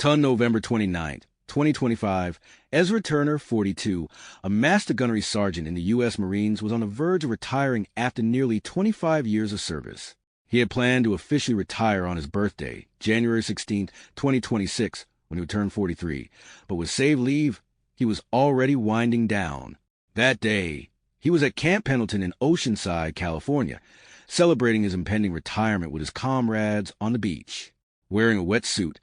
Ton, November 29th, 2025, Ezra Turner, 42, a master gunnery sergeant in the U.S. Marines, was on the verge of retiring after nearly 25 years of service. He had planned to officially retire on his birthday, January 16, 2026, when he would turn 43, but with saved leave, he was already winding down. That day, he was at Camp Pendleton in Oceanside, California, celebrating his impending retirement with his comrades on the beach. Wearing a wetsuit,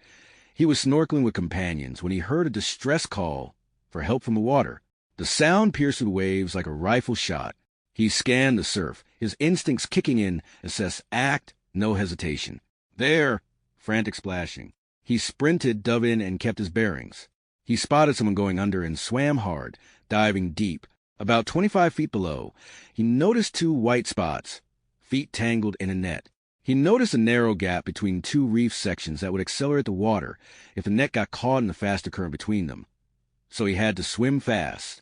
he was snorkeling with companions when he heard a distress call for help from the water. The sound pierced through the waves like a rifle shot. He scanned the surf, his instincts kicking in, assessed act, no hesitation. There, frantic splashing. He sprinted, dove in, and kept his bearings. He spotted someone going under and swam hard, diving deep. About 25 feet below, he noticed two white spots, feet tangled in a net. He noticed a narrow gap between two reef sections that would accelerate the water if the net got caught in the faster current between them. So he had to swim fast.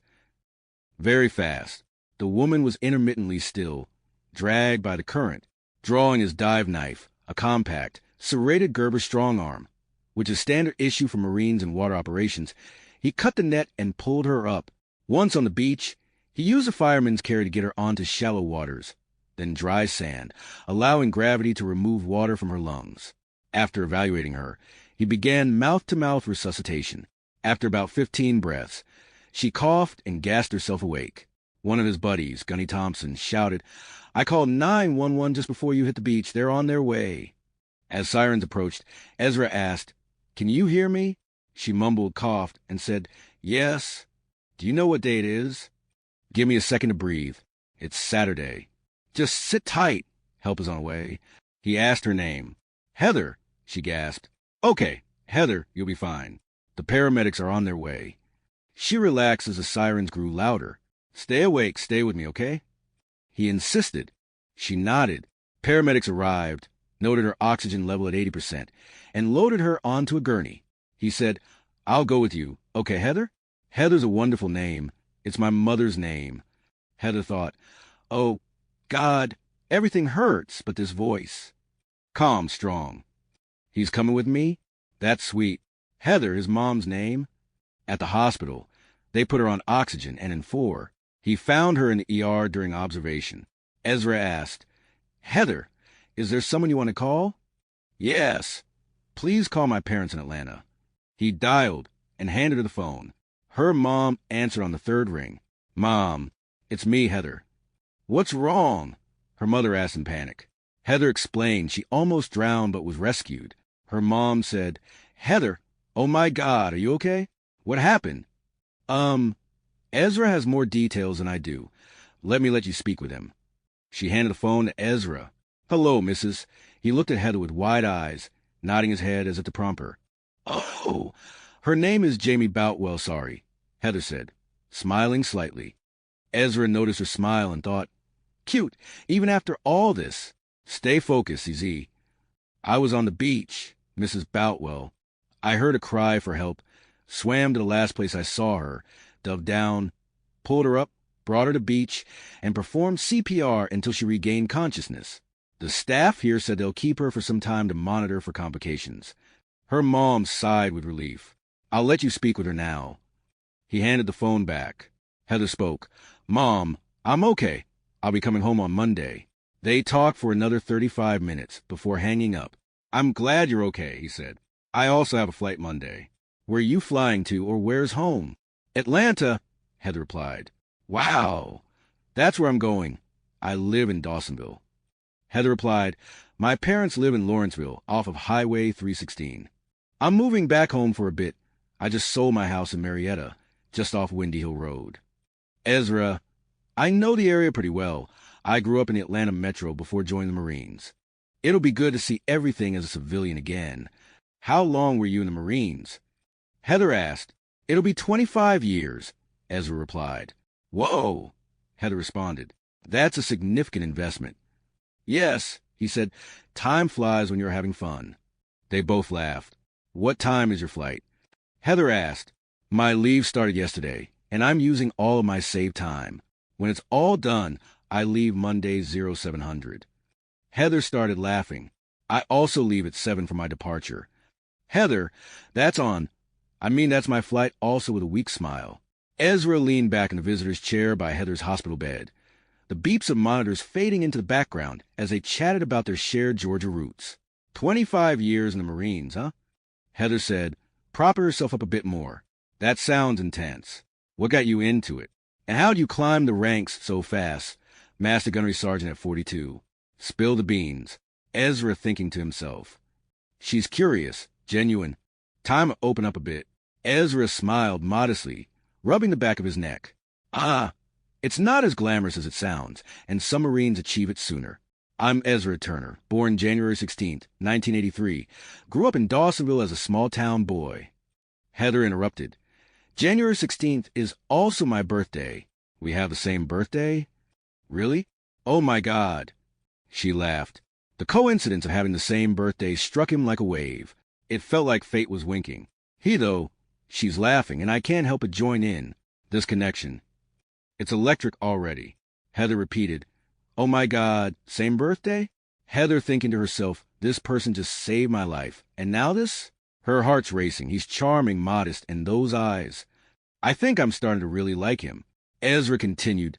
Very fast. The woman was intermittently still, dragged by the current, drawing his dive knife, a compact, serrated Gerber strong arm, which is standard issue for Marines and water operations. He cut the net and pulled her up. Once on the beach, he used a fireman's carry to get her onto shallow waters, then dry sand, allowing gravity to remove water from her lungs. After evaluating her, he began mouth-to-mouth resuscitation. After about 15 breaths, she coughed and gasped herself awake. One of his buddies, Gunny Thompson, shouted, "I called 911 just before you hit the beach. They're on their way." As sirens approached, Ezra asked, "Can you hear me?" She mumbled, coughed, and said, "Yes." "Do you know what day it is?" "Give me a second to breathe. It's Saturday." "Just sit tight. Help is on the way." He asked her name. "Heather," she gasped. "Okay, Heather, you'll be fine. The paramedics are on their way." She relaxed as the sirens grew louder. "Stay awake, stay with me, okay?" He insisted. She nodded. Paramedics arrived, noted her oxygen level at 80%, and loaded her onto a gurney. He said, "I'll go with you. Okay, Heather?" "Heather's a wonderful name. It's my mother's name." Heather thought, "Oh, God, everything hurts but this voice." Calm, strong. "He's coming with me? That's sweet. Heather, his mom's name." At the hospital, they put her on oxygen and in 4. He found her in the ER during observation. Ezra asked, "Heather, is there someone you want to call?" "Yes. Please call my parents in Atlanta." He dialed and handed her the phone. Her mom answered on the 3rd ring. "Mom, it's me, Heather." "What's wrong?" her mother asked in panic. Heather explained she almost drowned but was rescued. Her mom said, "Heather, oh my God, are you okay? What happened?" Ezra has more details than I do. Let me let you speak with him." She handed the phone to Ezra. "Hello, Mrs." He looked at Heather with wide eyes, nodding his head as if to prompt her. "Oh, her name is Jamie Boutwell, sorry," Heather said, smiling slightly. Ezra noticed her smile and thought, "Cute, even after all this. Stay focused, CZ. I was on the beach, Mrs. Boutwell. I heard a cry for help, swam to the last place I saw her, dove down, pulled her up, brought her to beach, and performed CPR until she regained consciousness. The staff here said they'll keep her for some time to monitor for complications." Her mom sighed with relief. "I'll let you speak with her now." He handed the phone back. Heather spoke. "Mom, I'm okay. I'll be coming home on Monday." They talked for another 35 minutes before hanging up. "I'm glad you're okay," he said. "I also have a flight Monday." "Where are you flying to, or where's home?" "Atlanta," Heather replied. "Wow, that's where I'm going. I live in Dawsonville." Heather replied, "My parents live in Lawrenceville, off of Highway 316. I'm moving back home for a bit. I just sold my house in Marietta, just off Windy Hill Road." Ezra, "I know the area pretty well. I grew up in the Atlanta metro before joining the Marines. It'll be good to see everything as a civilian again. How long were you in the Marines?" Heather asked. "It'll be 25 years, Ezra replied. "Whoa," Heather responded. "That's a significant investment." "Yes," he said. "Time flies when you're having fun." They both laughed. "What time is your flight?" Heather asked. "My leave started yesterday, and I'm using all of my saved time. When it's all done, I leave Monday 0700. Heather started laughing. "I also leave at 7 for my departure. Heather, that's on. That's my flight, also with a weak smile. Ezra leaned back in the visitor's chair by Heather's hospital bed, the beeps of monitors fading into the background as they chatted about their shared Georgia roots. 25 years in the Marines, huh? Heather said, propping herself up a bit more. That sounds intense. What got you into it? And how'd you climb the ranks so fast? Master Gunnery Sergeant at 42. Spill the beans. Ezra thinking to himself. She's curious, genuine. Time to open up a bit. Ezra smiled modestly, rubbing the back of his neck. It's not as glamorous as it sounds, and some Marines achieve it sooner. I'm Ezra Turner, born January 16th, 1983. Grew up in Dawsonville as a small-town boy. Heather interrupted. January 16th is also my birthday. We have the same birthday? Really? Oh my God. She laughed. The coincidence of having the same birthday struck him like a wave. It felt like fate was winking. She's laughing, and I can't help but join in. This connection. It's electric already. Heather repeated. Oh my God, same birthday? Heather thinking to herself, this person just saved my life. And now this? Her heart's racing. He's charming, modest, and those eyes. I think I'm starting to really like him. Ezra continued.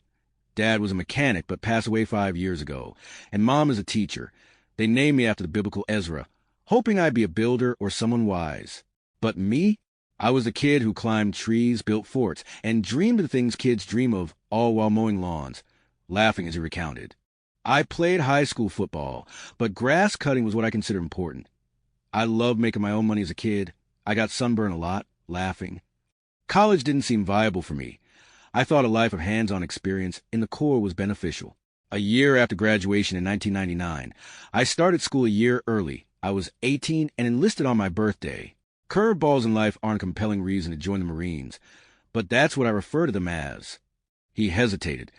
Dad was a mechanic, but passed away 5 years ago. And Mom is a teacher. They named me after the biblical Ezra, hoping I'd be a builder or someone wise. But me? I was a kid who climbed trees, built forts, and dreamed of the things kids dream of, all while mowing lawns, laughing as he recounted. I played high school football, but grass cutting was what I considered important. I loved making my own money as a kid. I got sunburned a lot, laughing. College didn't seem viable for me. I thought a life of hands-on experience in the Corps was beneficial. A year after graduation in 1999, I started school a year early. I was 18 and enlisted on my birthday. Curveballs in life aren't a compelling reason to join the Marines, but that's what I refer to them as. He hesitated,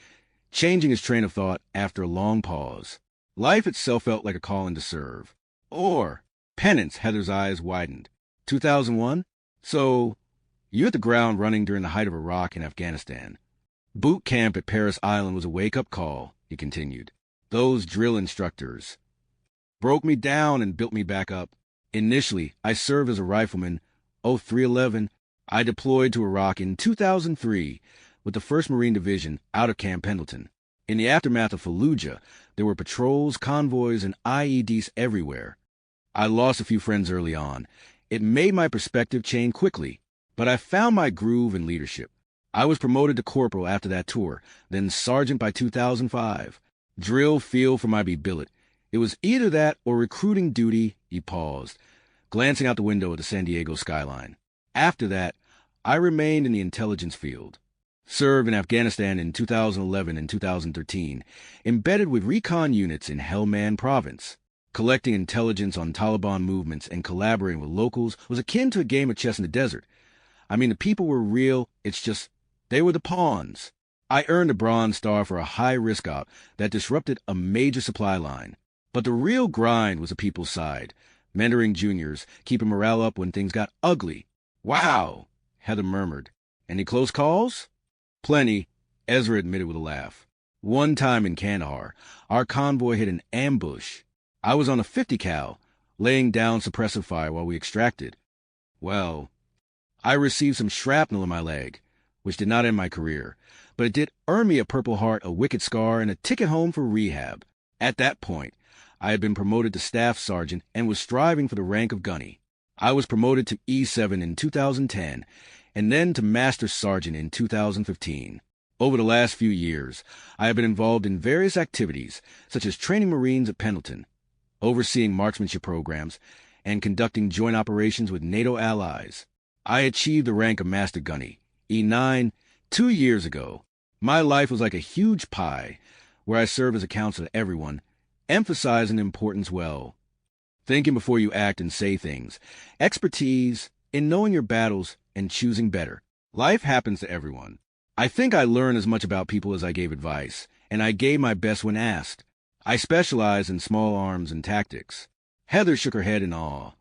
changing his train of thought after a long pause. Life itself felt like a calling to serve. Or penance. Heather's eyes widened. 2001? So, you hit the ground running during the height of Iraq and Afghanistan. Boot camp at Paris Island was a wake-up call, he continued. Those drill instructors broke me down and built me back up. Initially, I served as a rifleman. 0311, I deployed to Iraq in 2003 with the 1st Marine Division out of Camp Pendleton. In the aftermath of Fallujah, there were patrols, convoys, and IEDs everywhere. I lost a few friends early on. It made my perspective change quickly, but I found my groove in leadership. I was promoted to corporal after that tour, then sergeant by 2005. Drill field for my billet. It was either that or recruiting duty. He paused, glancing out the window at the San Diego skyline. After that, I remained in the intelligence field. Served in Afghanistan in 2011 and 2013, embedded with recon units in Helmand Province. Collecting intelligence on Taliban movements and collaborating with locals was akin to a game of chess in the desert. The people were real, it's just, they were the pawns. I earned a Bronze Star for a high-risk op that disrupted a major supply line. But the real grind was the people's side, mentoring juniors, keeping morale up when things got ugly. Wow, Heather murmured. Any close calls? Plenty, Ezra admitted with a laugh. One time in Kandahar, our convoy hit an ambush. I was on a 50 cal, laying down suppressive fire while we extracted. Well, I received some shrapnel in my leg, which did not end my career, but it did earn me a Purple Heart, a wicked scar, and a ticket home for rehab. At that point, I had been promoted to staff sergeant and was striving for the rank of gunny. I was promoted to E7 in 2010 and then to master sergeant in 2015. Over the last few years, I have been involved in various activities, such as training Marines at Pendleton, overseeing marksmanship programs, and conducting joint operations with NATO allies. I achieved the rank of master gunny, E9, 2 years ago. My life was like a huge pie, where I serve as a counselor to everyone, emphasizing importance well. Thinking before you act and say things. Expertise in knowing your battles and choosing better. Life happens to everyone. I think I learned as much about people as I gave advice, and I gave my best when asked. I specialize in small arms and tactics. Heather shook her head in awe.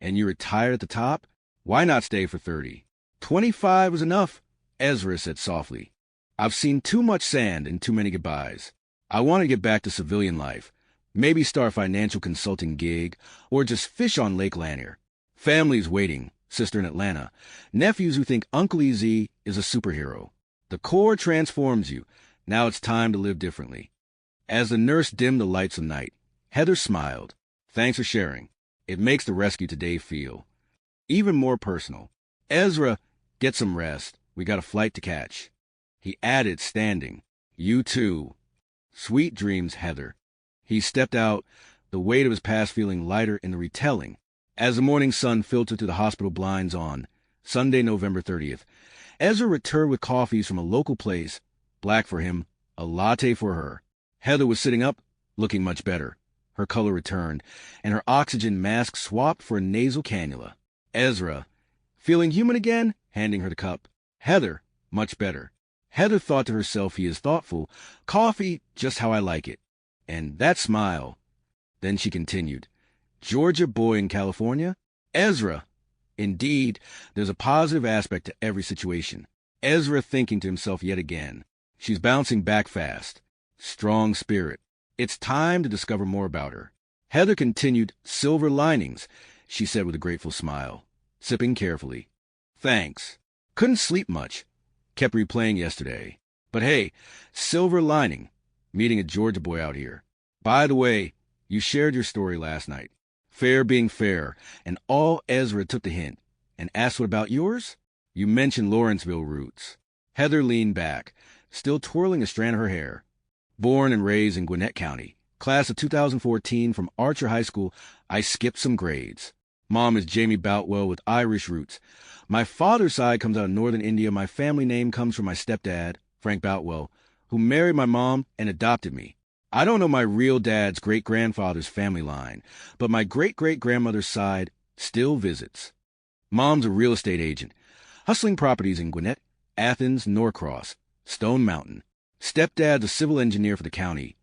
And you retired at the top? Why not stay for 30? 25 was enough, Ezra said softly. I've seen too much sand and too many goodbyes. I want to get back to civilian life, maybe start a financial consulting gig, or just fish on Lake Lanier. Family's waiting, sister in Atlanta. Nephews who think Uncle EZ is a superhero. The core transforms you. Now it's time to live differently. As the nurse dimmed the lights of night, Heather smiled. Thanks for sharing. It makes the rescue today feel even more personal. Ezra, get some rest. We got a flight to catch. He added, standing. You too. Sweet dreams, Heather. He stepped out, the weight of his past feeling lighter in the retelling. As the morning sun filtered through the hospital blinds on Sunday, November 30th, Ezra returned with coffees from a local place, black for him, a latte for her. Heather was sitting up, looking much better. Her color returned, and her oxygen mask swapped for a nasal cannula. Ezra, feeling human again, handing her the cup. Heather, much better. Heather thought to herself, he is thoughtful. Coffee, just how I like it. And that smile. Then she continued, Georgia boy in California? Ezra. Indeed, there's a positive aspect to every situation. Ezra thinking to himself yet again. She's bouncing back fast. Strong spirit. It's time to discover more about her. Heather continued, silver linings, she said with a grateful smile, sipping carefully. Thanks. Couldn't sleep much. Kept replaying yesterday. But hey, silver lining. Meeting a Georgia boy out here. By the way, you shared your story last night. Fair being fair, and all Ezra took the hint and asked what about yours? You mentioned Lawrenceville roots. Heather leaned back, still twirling a strand of her hair. Born and raised in Gwinnett County, class of 2014 from Archer High School, I skipped some grades. Mom is Jamie Boutwell with Irish roots. My father's side comes out of northern India. My family name comes from my stepdad, Frank Boutwell, who married my mom and adopted me. I don't know my real dad's great-grandfather's family line, but my great-great-grandmother's side still visits. Mom's a real estate agent, hustling properties in Gwinnett, Athens, Norcross, Stone Mountain. Stepdad's a civil engineer for the county,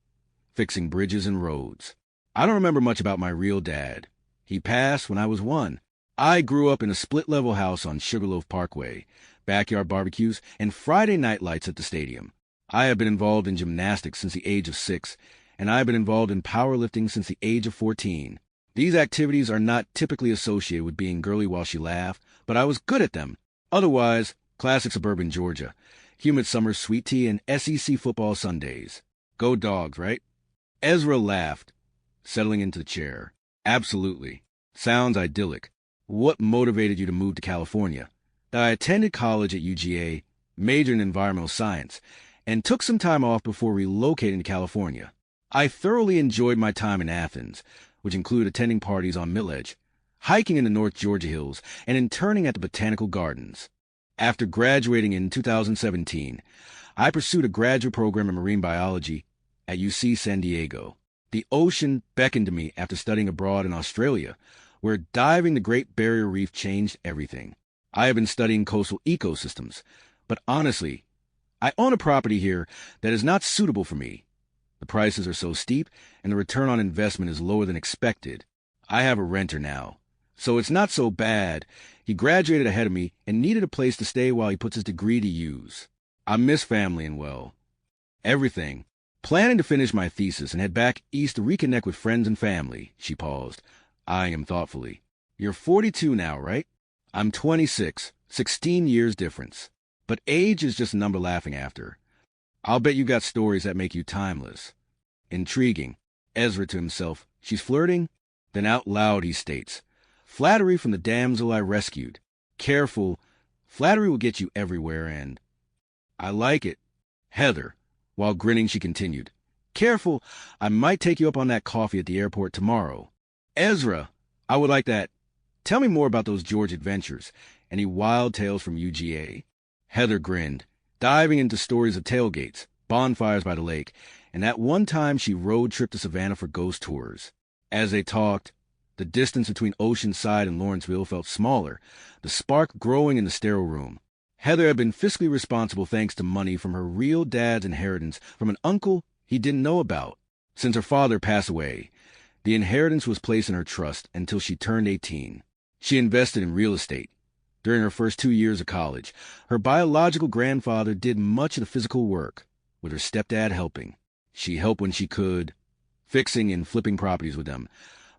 fixing bridges and roads. I don't remember much about my real dad. He passed when I was 1. I grew up in a split-level house on Sugarloaf Parkway, backyard barbecues, and Friday night lights at the stadium. I have been involved in gymnastics since the age of 6, and I have been involved in powerlifting since the age of 14. These activities are not typically associated with being girly while she laughed, but I was good at them. Otherwise, classic suburban Georgia. Humid summers, sweet tea, and SEC football Sundays. Go Dogs, right? Ezra laughed, settling into the chair. Absolutely. Sounds idyllic. What motivated you to move to California? I attended college at UGA, majored in environmental science, and took some time off before relocating to California. I thoroughly enjoyed my time in Athens, which included attending parties on Mill-Edge, hiking in the North Georgia hills, and interning at the Botanical Gardens. After graduating in 2017, I pursued a graduate program in marine biology at UC San Diego. The ocean beckoned to me after studying abroad in Australia, where diving the Great Barrier Reef changed everything. I have been studying coastal ecosystems, but honestly, I own a property here that is not suitable for me. The prices are so steep, and the return on investment is lower than expected. I have a renter now, so it's not so bad. He graduated ahead of me and needed a place to stay while he puts his degree to use. I miss family and, well, everything. Planning to finish my thesis and head back east to reconnect with friends and family, she paused, eyeing him thoughtfully. You're 42 now, right? I'm 26, 16 years difference. But age is just a number laughing after. I'll bet you got stories that make you timeless. Intriguing. Ezra to himself. She's flirting? Then out loud he states, flattery from the damsel I rescued. Careful. Flattery will get you everywhere and... I like it. Heather. While grinning, she continued, careful. I might take you up on that coffee at the airport tomorrow. Ezra. I would like that. Tell me more about those George adventures. Any wild tales from UGA? Heather grinned, diving into stories of tailgates, bonfires by the lake, and that one time she road-tripped to Savannah for ghost tours. As they talked, the distance between Oceanside and Lawrenceville felt smaller, the spark growing in the sterile room. Heather had been fiscally responsible thanks to money from her real dad's inheritance from an uncle he didn't know about. Since her father passed away, the inheritance was placed in her trust until she turned 18. She invested in real estate. During her first 2 years of college, her biological grandfather did much of the physical work, with her stepdad helping. She helped when she could, fixing and flipping properties with them.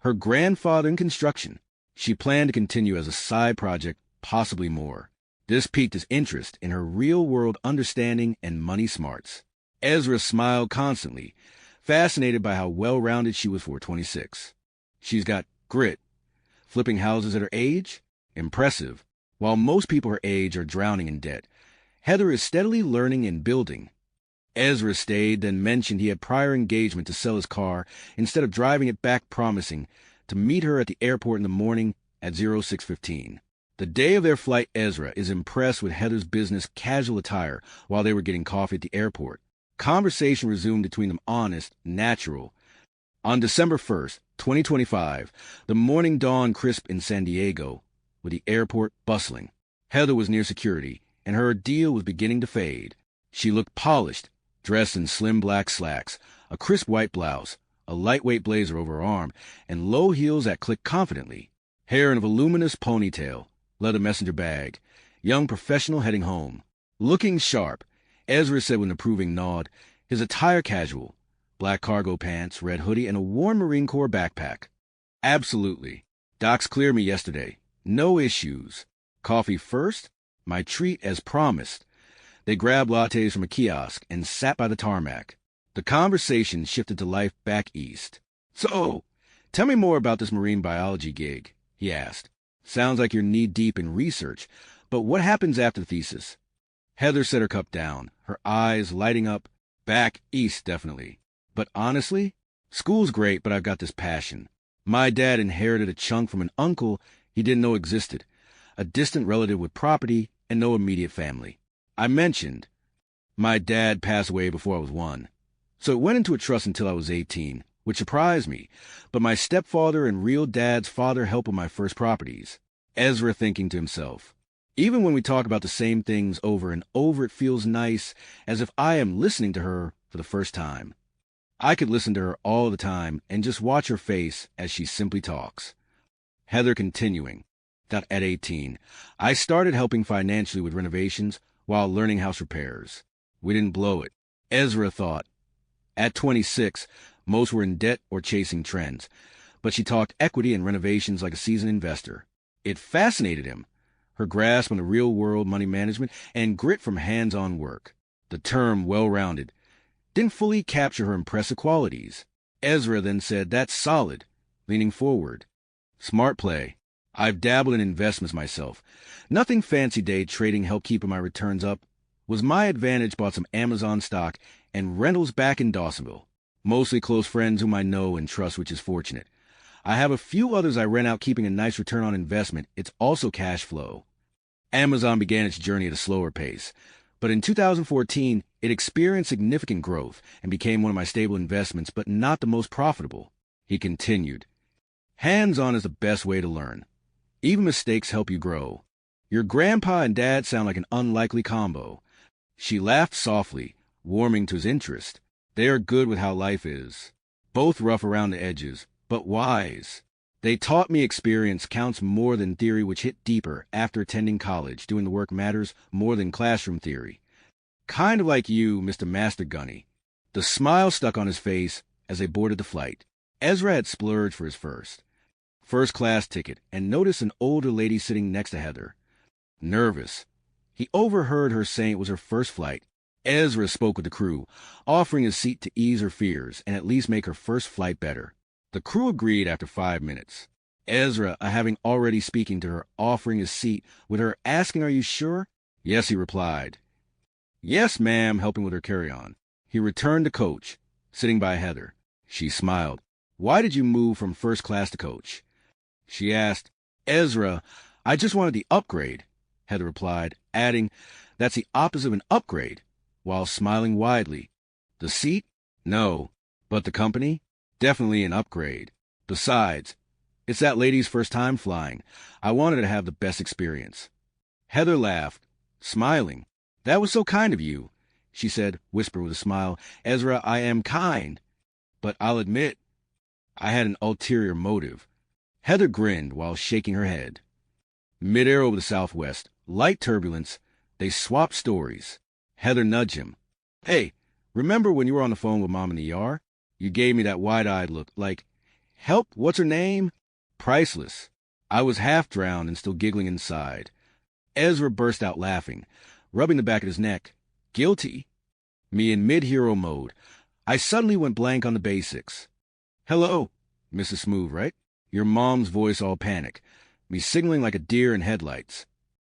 Her grandfather in construction. She planned to continue as a side project, possibly more. This piqued his interest in her real-world understanding and money smarts. Ezra smiled constantly, fascinated by how well-rounded she was for 26. She's got grit. Flipping houses at her age? Impressive. While most people her age are drowning in debt, Heather is steadily learning and building. Ezra stayed, then mentioned he had prior engagement to sell his car instead of driving it back, promising to meet her at the airport in the morning at 06:15. The day of their flight, Ezra is impressed with Heather's business casual attire while they were getting coffee at the airport. Conversation resumed between them, honest, natural. On December 1st, 2025, the morning dawned crisp in San Diego, with the airport bustling. Heather was near security, and her ordeal was beginning to fade. She looked polished, dressed in slim black slacks, a crisp white blouse, a lightweight blazer over her arm, and low heels that clicked confidently. Hair in a voluminous ponytail, leather messenger bag, young professional heading home. Looking sharp, Ezra said with an approving nod, his attire casual, black cargo pants, red hoodie, and a worn Marine Corps backpack. Absolutely. Docs cleared me yesterday. No issues. Coffee first? My treat as promised. They grabbed lattes from a kiosk and sat by the tarmac. The conversation shifted to life back east. So, tell me more about this marine biology gig, he asked. Sounds like you're knee-deep in research, but what happens after the thesis? Heather set her cup down, her eyes lighting up. Back east, definitely. But honestly, school's great, but I've got this passion. My dad inherited a chunk from an uncle he didn't know existed, a distant relative with property and no immediate family. I mentioned my dad passed away before I was 1, so it went into a trust until I was 18, which surprised me, but my stepfather and real dad's father helped with my first properties. Ezra thinking to himself, even when we talk about the same things over and over, it feels nice, as if I am listening to her for the first time. I could listen to her all the time and just watch her face as she simply talks. Heather continuing, that at 18, I started helping financially with renovations while learning house repairs. We didn't blow it. Ezra thought. At 26, most were in debt or chasing trends, but she talked equity and renovations like a seasoned investor. It fascinated him, her grasp on the real-world money management and grit from hands-on work. The term well-rounded didn't fully capture her impressive qualities. Ezra then said, that's solid, leaning forward. Smart play. I've dabbled in investments myself. Nothing fancy day trading helped keeping my returns up. Was my advantage, bought some Amazon stock and rentals back in Dawsonville. Mostly close friends whom I know and trust, which is fortunate. I have a few others I rent out, keeping a nice return on investment. It's also cash flow. Amazon began its journey at a slower pace, but in 2014, it experienced significant growth and became one of my stable investments, but not the most profitable. He continued, hands-on is the best way to learn. Even mistakes help you grow. Your grandpa and dad sound like an unlikely combo. She laughed softly, warming to his interest. They are good with how life is. Both rough around the edges, but wise. They taught me experience counts more than theory, which hit deeper after attending college. Doing the work matters more than classroom theory. Kind of like you, Mr. Master Gunny. The smile stuck on his face as they boarded the flight. Ezra had splurged for his first-class ticket and noticed an older lady sitting next to Heather. Nervous. He overheard her saying it was her first flight. Ezra spoke with the crew, offering his seat to ease her fears and at least make her first flight better. The crew agreed after 5 minutes. Ezra, having already speaking to her, offering his seat, with her asking, are you sure? Yes, he replied. Yes, ma'am, helping with her carry-on. He returned to coach, sitting by Heather. She smiled. Why did you move from first class to coach? She asked. Ezra, I just wanted the upgrade, Heather replied, adding, that's the opposite of an upgrade, while smiling widely. The seat? No. But the company? Definitely an upgrade. Besides, it's that lady's first time flying. I wanted to have the best experience. Heather laughed, smiling. That was so kind of you, she said, whisper with a smile. Ezra, I am kind, but I'll admit I had an ulterior motive. Heather grinned while shaking her head. Mid-air over the southwest, light turbulence, they swapped stories. Heather nudged him. Hey, remember when you were on the phone with Mom in the ER? You gave me that wide-eyed look, like, help, what's her name? Priceless. I was half drowned and still giggling inside. Ezra burst out laughing, rubbing the back of his neck. Guilty? Me in mid-hero mode. I suddenly went blank on the basics. Hello, Mrs. Smooth, right? Your mom's voice all panic. Me signaling like a deer in headlights.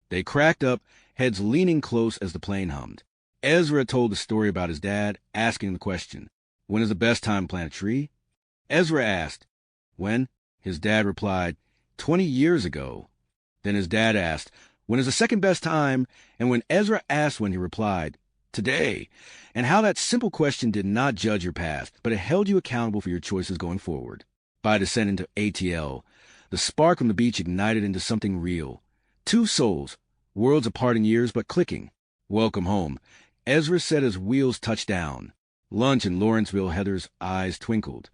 They cracked up, heads leaning close as the plane hummed. Ezra told the story about his dad, asking the question, when is the best time to plant a tree? Ezra asked, when? His dad replied, 20 years ago. Then his dad asked, when is the second best time? And when Ezra asked when, he replied, today. And how that simple question did not judge your past, but it held you accountable for your choices going forward. By descending to ATL, the spark from the beach ignited into something real. Two souls, worlds apart in years but clicking. Welcome home, Ezra said as wheels touched down. Lunch in Lawrenceville, Heather's eyes twinkled.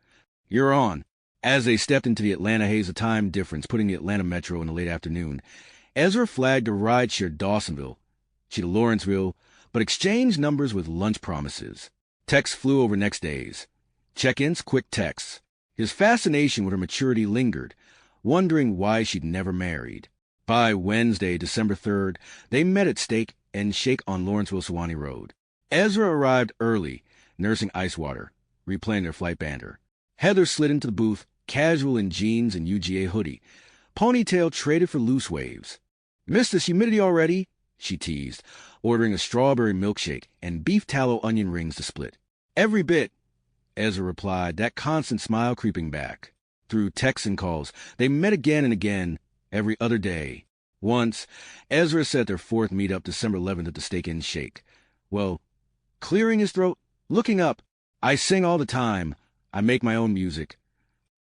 You're on. As they stepped into the Atlanta haze, a time difference, putting the Atlanta Metro in the late afternoon, Ezra flagged a rideshare Dawsonville. She to Lawrenceville, but exchanged numbers with lunch promises. Texts flew over next days. Check-ins, quick texts. His fascination with her maturity lingered, wondering why she'd never married. By Wednesday, December 3rd, they met at Steak and Shake on Lawrenceville-Sewanee Road. Ezra arrived early, nursing ice water, replaying their flight banter. Heather slid into the booth, casual in jeans and UGA hoodie. Ponytail traded for loose waves. Missed this humidity already? She teased, ordering a strawberry milkshake and beef tallow onion rings to split. Every bit, Ezra replied, that constant smile creeping back. Through texts and calls, they met again and again, every other day. Once, Ezra said their fourth meetup December 11th at the Steak and Shake. Well, clearing his throat, looking up, I sing all the time. I make my own music.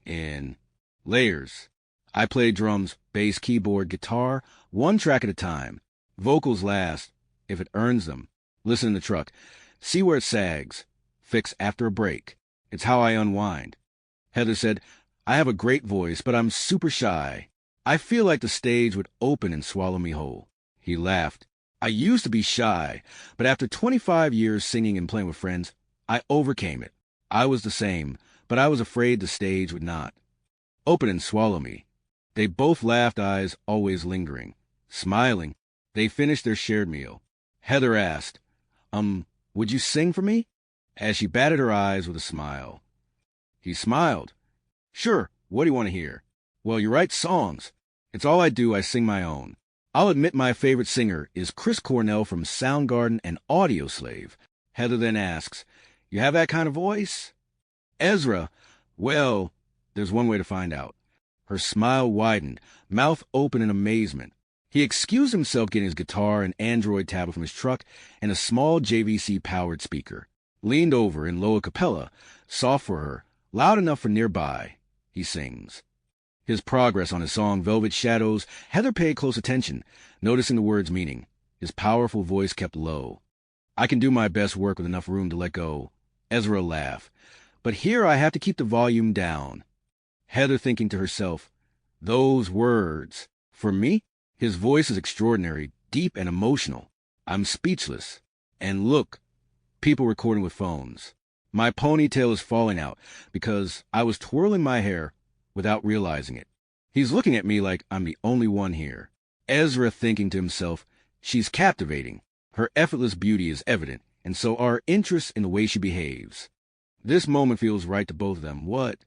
In layers. I play drums, bass, keyboard, guitar, one track at a time. Vocals last, if it earns them. Listen in the truck. See where it sags. Fix after a break. It's how I unwind. Heather said, I have a great voice, but I'm super shy. I feel like the stage would open and swallow me whole. He laughed. I used to be shy, but after 25 years singing and playing with friends, I overcame it. I was the same, but I was afraid the stage would not. Open and swallow me. They both laughed, eyes always lingering. Smiling, they finished their shared meal. Heather asked, would you sing for me? As she batted her eyes with a smile. He smiled. Sure, what do you want to hear? Well, you write songs. It's all I do, I sing my own. I'll admit my favorite singer is Chris Cornell from Soundgarden and Audioslave. Heather then asks, you have that kind of voice? Ezra, well, there's one way to find out. Her smile widened, mouth open in amazement. He excused himself getting his guitar and Android tablet from his truck and a small JVC-powered speaker. Leaned over in low a cappella, soft for her, loud enough for nearby. He sings. His progress on his song Velvet Shadows, Heather paid close attention, noticing the word's meaning. His powerful voice kept low. I can do my best work with enough room to let go. Ezra laughed. But here I have to keep the volume down. Heather thinking to herself, those words. For me, his voice is extraordinary, deep and emotional. I'm speechless. And look, people recording with phones. My ponytail is falling out because I was twirling my hair without realizing it. He's looking at me like I'm the only one here. Ezra thinking to himself, she's captivating. Her effortless beauty is evident, and so are interest in the way she behaves. This moment feels right to both of them. What?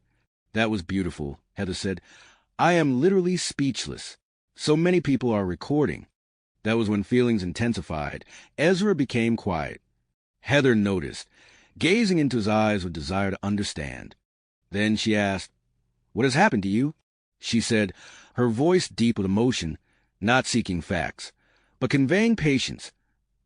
That was beautiful, Heather said. I am literally speechless. So many people are recording. That was when feelings intensified. Ezra became quiet. Heather noticed, gazing into his eyes with desire to understand. Then she asked, what has happened to you? She said, her voice deep with emotion, not seeking facts, but conveying patience.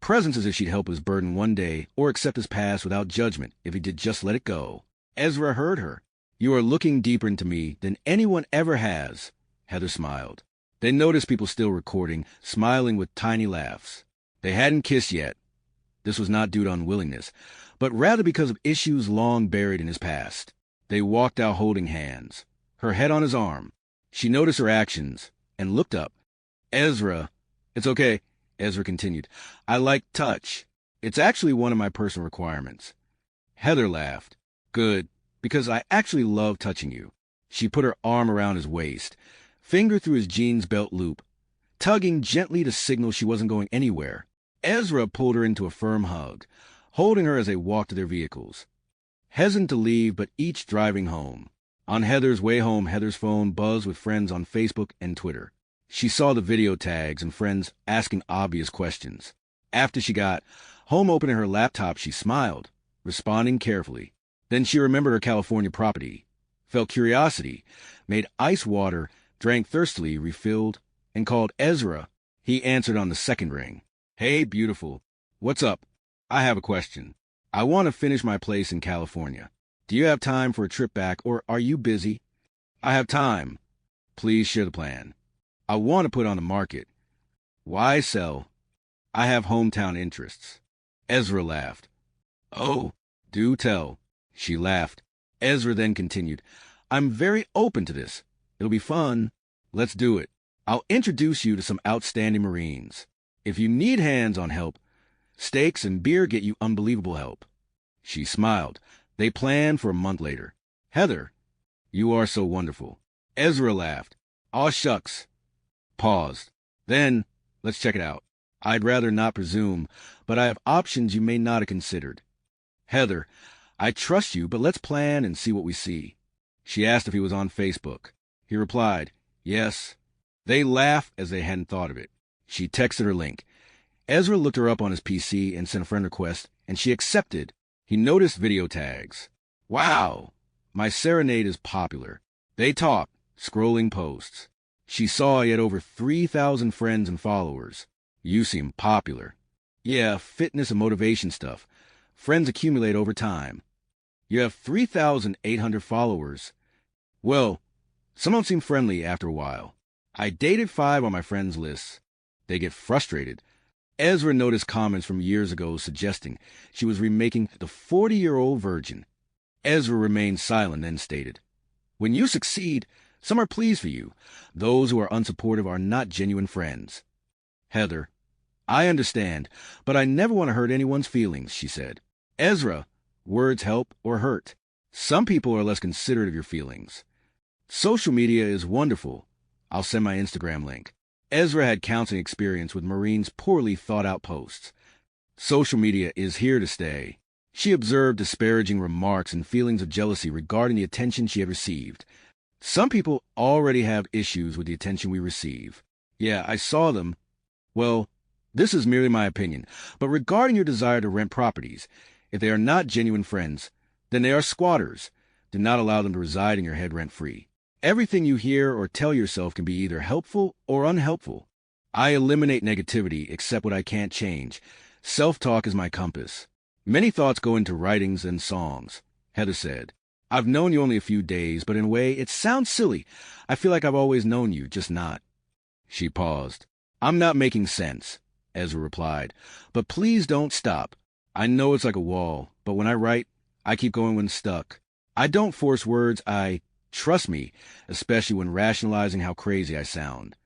Presence as if she'd help his burden one day or accept his past without judgment if he did just let it go. Ezra heard her. You are looking deeper into me than anyone ever has. Heather smiled. They noticed people still recording, smiling with tiny laughs. They hadn't kissed yet. This was not due to unwillingness, but rather because of issues long buried in his past. They walked out holding hands, her head on his arm. She noticed her actions and looked up. Ezra, it's okay, Ezra continued. I like touch. It's actually one of my personal requirements. Heather laughed. Good, because I actually love touching you. She put her arm around his waist, finger through his jeans belt loop, tugging gently to signal she wasn't going anywhere. Ezra pulled her into a firm hug, holding her as they walked to their vehicles. Hesitant to leave, but each driving home. On Heather's way home, Heather's phone buzzed with friends on Facebook and Twitter. She saw the video tags and friends asking obvious questions. After she got home, opening her laptop, she smiled, responding carefully. Then she remembered her California property, felt curiosity, made ice water, drank thirstily, refilled, and called Ezra. He answered on the second ring. Hey, beautiful. What's up? I have a question. I want to finish my place in California. Do you have time for a trip back, or are you busy? I have time. Please share the plan. I want to put on the market. Why sell? I have hometown interests. Ezra laughed. Oh, do tell. She laughed. Ezra then continued, I'm very open to this. It'll be fun. Let's do it. I'll introduce you to some outstanding Marines. If you need hands-on help, steaks and beer get you unbelievable help. She smiled. They planned for a month later. Heather, you are so wonderful. Ezra laughed. Aw shucks. Paused. Then, let's check it out. I'd rather not presume, but I have options you may not have considered. Heather, I trust you, but let's plan and see what we see. She asked if he was on Facebook. He replied, yes. They laughed as they hadn't thought of it. She texted her link. Ezra looked her up on his PC and sent a friend request, and she accepted. He noticed video tags. Wow, my serenade is popular. They talked, scrolling posts. She saw he had over 3,000 friends and followers. You seem popular. Yeah, fitness and motivation stuff. Friends accumulate over time. You have 3,800 followers. Well, some don't seem friendly after a while. I dated 5 on my friends' list. They get frustrated. Ezra noticed comments from years ago suggesting she was remaking The 40-Year-Old Virgin. Ezra remained silent, then stated, when you succeed, some are pleased for you. Those who are unsupportive are not genuine friends. Heather, I understand, but I never want to hurt anyone's feelings, she said. Ezra, words help or hurt. Some people are less considerate of your feelings. Social media is wonderful. I'll send my Instagram link. Ezra had counseling experience with Marines' poorly thought-out posts. Social media is here to stay. She observed disparaging remarks and feelings of jealousy regarding the attention she had received. Some people already have issues with the attention we receive. Yeah, I saw them. Well, this is merely my opinion, but regarding your desire to rent properties, if they are not genuine friends, then they are squatters. Do not allow them to reside in your head rent-free. Everything you hear or tell yourself can be either helpful or unhelpful. I eliminate negativity except what I can't change. Self-talk is my compass. Many thoughts go into writings and songs. Heather said, I've known you only a few days, but in a way, it sounds silly. I feel like I've always known you, just not. She paused. I'm not making sense, Ezra replied, but please don't stop. I know it's like a wall, but when I write, I keep going when stuck. I don't force words, trust me, especially when rationalizing how crazy I sound.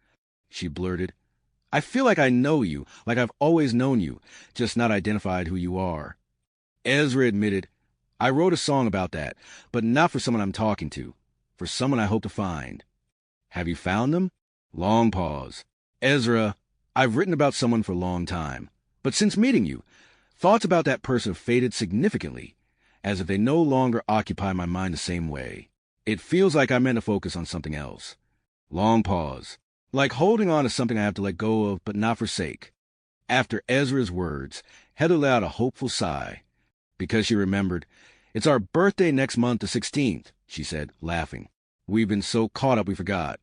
She blurted, I feel like I know you, like I've always known you, just not identified who you are. Ezra admitted, I wrote a song about that, but not for someone I'm talking to, for someone I hope to find. Have you found them? Long pause. Ezra, I've written about someone for a long time, but since meeting you, thoughts about that person have faded significantly, as if they no longer occupy my mind the same way. It feels like I'm meant to focus on something else. Long pause. Like holding on to something I have to let go of, but not forsake. After Ezra's words, Heather let out a hopeful sigh. Because she remembered, it's our birthday next month, the 16th, she said, laughing. We've been so caught up we forgot.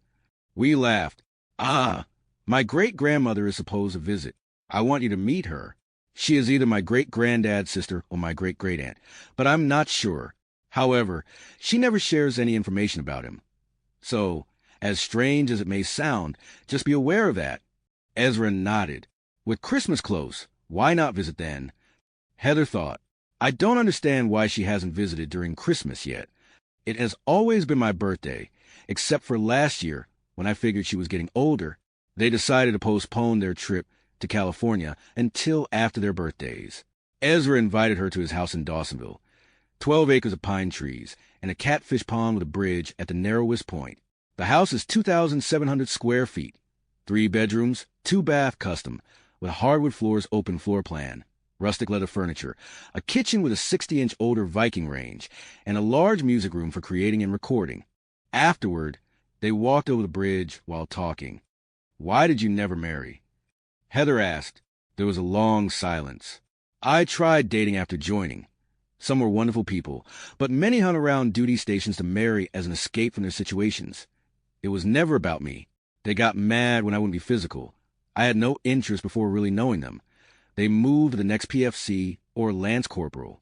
We laughed. Ah, my great-grandmother is supposed to visit. I want you to meet her. She is either my great-granddad's sister or my great-great-aunt, but I'm not sure. However, she never shares any information about him. So, as strange as it may sound, just be aware of that. Ezra nodded. With Christmas close, why not visit then? Heather thought, I don't understand why she hasn't visited during Christmas yet. It has always been my birthday, except for last year, when I figured she was getting older. They decided to postpone their trip to California until after their birthdays. Ezra invited her to his house in Dawsonville. 12 acres of pine trees, and a catfish pond with a bridge at the narrowest point. The house is 2,700 square feet, 3 bedrooms, 2 bath custom, with hardwood floors, open floor plan, rustic leather furniture, a kitchen with a 60-inch older Viking range, and a large music room for creating and recording. Afterward, they walked over the bridge while talking. "Why did you never marry?" Heather asked. There was a long silence. "I tried dating after joining. Some were wonderful people, but many hung around duty stations to marry as an escape from their situations. It was never about me. They got mad when I wouldn't be physical. I had no interest before really knowing them. They moved to the next PFC or Lance Corporal.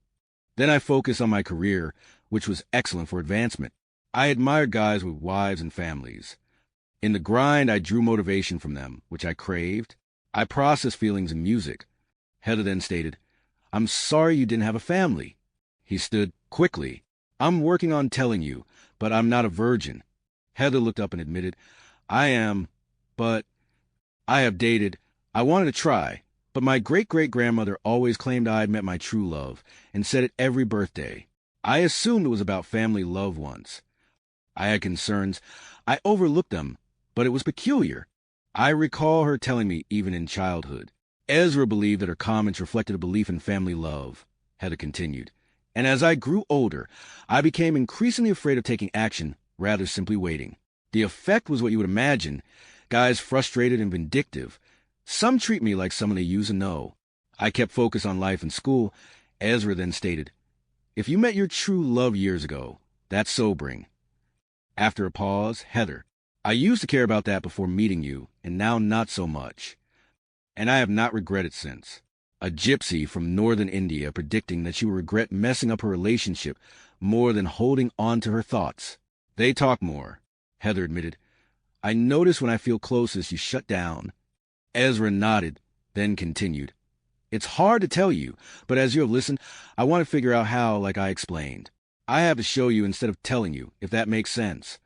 Then I focused on my career, which was excellent for advancement. I admired guys with wives and families. In the grind, I drew motivation from them, which I craved. I processed feelings in music." Heather then stated, "I'm sorry you didn't have a family." He stood quickly. "I'm working on telling you, but I'm not a virgin." Heather looked up and admitted, "I am, but I have dated. I wanted to try, but my great-great-grandmother always claimed I had met my true love and said it every birthday. I assumed it was about family love once. I had concerns. I overlooked them, but it was peculiar. I recall her telling me even in childhood." Ezra believed that her comments reflected a belief in family love, Heather continued. "And as I grew older, I became increasingly afraid of taking action, rather simply waiting. The effect was what you would imagine, guys frustrated and vindictive. Some treat me like someone they use and know. I kept focused on life and school." Ezra then stated, "If you met your true love years ago, that's sobering." After a pause, Heather, "I used to care about that before meeting you, and now not so much. And I have not regretted since." A gypsy from northern India predicting that she would regret messing up her relationship more than holding on to her thoughts. "They talk more," Heather admitted. "I notice when I feel closest you shut down." Ezra nodded, then continued, "It's hard to tell you, but as you have listened, I want to figure out how, like I explained. I have to show you instead of telling you, if that makes sense."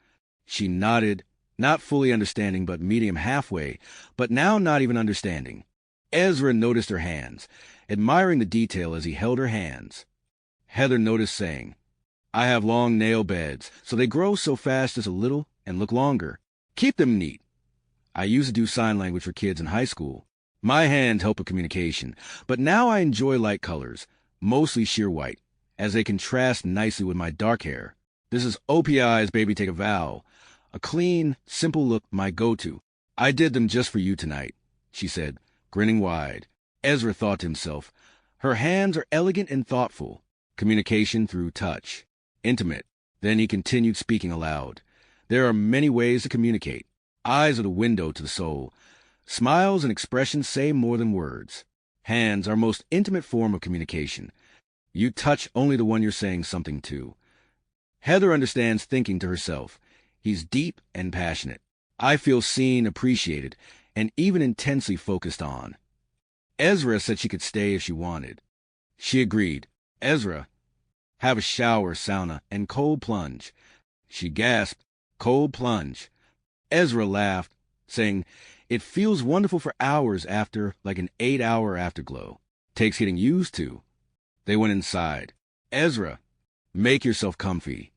She nodded, not fully understanding but meeting him halfway, but now not even understanding. Ezra noticed her hands, admiring the detail as he held her hands. Heather noticed, saying, "I have long nail beds, so they grow so fast just a little and look longer. Keep them neat. I used to do sign language for kids in high school. My hands help with communication, but now I enjoy light colors, mostly sheer white, as they contrast nicely with my dark hair. This is OPI's Baby Take a Vow. A clean, simple look, my go-to. I did them just for you tonight," she said, grinning wide. Ezra thought to himself, her hands are elegant and thoughtful. Communication through touch. Intimate. Then he continued speaking aloud. "There are many ways to communicate. Eyes are the window to the soul. Smiles and expressions say more than words. Hands are our most intimate form of communication. You touch only the one you're saying something to." Heather understands thinking to herself, "He's deep and passionate. I feel seen, appreciated, and even intensely focused on." Ezra said she could stay if she wanted. She agreed. "Ezra, have a shower, sauna, and cold plunge." She gasped, "Cold plunge." Ezra laughed, saying, "It feels wonderful for hours after, like an 8-hour afterglow. Takes getting used to." They went inside. "Ezra, make yourself comfy."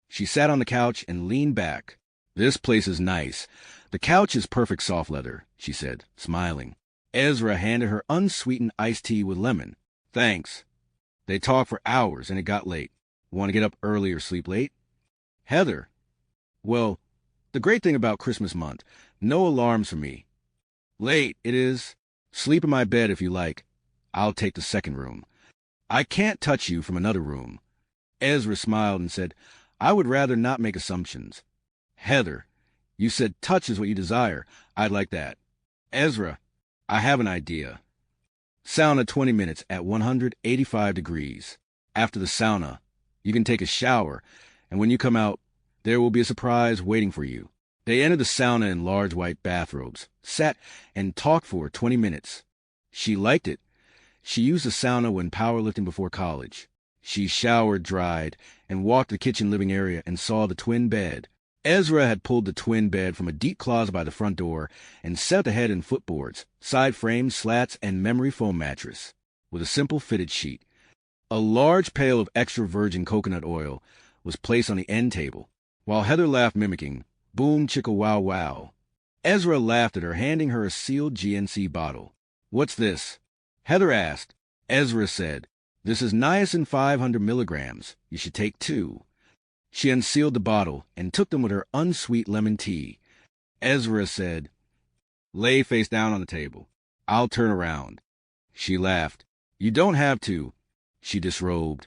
She sat on the couch and leaned back. "This place is nice. The couch is perfect soft leather," she said, smiling. Ezra handed her unsweetened iced tea with lemon. "Thanks." They talked for hours, and it got late. "Want to get up early or sleep late?" "Heather, well, the great thing about Christmas month, no alarms for me. Late, it is. Sleep in my bed if you like. I'll take the second room. I can't touch you from another room." Ezra smiled and said, "I would rather not make assumptions." "Heather, you said touch is what you desire. I'd like that." "Ezra, I have an idea. Sauna 20 minutes at 185 degrees. After the sauna, you can take a shower, and when you come out, there will be a surprise waiting for you." They entered the sauna in large white bathrobes, sat, and talked for 20 minutes. She liked it. She used the sauna when powerlifting before college. She showered, dried, and walked the kitchen living area and saw the twin bed. Ezra had pulled the twin bed from a deep closet by the front door and set the head and footboards, side frames, slats, and memory foam mattress, with a simple fitted sheet. A large pail of extra virgin coconut oil was placed on the end table. While Heather laughed, mimicking, Boom chicka wow wow. Ezra laughed at her, handing her a sealed GNC bottle. What's this? Heather asked. Ezra said, This is niacin 500 milligrams. You should take 2. She unsealed the bottle and took them with her unsweet lemon tea. Ezra said, Lay face down on the table. I'll turn around. She laughed. You don't have to. She disrobed.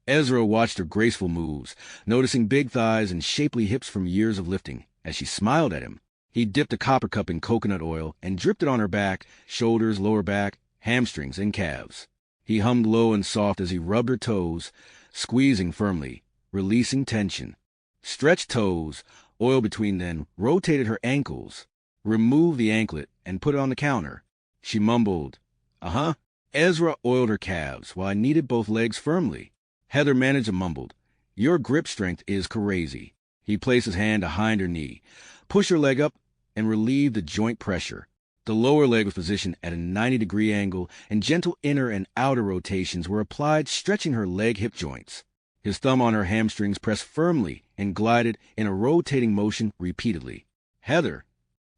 Ezra watched her graceful moves, noticing big thighs and shapely hips from years of lifting. As she smiled at him, he dipped a copper cup in coconut oil and dripped it on her back, shoulders, lower back, hamstrings, and calves. He hummed low and soft as he rubbed her toes, squeezing firmly, releasing tension. Stretched toes, oil between them, rotated her ankles, removed the anklet, and put it on the counter. She mumbled, Uh-huh. Ezra oiled her calves while I kneaded both legs firmly. Heather managed and mumbled, Your grip strength is crazy. He placed his hand behind her knee, pushed her leg up, and relieved the joint pressure. The lower leg was positioned at a 90-degree angle, and gentle inner and outer rotations were applied, stretching her leg-hip joints. His thumb on her hamstrings pressed firmly and glided in a rotating motion repeatedly. Heather,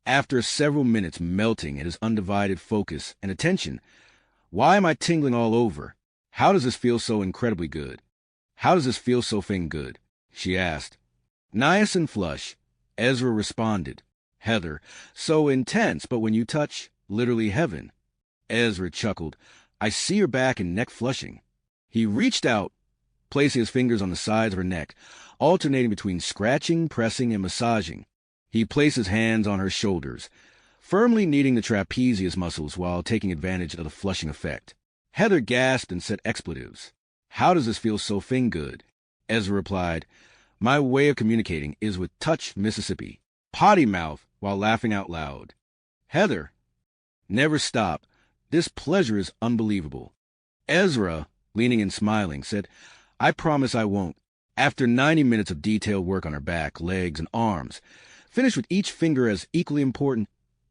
after several minutes melting at his undivided focus and attention, Why am I tingling all over? How does this feel so incredibly good? How does this feel so good? She asked. Niacin flush, Ezra responded. Heather, so intense, but when you touch, literally heaven. Ezra chuckled. I see your back and neck flushing. He reached out, placing his fingers on the sides of her neck, alternating between scratching, pressing, and massaging. He placed his hands on her shoulders, firmly kneading the trapezius muscles while taking advantage of the flushing effect. Heather gasped and said expletives. How does this feel so good? Ezra replied, My way of communicating is with touch, Mississippi. Potty mouth while laughing out loud. Heather, never stop. This pleasure is unbelievable. Ezra, leaning and smiling, said, I promise I won't. After 90 minutes of detailed work on her back, legs, and arms, finished with each finger as equally important,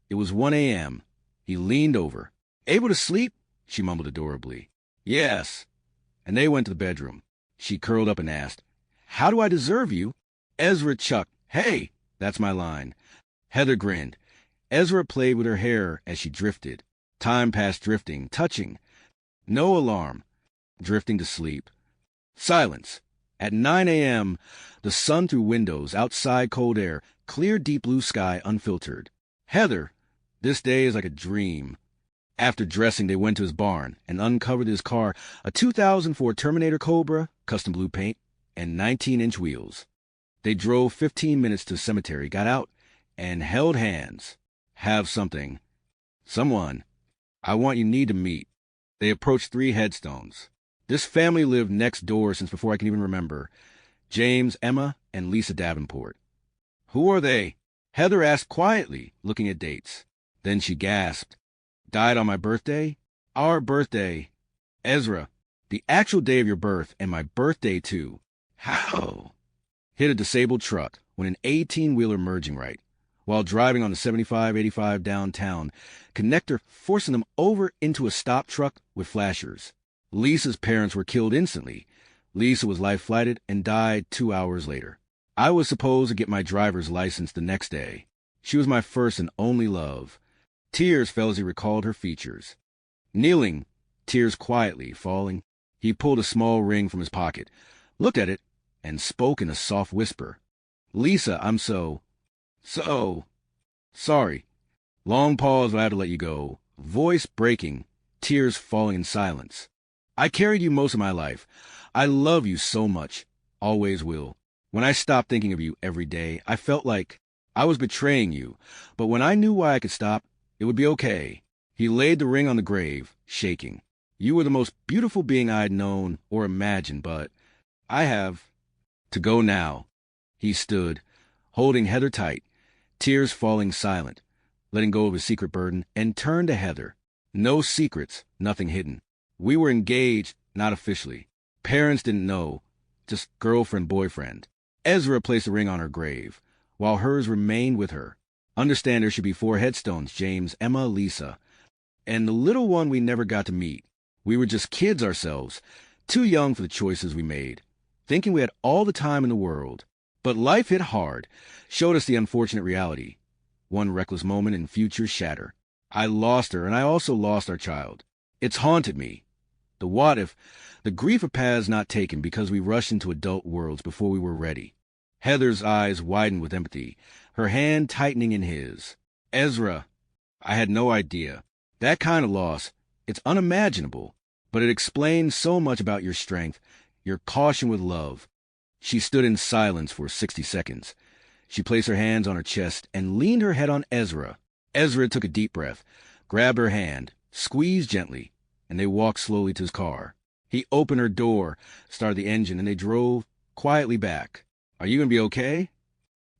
it was 1 a.m. He leaned over. Able to sleep? She mumbled adorably. Yes. And they went to the bedroom. She curled up and asked, How do I deserve you? Ezra chucked, Hey, that's my line. Heather grinned. Ezra played with her hair as she drifted. Time passed drifting, touching. No alarm. Drifting to sleep. Silence. At 9 a.m., the sun through windows, outside cold air, clear deep blue sky unfiltered. Heather, this day is like a dream. After dressing, they went to his barn and uncovered his car, a 2004 Terminator Cobra, custom blue paint, and 19-inch wheels. They drove 15 minutes to the cemetery, got out, and held hands. Have something. Someone. I want you need to meet. They approached 3 headstones. This family lived next door since before I can even remember. James, Emma, and Lisa Davenport. Who are they? Heather asked quietly, looking at dates. Then she gasped. Died on my birthday? Our birthday. Ezra, the actual day of your birth, and my birthday too. How? Hit a disabled truck when an 18-wheeler merging right. While driving on the 75-85 downtown, connector forcing them over into a stopped truck with flashers. Lisa's parents were killed instantly. Lisa was life-flighted and died 2 hours later. I was supposed to get my driver's license the next day. She was my first and only love. Tears fell as he recalled her features. Kneeling, tears quietly falling, he pulled a small ring from his pocket, looked at it, and spoke in a soft whisper. Lisa, I'm so sorry. Long pause, but I had to let you go. Voice breaking, tears falling in silence. I carried you most of my life. I love you so much. Always will. When I stopped thinking of you every day, I felt like I was betraying you. But when I knew why I could stop, it would be okay. He laid the ring on the grave, shaking. You were the most beautiful being I had known or imagined, but I have to go now. He stood, holding Heather tight, tears falling silent, letting go of his secret burden, and turned to Heather. No secrets, nothing hidden. We were engaged, not officially. Parents didn't know, just girlfriend, boyfriend. Ezra placed a ring on her grave, while hers remained with her. Understand there should be 4 headstones, James, Emma, Lisa. And the little one we never got to meet. We were just kids ourselves, too young for the choices we made, thinking we had all the time in the world. But life hit hard, showed us the unfortunate reality. One reckless moment and future shatter. I lost her, and I also lost our child. It's haunted me. The what if, the grief of paths not taken because we rushed into adult worlds before we were ready. Heather's eyes widened with empathy, her hand tightening in his. Ezra, I had no idea. That kind of loss, it's unimaginable, but it explains so much about your strength, your caution with love. She stood in silence for 60 seconds. She placed her hands on her chest and leaned her head on Ezra. Ezra took a deep breath, grabbed her hand, squeezed gently, and they walked slowly to his car. He opened her door, started the engine, and they drove quietly back. Are you going to be okay?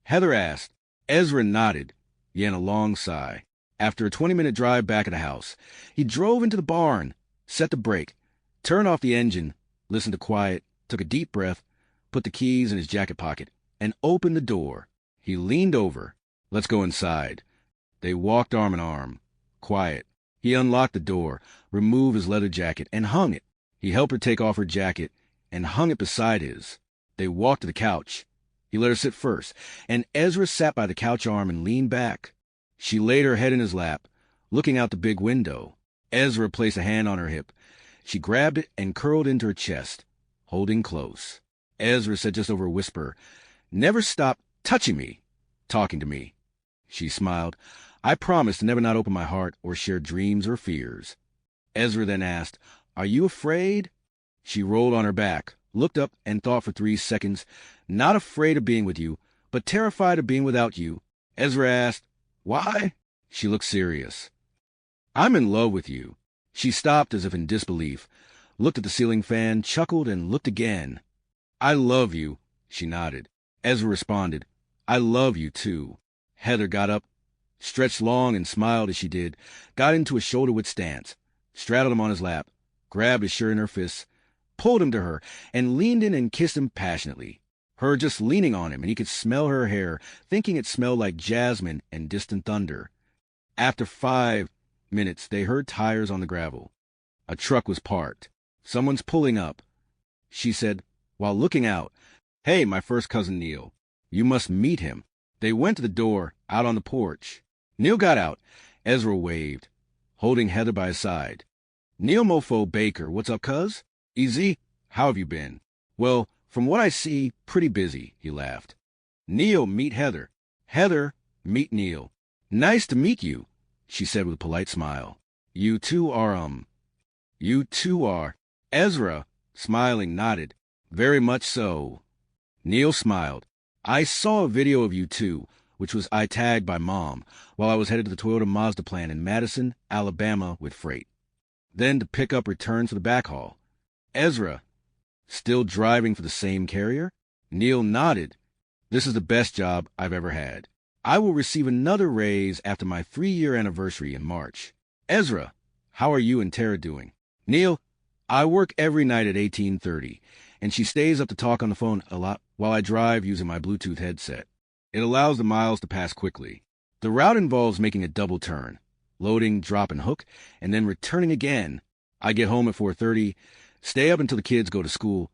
Heather asked. Ezra nodded, yet a long sigh. After a 20-minute drive back at the house, he drove into the barn, set the brake, turned off the engine, listened to quiet, took a deep breath, put the keys in his jacket pocket, and opened the door. He leaned over. Let's go inside. They walked arm in arm. Quiet. He unlocked the door, removed his leather jacket, and hung it. He helped her take off her jacket and hung it beside his. They walked to the couch. He let her sit first, and Ezra sat by the couch arm and leaned back. She laid her head in his lap, looking out the big window. Ezra placed a hand on her hip. She grabbed it and curled into her chest, holding close. Ezra said just over a whisper, "Never stop touching me, talking to me." She smiled. I promised to never not open my heart or share dreams or fears. Ezra then asked, "Are you afraid?" She rolled on her back, looked up, and thought for 3 seconds. Not afraid of being with you, but terrified of being without you. Ezra asked, "Why?" She looked serious. "I'm in love with you." She stopped as if in disbelief, looked at the ceiling fan, chuckled, and looked again. "I love you." She nodded. Ezra responded, "I love you, too." Heather got up, stretched long and smiled as she did, got into a shoulder-width stance, straddled him on his lap, grabbed his shirt in her fists, pulled him to her, and leaned in and kissed him passionately. Her just leaning on him, and he could smell her hair, thinking it smelled like jasmine and distant thunder. After 5 minutes, they heard tires on the gravel. A truck was parked. Someone's pulling up. She said, while looking out, "Hey, my first cousin Neil. You must meet him." They went to the door, out on the porch. Neil got out. Ezra waved, holding Heather by his side. "Neil Mofo Baker, what's up, cuz? Easy, how have you been?" "Well, from what I see, pretty busy," he laughed. "Neil, meet Heather. Heather, meet Neil." "Nice to meet you," she said with a polite smile. You two are. Ezra, smiling, nodded. "Very much so." Neil smiled. "I saw a video of you two, which was I tagged by Mom, while I was headed to the Toyota Mazda plant in Madison, Alabama with freight. Then to pick up returns for the backhaul." Ezra, "Still driving for the same carrier?" Neil nodded. "This is the best job I've ever had. I will receive another raise after my 3-year anniversary in March." Ezra, "How are you and Tara doing?" Neil, "I work every night at 18:30, and she stays up to talk on the phone a lot while I drive using my Bluetooth headset. It allows the miles to pass quickly. The route involves making a double turn, loading, drop, and hook, and then returning again. I get home at 4:30, stay up until the kids go to school,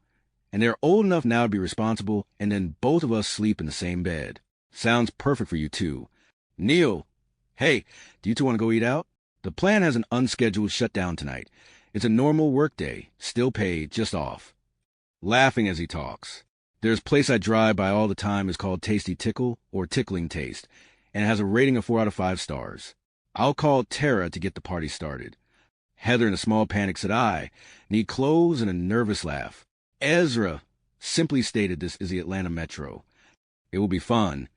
and they're old enough now to be responsible, and then both of us sleep in the same bed. Sounds perfect for you two." Neil, "Hey, do you two want to go eat out? The plant has an unscheduled shutdown tonight. It's a normal work day, still paid, just off." Laughing as he talks. "There's a place I drive by all the time. Is called Tasty Tickle or Tickling Taste, and it has a rating of 4 out of 5 stars. I'll call Tara to get the party started." Heather, in a small panic, said, "I need clothes," and a nervous laugh. Ezra simply stated this is the Atlanta Metro. "It will be fun."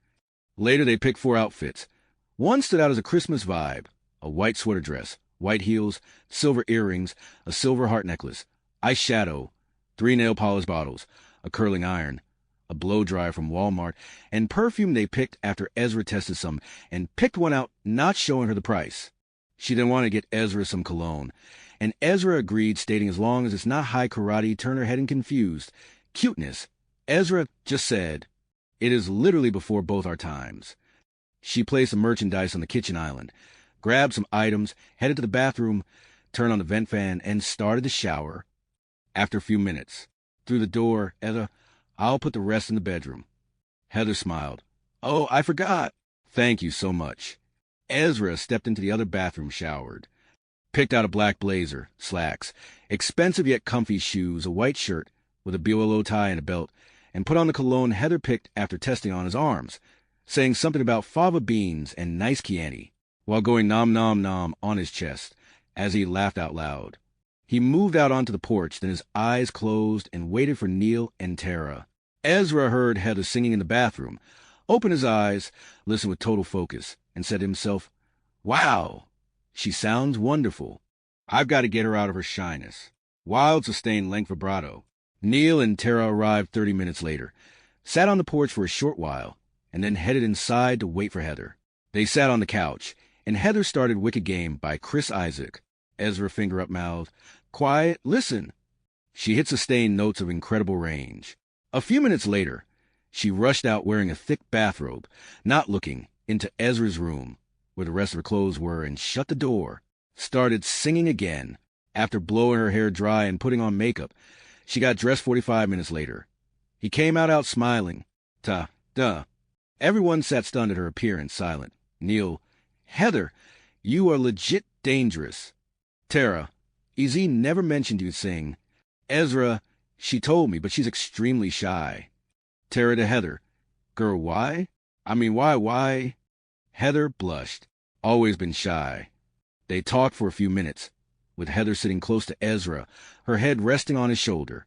Later, they picked 4 outfits. One stood out as a Christmas vibe: a white sweater dress, white heels, silver earrings, a silver heart necklace, eyeshadow, 3 nail polish bottles, a curling iron, a blow dryer from Walmart, and perfume they picked after Ezra tested some and picked one out, not showing her the price. She then wanted to get Ezra some cologne, and Ezra agreed, stating as long as it's not high karate, turn her head in confused cuteness. Ezra just said, "It is literally before both our times." She placed the merchandise on the kitchen island, grabbed some items, headed to the bathroom, turned on the vent fan, and started the shower. After a few minutes, through the door, Ezra, "I'll put the rest in the bedroom." Heather smiled. Oh, I forgot. Thank you so much. Ezra stepped into the other bathroom, showered, picked out a black blazer, slacks, expensive yet comfy shoes, a white shirt with a BOLO tie and a belt, and put on the cologne Heather picked after testing on his arms, saying something about fava beans and nice Chianti, while going nom nom nom on his chest as he laughed out loud. He moved out onto the porch, then his eyes closed and waited for Neil and Tara. Ezra heard Heather singing in the bathroom, opened his eyes, listened with total focus, and said to himself, Wow, she sounds wonderful. I've got to get her out of her shyness. Wild, sustained length vibrato. Neil and Tara arrived 30 minutes later, sat on the porch for a short while, and then headed inside to wait for Heather. They sat on the couch, and Heather started Wicked Game by Chris Isaak. Ezra, finger up mouth. Quiet, listen. She hit sustained notes of incredible range. A few minutes later, she rushed out wearing a thick bathrobe, not looking, into Ezra's room, where the rest of her clothes were, and shut the door. Started singing again. After blowing her hair dry and putting on makeup, she got dressed 45 minutes later. He came out smiling. Duh. Everyone sat stunned at her appearance, silent. Neil, Heather, you are legit dangerous. Tara, EZ never mentioned you'd sing. Ezra, she told me, but she's extremely shy. Tara to Heather, girl, why? Why? Heather blushed. Always been shy. They talked for a few minutes, with Heather sitting close to Ezra, her head resting on his shoulder.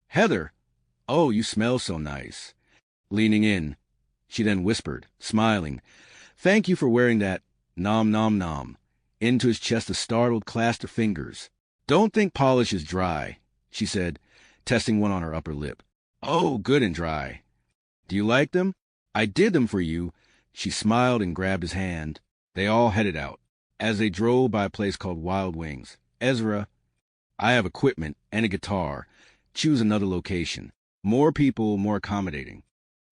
Heather, oh, you smell so nice. Leaning in, she then whispered, smiling, Thank you for wearing that nom nom nom. Into his chest a startled clasped her fingers. Don't think polish is dry, she said, testing one on her upper lip. Oh, good and dry. Do you like them? I did them for you. She smiled and grabbed his hand. They all headed out. As they drove by a place called Wild Wings, Ezra, I have equipment and a guitar. Choose another location. More people, more accommodating.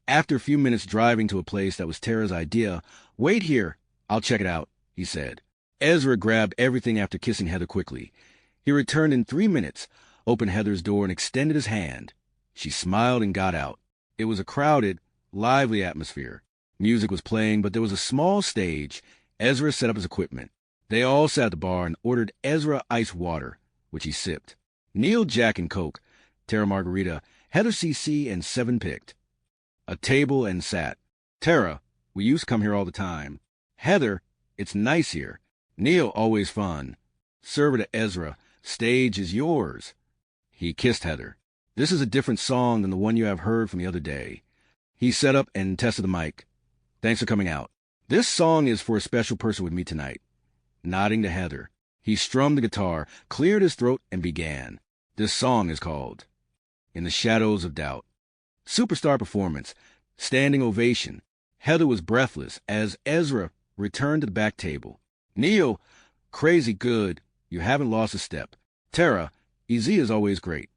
After a few minutes driving to a place that was Tara's idea, wait here, I'll check it out, he said. Ezra grabbed everything after kissing Heather quickly. He returned in 3 minutes, opened Heather's door and extended his hand. She smiled and got out. It was a crowded, lively atmosphere. Music was playing, but there was a small stage. Ezra set up his equipment. They all sat at the bar and ordered Ezra ice water, which he sipped. Neil Jack and Coke, Tara Margarita, Heather CC, and 7 picked. A table and sat. Tara, we used to come here all the time. Heather, it's nice here. Neil, always fun. Server to Ezra, stage is yours. He kissed Heather. This is a different song than the one you have heard from the other day. He set up and tested the mic. Thanks for coming out. This song is for a special person with me tonight. Nodding to Heather, he strummed the guitar, cleared his throat, and began. This song is called In the Shadows of Doubt. Superstar performance, standing ovation. Heather was breathless as Ezra returned to the back table. Neil, crazy good. You haven't lost a step. Tara, EZ is always great.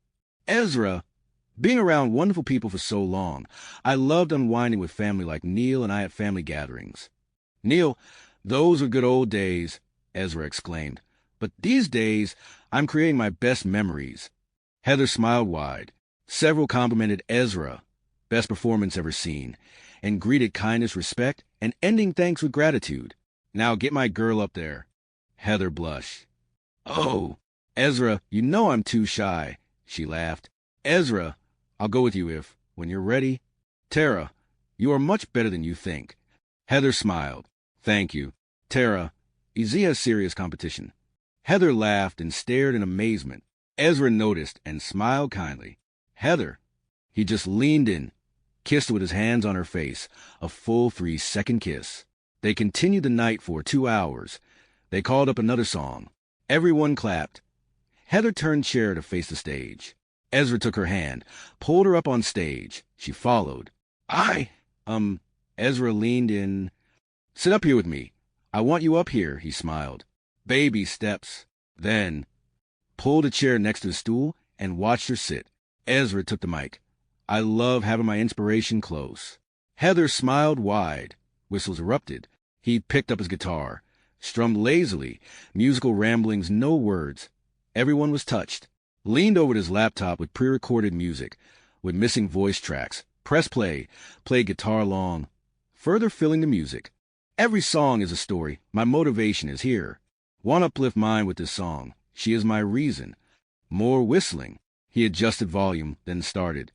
Ezra, being around wonderful people for so long, I loved unwinding with family like Neil and I at family gatherings. Neil, those were good old days, Ezra exclaimed. But these days, I'm creating my best memories. Heather smiled wide. Several complimented Ezra, best performance ever seen, and greeted kindness, respect, and ending thanks with gratitude. Now get my girl up there. Heather blushed. Oh, Ezra, you know I'm too shy, she laughed. Ezra, I'll go with you when you're ready. Tara, you are much better than you think. Heather smiled. Thank you. Tara, EZ has serious competition. Heather laughed and stared in amazement. Ezra noticed and smiled kindly. Heather, he just leaned in, kissed with his hands on her face, a full 3-second kiss. They continued the night for 2 hours. They called up another song. Everyone clapped. Heather turned chair to face the stage. Ezra took her hand, pulled her up on stage. She followed. Ezra leaned in. Sit up here with me. I want you up here, he smiled. Baby steps. Then pulled a chair next to the stool and watched her sit. Ezra took the mic. I love having my inspiration close. Heather smiled wide. Whistles erupted. He picked up his guitar, strummed lazily, musical ramblings, no words. Everyone was touched. Leaned over his laptop with pre-recorded music, with missing voice tracks, Press play, play guitar along, further filling the music. Every song is a story. My motivation is here. Want to uplift mine with this song. She is my reason. More whistling. He adjusted volume, then started.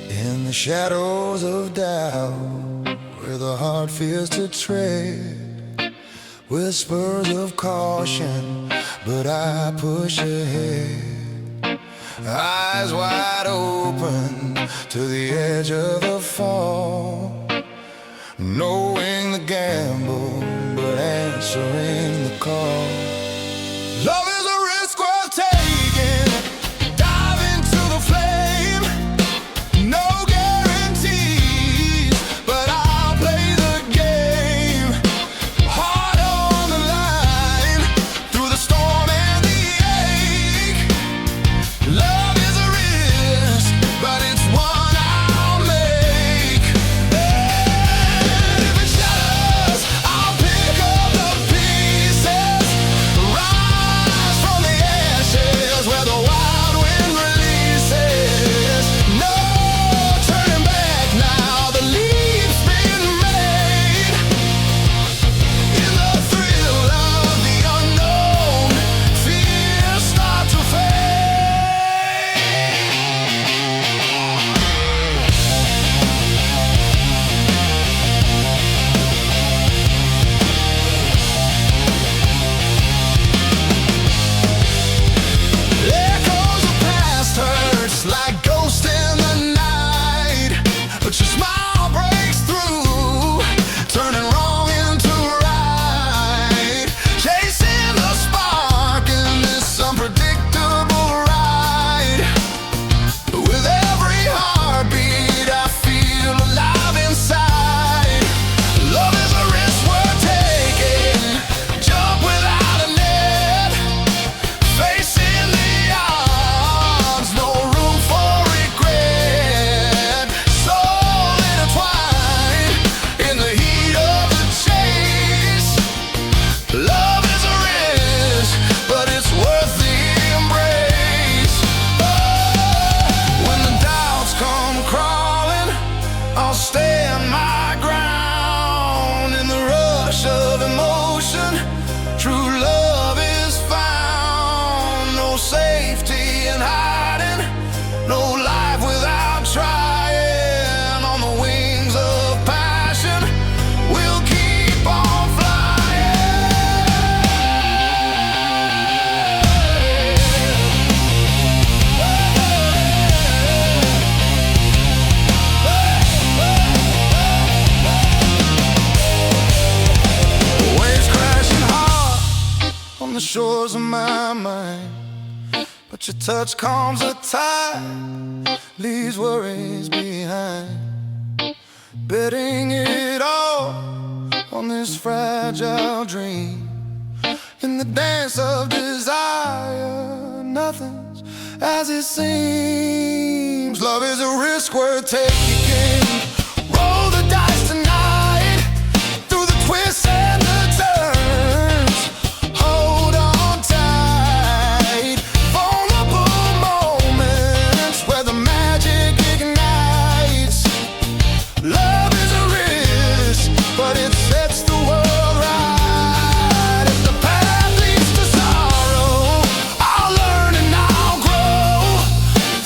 In the shadows of doubt, where the heart fears to tread, whispers of caution, but I push ahead. Eyes wide open to the edge of the fall, knowing the gamble, but answering the call. Love is a risk worth taking. Dive into the flame. No guarantees, but I'll play the game. Heart on the line, through the storm and the ache. Love is a risk, but it's one I'll make. And if it shatters, I'll pick up the pieces. Rise from the ashes where the wild wind releases. No turning back now, the leap's been made. In the thrill of the unknown, fears start to fade. Echoes of past hurts like ghosts in the night, but your smile breaks through, turning wrong into right. Chasing the spark in this unpredictable ride. With every heartbeat, I feel alive inside. Love is a risk worth taking. Jump without a net. Facing the odds, no room for regret. Soul intertwined in the heat of the chase. Love is a risk, but it's worth the embrace. When the doubts come crawling, I'll stand my ground. In the rush of emotion, true love is found. No safety in hiding, no life without trying. On the wings of passion, we'll keep on flying. Waves crashing hard on the shores of my mind, but your touch calms the tide, leaves worries behind. Betting it all on this fragile dream. In the dance of desire, nothing's as it seems. Love is a risk worth taking. Roll the dice tonight, through the twists and the turns. Hold on tight, vulnerable moments where the magic ignites. Love is a risk, but it sets the world right. If the path leads to sorrow, I'll learn and I'll grow.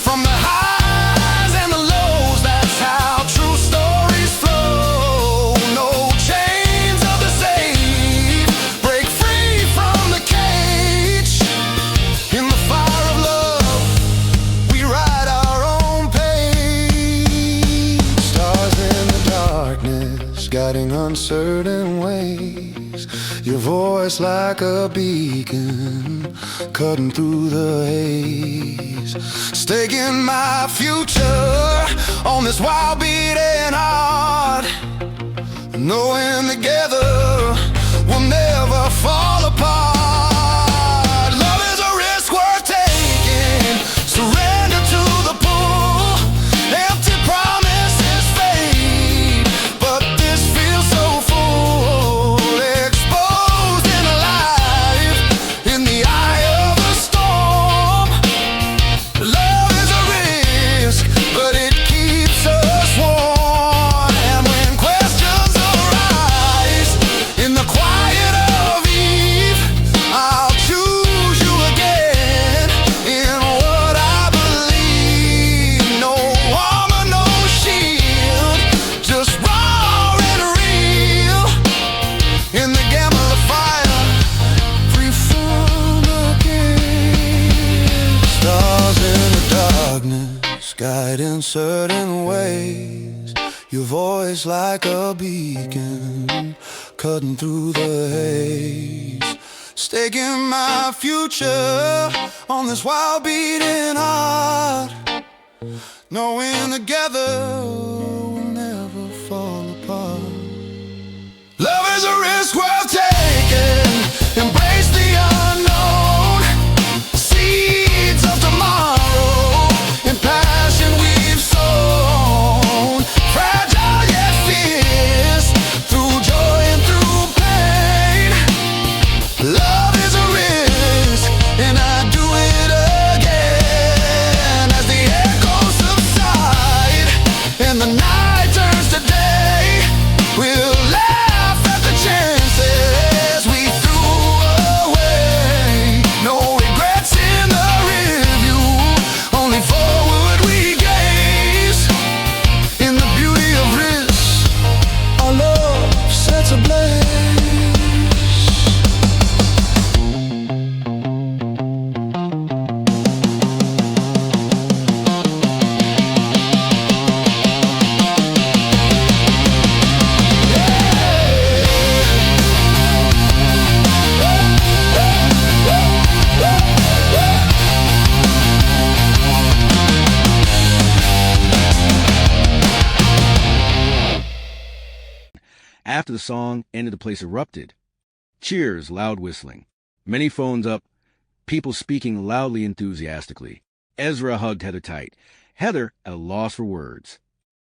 From the highs and the lows, that's how true stories flow. No chains of the same, break free from the cage. In the fire of love, we write our own page. Stars in the darkness, guiding uncertain ways. Your voice like a beacon, cutting through the haze. Staking my future on this wild beating heart, knowing together we'll never fall apart. Love certain ways. Your voice like a beacon, cutting through the haze, staking my future on this wild beating heart, knowing together we'll never fall apart. Love is a risk worth taking. Embrace the unknown. Seeds of tomorrow and passion we've sown. Fragile yet fierce, through joy and through pain. Love is a risk, and I do it again. As the echoes subside and the night turns to day, we'll laugh at the chances we threw away. No regrets in the rearview, only forward we gaze. In the beauty of risk, our love sets ablaze. After the song ended, the place erupted. Cheers, loud whistling. Many phones up, people speaking loudly enthusiastically. Ezra hugged Heather tight. Heather at a loss for words.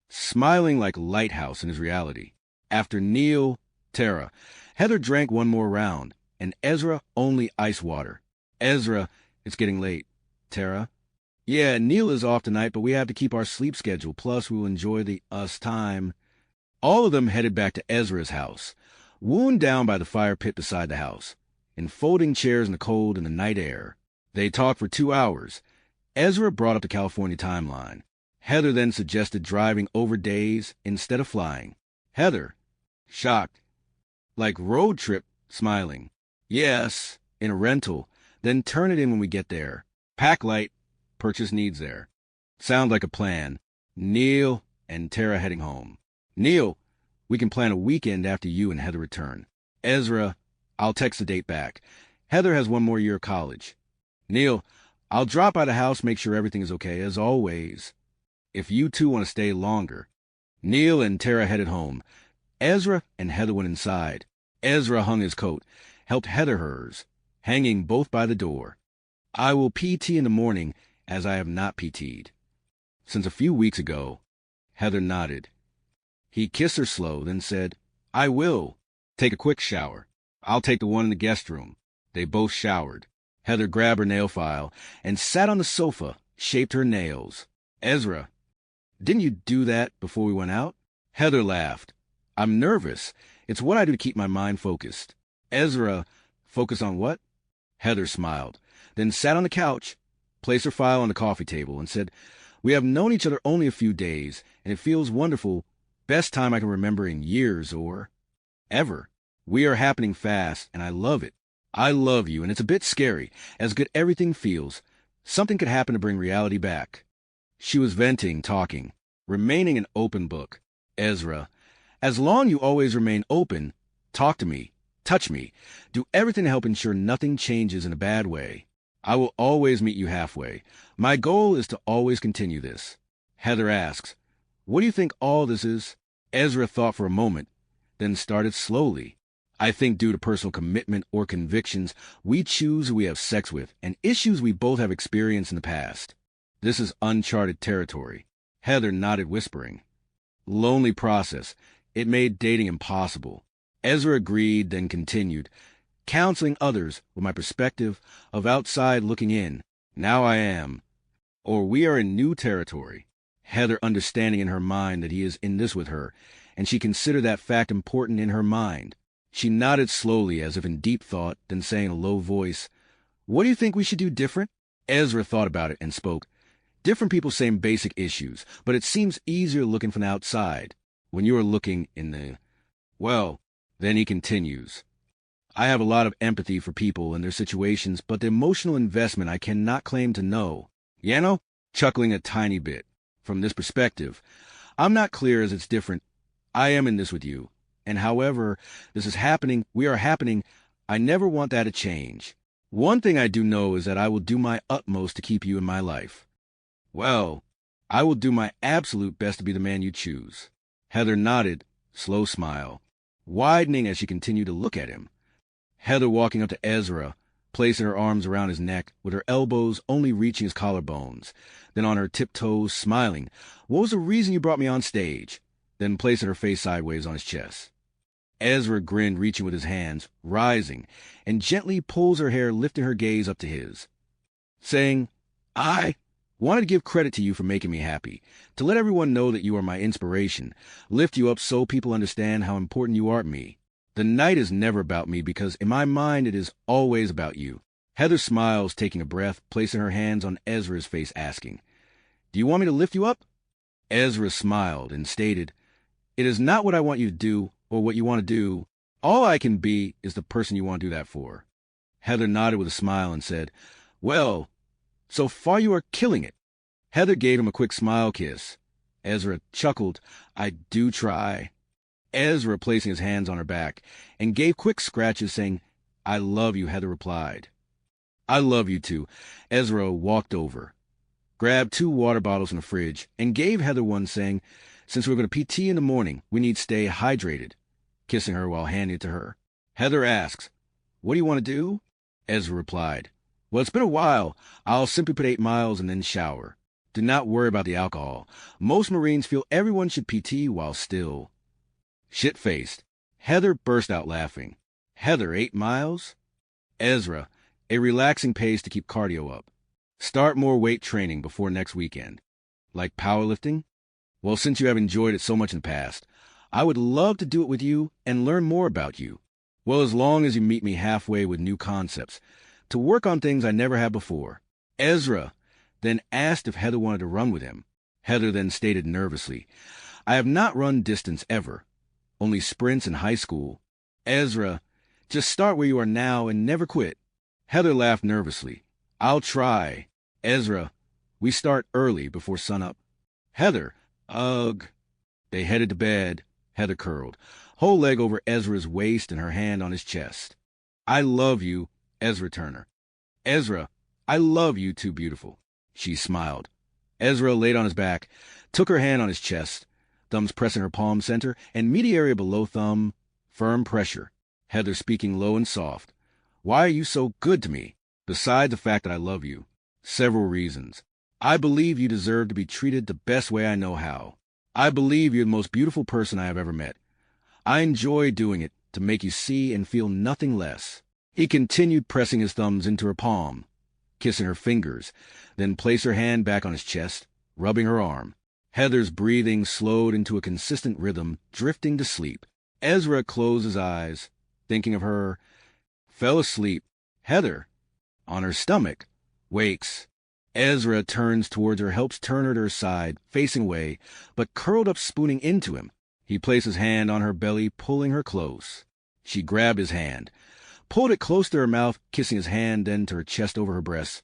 Smiling like a lighthouse in his reality. After Neil, Tara, Heather drank one more round, and Ezra only ice water. Ezra, it's getting late. Tara, yeah, Neil is off tonight, but we have to keep our sleep schedule, plus we'll enjoy the us time. All of them headed back to Ezra's house, wound down by the fire pit beside the house, in folding chairs in the cold and the night air. They talked for 2 hours. Ezra brought up the California timeline. Heather then suggested driving over days instead of flying. Heather, shocked, like road trip, smiling. Yes, in a rental, then turn it in when we get there. Pack light, purchase needs there. Sound like a plan. Neil and Tara heading home. Neil, we can plan a weekend after you and Heather return. Ezra, I'll text the date back. Heather has 1 more year of college. Neil, I'll drop by the house, make sure everything is okay, as always. If you two want to stay longer. Neil and Tara headed home. Ezra and Heather went inside. Ezra hung his coat, helped Heather hers, hanging both by the door. I will PT in the morning, as I have not PT'd since a few weeks ago. Heather nodded. He kissed her slow, then said, I will. Take a quick shower. I'll take the one in the guest room. They both showered. Heather grabbed her nail file and sat on the sofa, shaped her nails. Ezra, didn't you do that before we went out? Heather laughed. I'm nervous. It's what I do to keep my mind focused. Ezra, focus on what? Heather smiled, then sat on the couch, placed her file on the coffee table, and said, we have known each other only a few days, and it feels wonderful. Best time I can remember in years or ever. We are happening fast, and I love it. I love you, and it's a bit scary. As good everything feels, something could happen to bring reality back. She was venting, talking, remaining an open book. Ezra, as long you always remain open, talk to me, touch me, do everything to help ensure nothing changes in a bad way. I will always meet you halfway. My goal is to always continue this. Heather asks, what do you think all this is? Ezra thought for a moment, then started slowly. I think due to personal commitment or convictions, we choose who we have sex with and issues we both have experienced in the past. This is uncharted territory. Heather nodded, whispering. Lonely process. It made dating impossible. Ezra agreed, then continued, counseling others with my perspective of outside looking in. Now I am. Or we are in new territory. Heather understanding in her mind that he is in this with her, and she considered that fact important in her mind. She nodded slowly as if in deep thought, then saying in a low voice, what do you think we should do different? Ezra thought about it and spoke. Different people same basic issues, but it seems easier looking from the outside. When you are looking in the... Well, then he continues. I have a lot of empathy for people and their situations, but the emotional investment I cannot claim to know. Yano, chuckling a tiny bit. from this perspective. I'm not clear as it's different. I am in this with you. And however this is happening, we are happening, I never want that to change. One thing I do know is that I will do my utmost to keep you in my life. Well, I will do my absolute best to be the man you choose. Heather nodded, slow smile, widening as she continued to look at him. Heather walking up to Ezra, placing her arms around his neck, with her elbows only reaching his collarbones, then on her tiptoes, smiling. What was the reason you brought me on stage? Then placing her face sideways on his chest. Ezra grinned, reaching with his hands, rising, and gently pulls her hair, lifting her gaze up to his, saying, I wanted to give credit to you for making me happy, to let everyone know that you are my inspiration, lift you up so people understand how important you are to me. The night is never about me because in my mind it is always about you. Heather smiles, taking a breath, placing her hands on Ezra's face, asking, Do you want me to lift you up? Ezra smiled and stated, It is not what I want you to do or what you want to do. All I can be is the person you want to do that for. Heather nodded with a smile and said, Well, so far you are killing it. Heather gave him a quick smile kiss. Ezra chuckled, I do try. Ezra placing his hands on her back and gave quick scratches, saying, I love you, Heather replied. I love you too. Ezra walked over, grabbed 2 water bottles from the fridge, and gave Heather one, saying, Since we're going to PT in the morning, we need to stay hydrated, kissing her while handing it to her. Heather asks, What do you want to do? Ezra replied, Well, it's been a while. I'll simply put 8 miles and then shower. Do not worry about the alcohol. Most Marines feel everyone should PT while still. Shit-faced, Heather burst out laughing. Heather, 8 miles? Ezra, a relaxing pace to keep cardio up. Start more weight training before next weekend. Like powerlifting? Well, since you have enjoyed it so much in the past, I would love to do it with you and learn more about you. Well, as long as you meet me halfway with new concepts, to work on things I never had before. Ezra then asked if Heather wanted to run with him. Heather then stated nervously, I have not run distance ever. Only sprints in high school. Ezra, just start where you are now and never quit. Heather laughed nervously. I'll try. Ezra, we start early before sunup. Heather, ugh. They headed to bed. Heather curled, whole leg over Ezra's waist and her hand on his chest. I love you, Ezra Turner. Ezra, I love you too, beautiful. She smiled. Ezra laid on his back, took her hand on his chest, thumbs pressing her palm center, and meaty area below thumb, firm pressure. Heather speaking low and soft. Why are you so good to me? Besides the fact that I love you. Several reasons. I believe you deserve to be treated the best way I know how. I believe you're the most beautiful person I have ever met. I enjoy doing it to make you see and feel nothing less. He continued pressing his thumbs into her palm, kissing her fingers, then placed her hand back on his chest, rubbing her arm. Heather's breathing slowed into a consistent rhythm, drifting to sleep. Ezra closed his eyes, thinking of her, fell asleep. Heather, on her stomach, wakes. Ezra turns towards her, helps turn her to her side, facing away, but curled up, spooning into him. He placed his hand on her belly, pulling her close. She grabbed his hand, pulled it close to her mouth, kissing his hand, then to her chest over her breasts.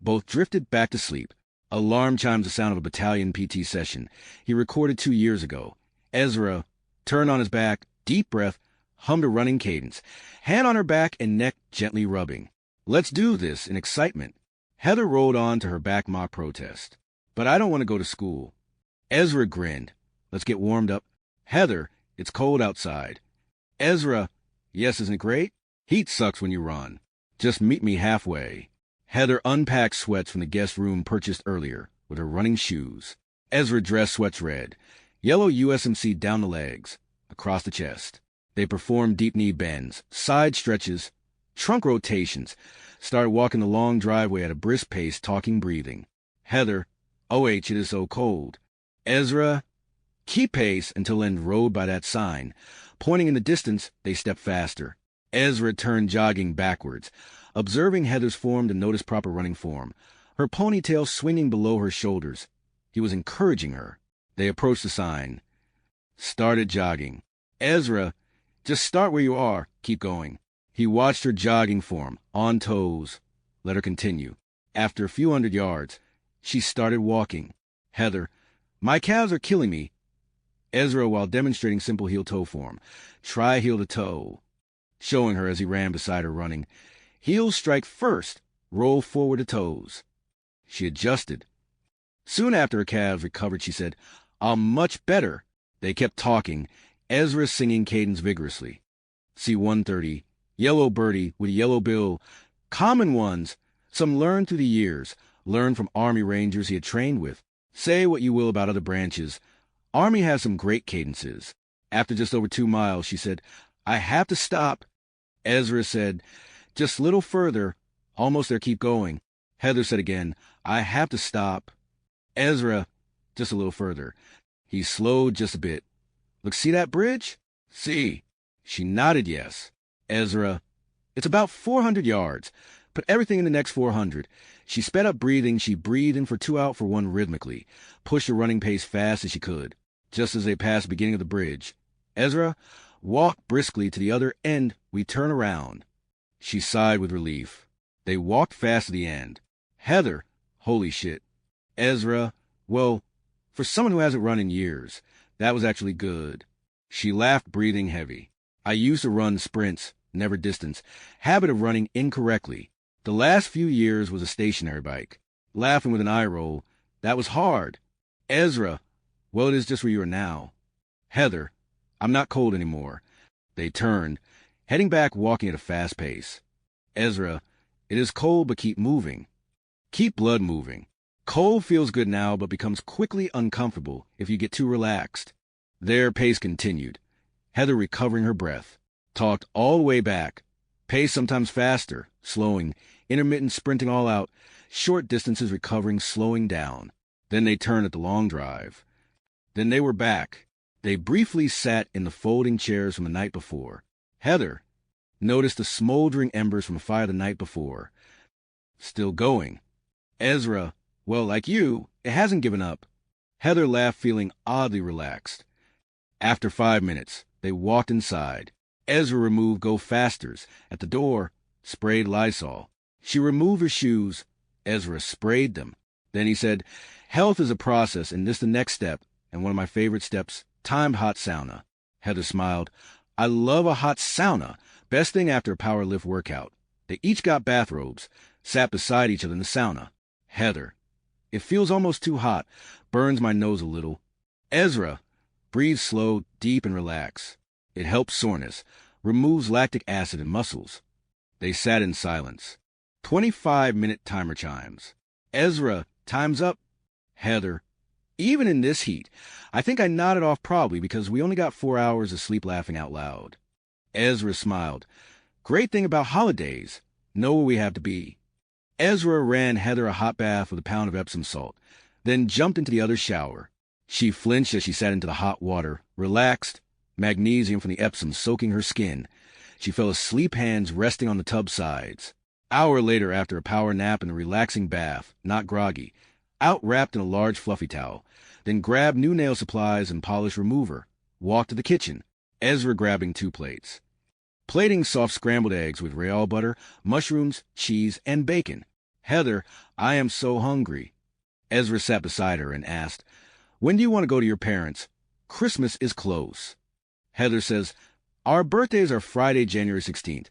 Both drifted back to sleep. Alarm chimes the sound of a battalion PT session he recorded 2 years ago. Ezra turned on his back, deep breath, hummed a running cadence, hand on her back and neck gently rubbing. Let's do this in excitement. Heather rolled on to her back mock protest. But I don't want to go to school. Ezra grinned. Let's get warmed up. Heather, it's cold outside. Ezra, yes, isn't it great? Heat sucks when you run. Just meet me halfway. Heather unpacked sweats from the guest room purchased earlier with her running shoes. Ezra dressed sweats red, yellow USMC down the legs, across the chest. They performed deep knee bends, side stretches, trunk rotations, started walking the long driveway at a brisk pace, talking, breathing. Heather, OH, it is so cold. Ezra, keep pace until end rode by that sign. Pointing in the distance, they stepped faster. Ezra turned jogging backwards, observing Heather's form to notice proper running form, her ponytail swinging below her shoulders. He was encouraging her. They approached the sign, started jogging. Ezra, just start where you are, keep going. He watched her jogging form, on toes. Let her continue. After a few hundred yards, she started walking. Heather, My calves are killing me. Ezra, while demonstrating simple heel-toe form. Try heel to toe. Showing her as he ran beside her running. Heels strike first. Roll forward to toes. She adjusted. Soon after her calves recovered, she said, I'm much better. They kept talking, Ezra singing cadence vigorously. C-130, yellow birdie with yellow bill, common ones, some learned through the years, learned from Army Rangers he had trained with. Say what you will about other branches, Army has some great cadences. After just over 2 miles, she said, I have to stop. Ezra said, just a little further, almost there, keep going. Heather said again, I have to stop. Ezra, just a little further. He slowed just a bit. Look, see that bridge? See. She nodded yes. Ezra, it's about 400 yards. Put everything in the next 400. She sped up breathing. She breathed in for 2 out for 1 rhythmically. Pushed her running pace fast as she could. Just as they passed the beginning of the bridge. Ezra, walk briskly to the other end. We turn around. She sighed with relief. They walked fast to the end. Heather, holy shit. Ezra, well, for someone who hasn't run in years, that was actually good. She laughed, breathing heavy. I used to run sprints, never distance. Habit of running incorrectly. The last few years was a stationary bike. Laughing with an eye roll. That was hard. Ezra, well, it is just where you are now. Heather, I'm not cold anymore. They turned, heading back, walking at a fast pace. Ezra, it is cold, but keep moving. Keep blood moving. Cold feels good now, but becomes quickly uncomfortable if you get too relaxed. Their pace continued. Heather recovering her breath. Talked all the way back. Pace sometimes faster, slowing, intermittent sprinting all out, short distances recovering, slowing down. Then they turned at the long drive. Then they were back. They briefly sat in the folding chairs from the night before. Heather noticed the smoldering embers from a fire the night before. Still going. Ezra, well, like you, it hasn't given up. Heather laughed, feeling oddly relaxed. After 5 minutes, they walked inside. Ezra removed Go Fasters. At the door, sprayed Lysol. She removed her shoes. Ezra sprayed them. Then he said, health is a process, and this the next step, and one of my favorite steps, timed hot sauna. Heather smiled. I love a hot sauna. Best thing after a power lift workout. They each got bathrobes, sat beside each other in the sauna. Heather, it feels almost too hot. Burns my nose a little. Ezra, breathe slow, deep, and relax. It helps soreness, removes lactic acid in muscles. They sat in silence. 25-minute timer chimes. Ezra, time's up. Heather, even in this heat, I think I nodded off probably because we only got 4 hours of sleep laughing out loud. Ezra smiled. Great thing about holidays. Know where we have to be. Ezra ran Heather a hot bath with a pound of Epsom salt, then jumped into the other shower. She flinched as she sat into the hot water, relaxed, magnesium from the Epsom soaking her skin. She fell asleep, hands resting on the tub sides. Hour later, after a power nap and a relaxing bath, not groggy, out wrapped in a large fluffy towel, then grabbed new nail supplies and polish remover, walked to the kitchen, Ezra grabbing 2 plates. Plating soft scrambled eggs with Royale butter, mushrooms, cheese, and bacon. Heather, I am so hungry. Ezra sat beside her and asked, when do you want to go to your parents? Christmas is close. Heather says, our birthdays are Friday, January 16th.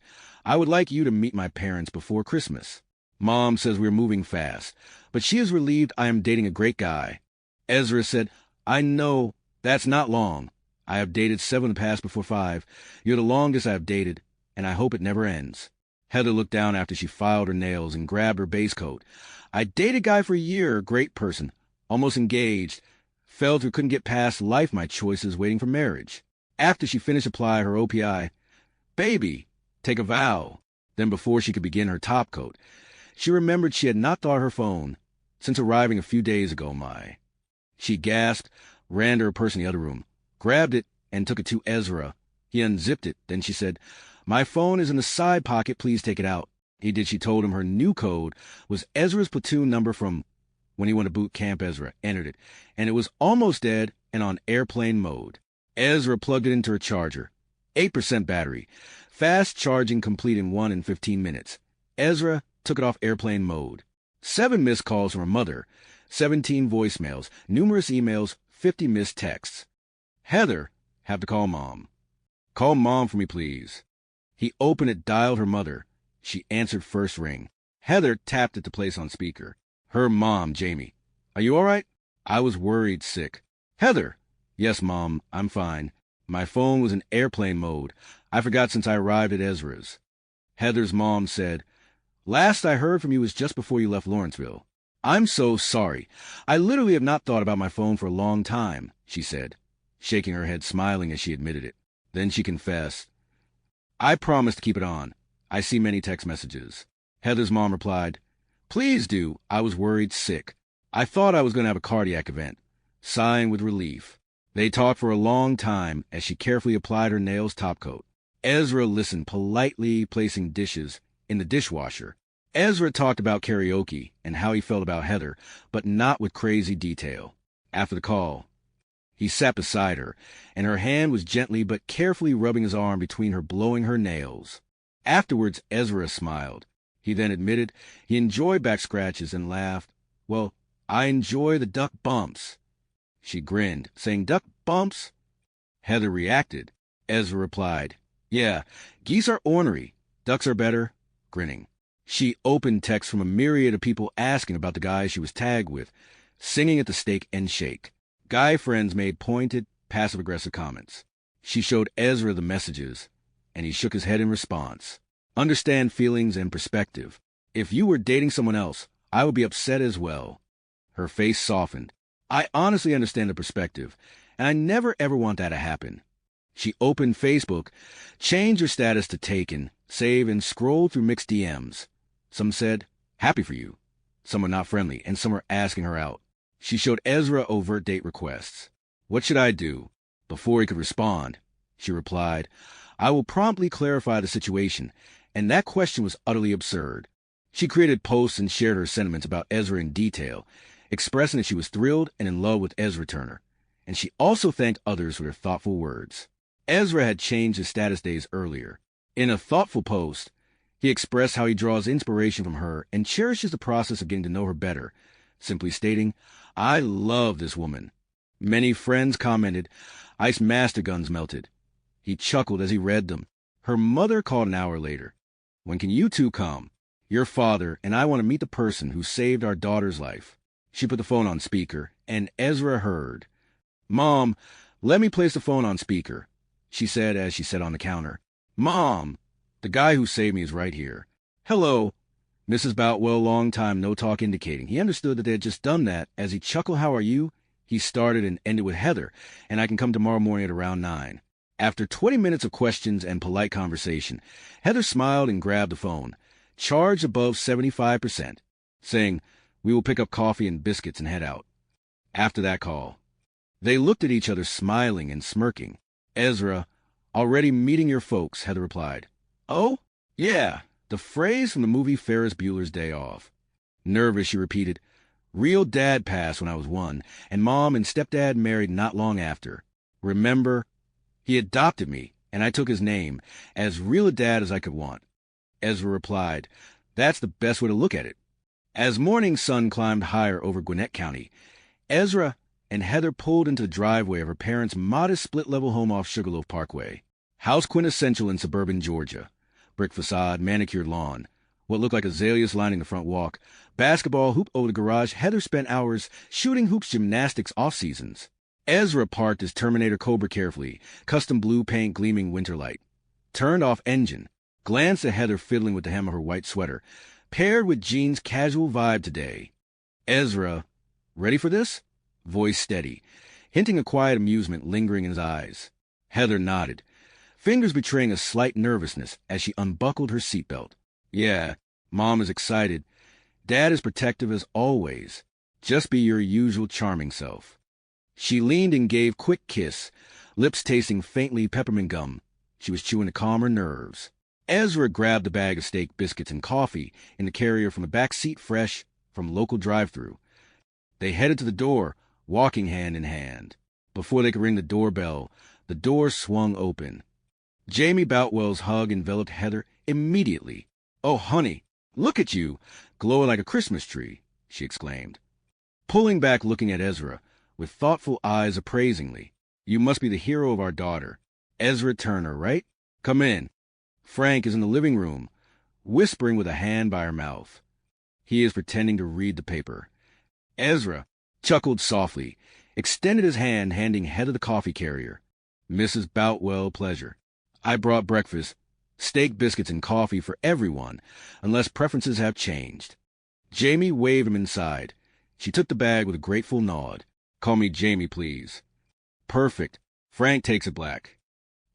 I would like you to meet my parents before Christmas. Mom says we're moving fast, but she is relieved I am dating a great guy. Ezra said, I know, that's not long. I have dated 7 the past before 5. You're the longest I have dated, and I hope it never ends. Heather looked down after she filed her nails and grabbed her base coat. I dated a guy for a year, a great person, almost engaged. Fell through, couldn't get past life my choices waiting for marriage. After she finished apply her OPI, baby, take a vow. Then before she could begin her top coat, she remembered she had not thought her phone since arriving a few days ago. She gasped, ran to her purse in the other room, grabbed it, and took it to Ezra. He unzipped it. Then she said, my phone is in the side pocket. Please take it out. He did. She told him her new code was Ezra's platoon number from when he went to boot camp. Ezra entered it, and it was almost dead and on airplane mode. Ezra plugged it into her charger. 8% battery. Fast charging complete in 1 and 15 minutes. Ezra took it off airplane mode. 7 missed calls from her mother. 17 voicemails. Numerous emails. 50 missed texts. Heather, have to call Mom. Call Mom for me, please. He opened it, dialed her mother. She answered first ring. Heather tapped it to place on speaker. Her mom, Jamie. Are you all right? I was worried sick. Heather. Yes, Mom, I'm fine. My phone was in airplane mode. I forgot since I arrived at Ezra's. Heather's mom said, Last I heard from you was just before you left Lawrenceville. I'm so sorry. I literally have not thought about my phone for a long time, she said, shaking her head, smiling as she admitted it. Then she confessed, I promise to keep it on. I see many text messages. Heather's mom replied, Please do. I was worried sick. I thought I was going to have a cardiac event. Sighing with relief. They talked for a long time as she carefully applied her nails topcoat. Ezra listened, politely placing dishes in the dishwasher. Ezra talked about karaoke and how he felt about Heather, but not with crazy detail. After the call, he sat beside her, and her hand was gently but carefully rubbing his arm between her, blowing her nails. Afterwards, Ezra smiled. He then admitted he enjoyed back scratches and laughed. Well, I enjoy the duck bumps. She grinned, saying, Duck bumps? Heather reacted. Ezra replied, Yeah, geese are ornery. Ducks are better. Grinning. She opened texts from a myriad of people asking about the guys she was tagged with, singing at the Steak and Shake. Guy friends made pointed, passive-aggressive comments. She showed Ezra the messages, and he shook his head in response. Understand feelings and perspective. If you were dating someone else, I would be upset as well. Her face softened. I honestly understand the perspective, and I never ever want that to happen. She opened Facebook, changed her status to taken, save, and scrolled through mixed DMs. Some said, happy for you. Some were not friendly, and some were asking her out. She showed Ezra overt date requests. What should I do? Before he could respond, she replied, I will promptly clarify the situation, and that question was utterly absurd. She created posts and shared her sentiments about Ezra in detail, expressing that she was thrilled and in love with Ezra Turner, and she also thanked others for their thoughtful words. Ezra had changed his status days earlier. In a thoughtful post, he expressed how he draws inspiration from her and cherishes the process of getting to know her better, simply stating, I love this woman. Many friends commented, Ice Master Guns melted. He chuckled as he read them. Her mother called an hour later. When can you two come? Your father and I want to meet the person who saved our daughter's life. She put the phone on speaker, and Ezra heard. Mom, let me place the phone on speaker, she said as she sat on the counter. Mom, the guy who saved me is right here. Hello. Mrs. Boutwell, long time no talk indicating. He understood that they had just done that. As he chuckled, how are you? He started and ended with Heather, and I can come tomorrow morning at around 9. After 20 minutes of questions and polite conversation, Heather smiled and grabbed the phone, charged above 75%, saying, We will pick up coffee and biscuits and head out. After that call, they looked at each other, smiling and smirking. Ezra, already meeting your folks, Heather replied. Oh? Yeah, the phrase from the movie Ferris Bueller's Day Off. Nervous, she repeated, Real dad passed when I was 1, and Mom and stepdad married not long after. Remember, he adopted me, and I took his name, as real a dad as I could want. Ezra replied, That's the best way to look at it. As morning sun climbed higher over Gwinnett County, Ezra and Heather pulled into the driveway of her parents' modest split-level home off Sugarloaf Parkway. House quintessential in suburban Georgia. Brick facade, manicured lawn, what looked like azaleas lining the front walk, basketball hoop over the garage. Heather spent hours shooting hoops gymnastics off-seasons. Ezra parked his Terminator Cobra carefully, custom blue paint gleaming winter light. Turned off engine, glanced at Heather fiddling with the hem of her white sweater, paired with jeans' casual vibe today. Ezra, ready for this? Voice steady, hinting a quiet amusement lingering in his eyes. Heather nodded, fingers betraying a slight nervousness as she unbuckled her seatbelt. Yeah, Mom is excited. Dad is protective as always. Just be your usual charming self. She leaned and gave quick kiss, lips tasting faintly peppermint gum. She was chewing to calm her nerves. Ezra grabbed a bag of steak, biscuits, and coffee in the carrier from the back seat, fresh from local drive-thru. They headed to the door, walking hand in hand. Before they could ring the doorbell, the door swung open. Jamie Boutwell's hug enveloped Heather immediately. Oh, honey, look at you, glowing like a Christmas tree, she exclaimed. Pulling back, looking at Ezra, with thoughtful eyes appraisingly. "You must be the hero of our daughter. Ezra Turner, right? Come in." Frank is in the living room, whispering with a hand by her mouth. He is pretending to read the paper. Ezra chuckled softly, extended his hand, handing Heather the coffee carrier. "Mrs. Boutwell, pleasure. I brought breakfast, steak, biscuits, and coffee for everyone, unless preferences have changed." Jamie waved him inside. She took the bag with a grateful nod. "Call me Jamie, please." "Perfect." Frank takes it black.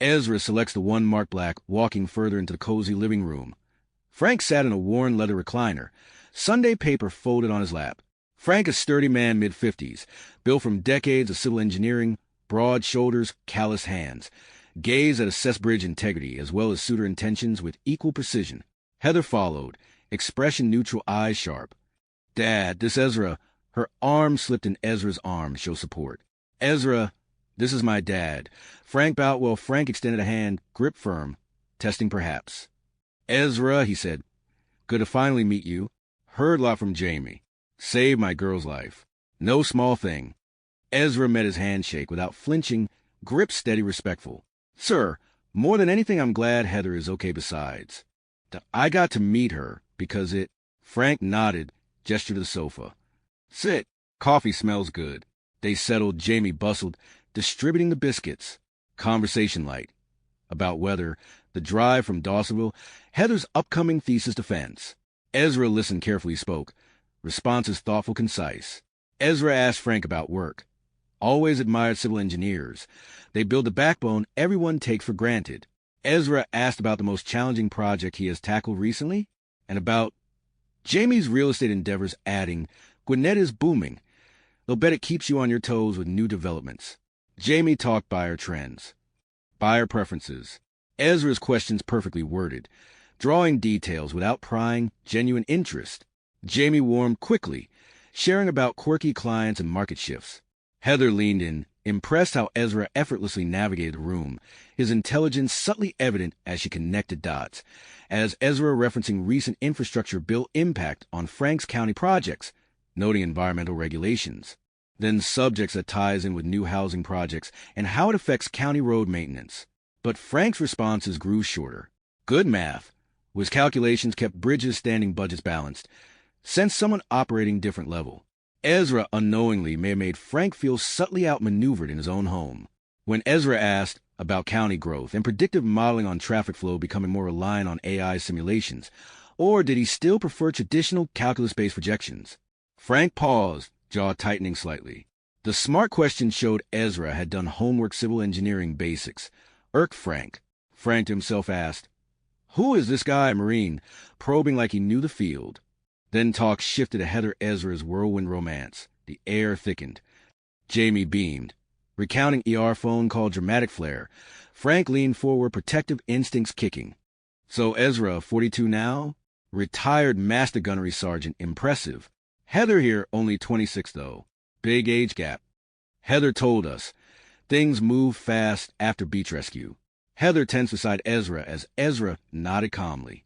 Ezra selects the one marked black, walking further into the cozy living room. Frank sat in a worn leather recliner, Sunday paper folded on his lap. Frank, a sturdy man mid-50s, built from decades of civil engineering, broad shoulders, calloused hands, gazed at a Cessbridge integrity as well as suitor intentions with equal precision. Heather followed, expression-neutral, eyes sharp. "Dad, this Ezra." Her arm slipped in Ezra's arm to show support. "Ezra, this is my dad." Frank Boutwell. Frank extended a hand, grip firm, testing perhaps. "Ezra," he said, "good to finally meet you. Heard a lot from Jamie. Saved my girl's life. No small thing." Ezra met his handshake without flinching, grip steady, respectful. "Sir, more than anything, I'm glad Heather is okay besides. I got to meet her because it—" Frank nodded, gestured to the sofa. "Sit. Coffee smells good." They settled. Jamie bustled, distributing the biscuits. Conversation light. About weather, the drive from Dawsonville, Heather's upcoming thesis defense. Ezra listened carefully, spoke. Responses thoughtful, concise. Ezra asked Frank about work. Always admired civil engineers. They build the backbone everyone takes for granted. Ezra asked about the most challenging project he has tackled recently, and about Jamie's real estate endeavors, adding, "Gwinnett is booming. They'll bet it keeps you on your toes with new developments." Jamie talked buyer trends, buyer preferences. Ezra's questions perfectly worded, drawing details without prying, genuine interest. Jamie warmed quickly, sharing about quirky clients and market shifts. Heather leaned in, impressed how Ezra effortlessly navigated the room, his intelligence subtly evident as she connected dots, as Ezra referencing recent infrastructure bill impact on Frank's county projects, noting environmental regulations, then subjects that ties in with new housing projects and how it affects county road maintenance. But Frank's responses grew shorter. Good math, with calculations kept bridges standing, budgets balanced, sensed someone operating different level. Ezra unknowingly may have made Frank feel subtly outmaneuvered in his own home. When Ezra asked about county growth and predictive modeling on traffic flow becoming more reliant on AI simulations, or did he still prefer traditional calculus-based projections? Frank paused, jaw tightening slightly. The smart question showed Ezra had done homework civil engineering basics. Irked Frank. Frank to himself asked, "Who is this guy, Marine?" probing like he knew the field. Then talk shifted to Heather Ezra's whirlwind romance. The air thickened. Jamie beamed, recounting ER phone call dramatic flair. Frank leaned forward, protective instincts kicking. "So Ezra, 42 now? Retired master gunnery sergeant, impressive. Heather here, only 26 though. Big age gap." Heather told us. Things moved fast after beach rescue. Heather tensed beside Ezra as Ezra nodded calmly.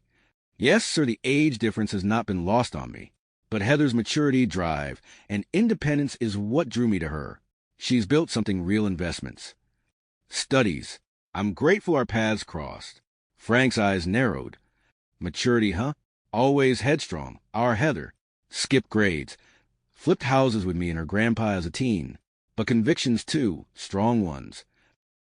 "Yes, sir, the age difference has not been lost on me. But Heather's maturity, drive, and independence is what drew me to her. She's built something real investments. Studies. I'm grateful our paths crossed." Frank's eyes narrowed. "Maturity, huh? Always headstrong. Our Heather. Skipped grades. Flipped houses with me and her grandpa as a teen. But convictions, too. Strong ones.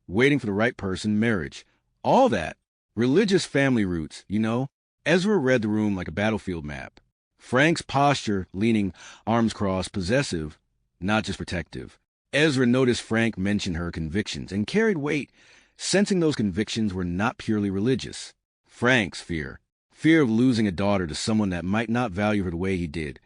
Waiting for the right person, marriage. All that. Religious family roots, you know." Ezra read the room like a battlefield map. Frank's posture, leaning, arms crossed, possessive, not just protective. Ezra noticed Frank mention her convictions and carried weight, sensing those convictions were not purely religious. Frank's fear of losing a daughter to someone that might not value her the way he did.